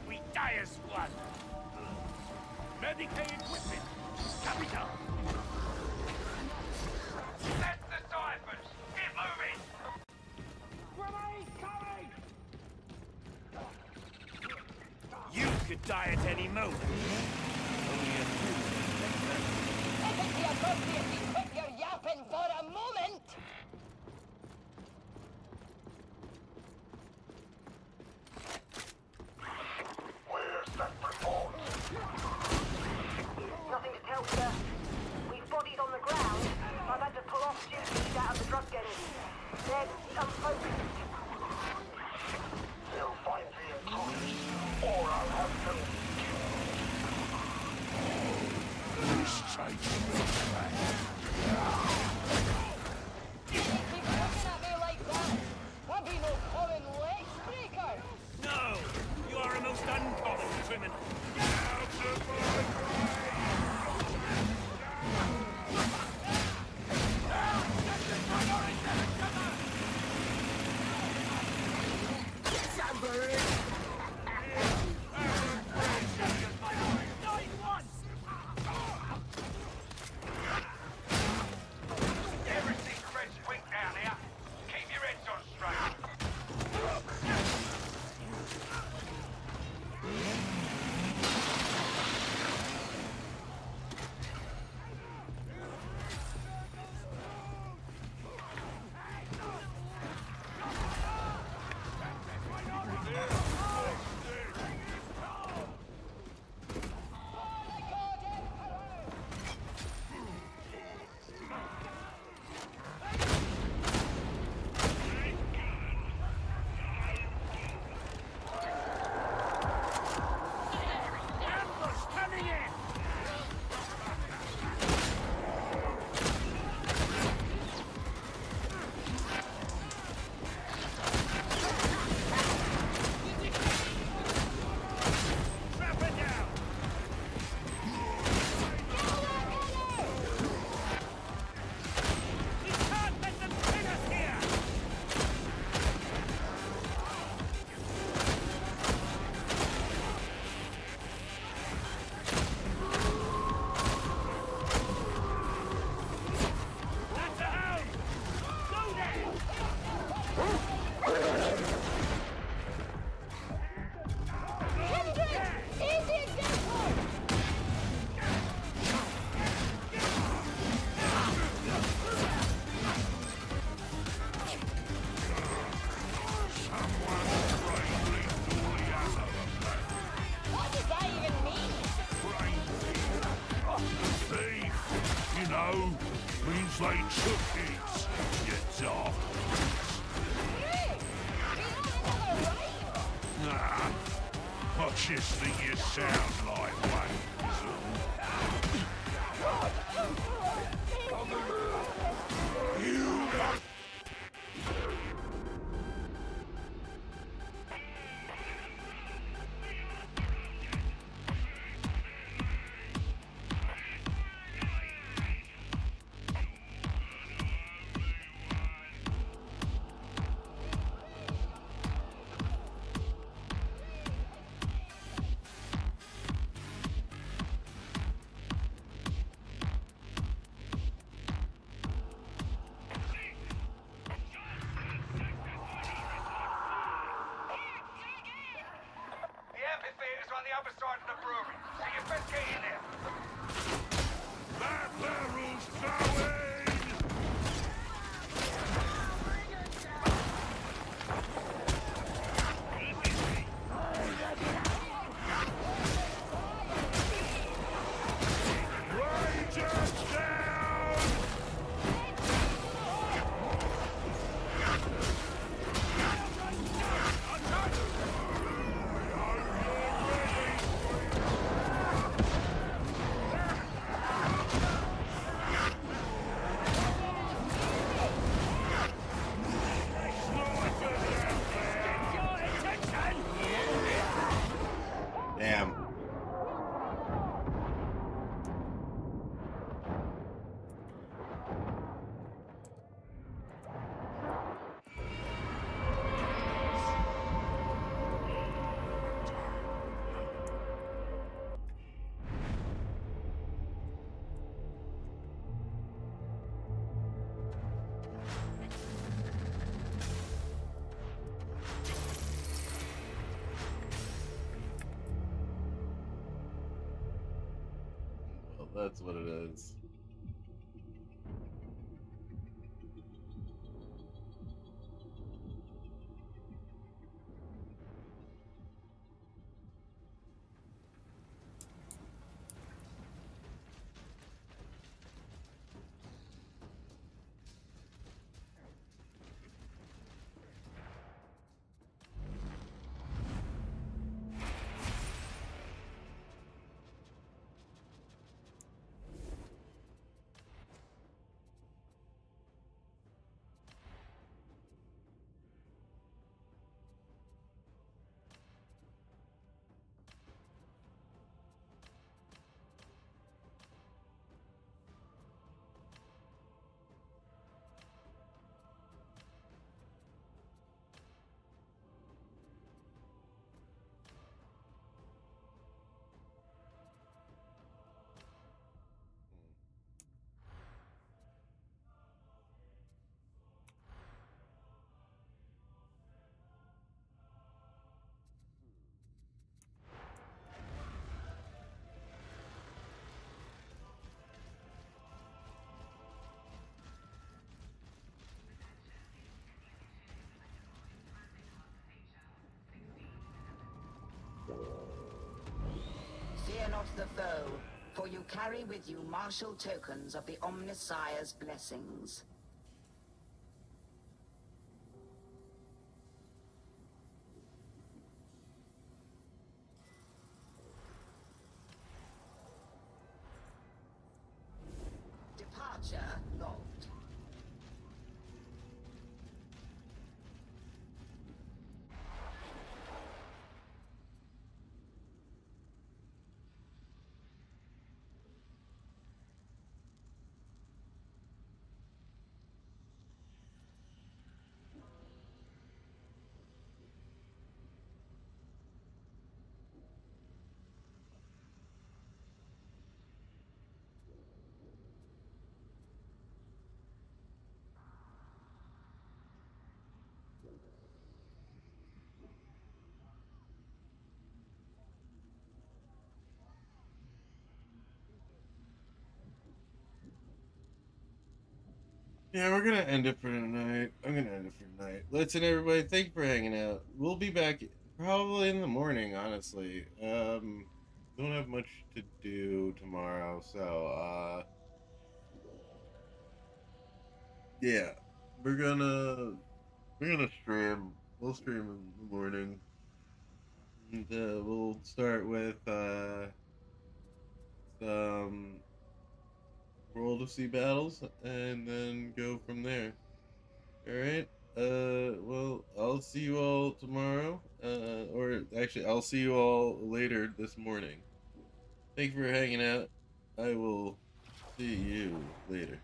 we die as one. Medicated equipment, coming up. That's the diapers. Get moving. Grenade coming. You could die at any moment. Only a few. If it's the appropriate, quit your yapping for a moment. Nothing to tell, sir. We've bodies on the ground. I've had to pull off duties out of the drug den. They're unfocused. They'll find the intruders, or I'll have them Straight in the track. You keep looking at me like that. I'll be no common legs breaker. No, you are a most uncommon criminal. Everything French quick down here. Keep your heads on straight. Means they took it, you dog. Nah, I just think you sound like one. That's what it is. Fear not the foe, for you carry with you martial tokens of the Omnissiah's blessings. Departure logged. Yeah, we're gonna end it for tonight. I'm gonna end it for tonight. Listen, everybody, thank you for hanging out. We'll be back probably in the morning, honestly. Don't have much to do tomorrow, so yeah, we're gonna stream. We'll stream in the morning. And, we'll start with some World of Sea battles, and then go from there. Alright, well, I'll see you all tomorrow, or actually, I'll see you all later this morning. Thank you for hanging out. I will see you later.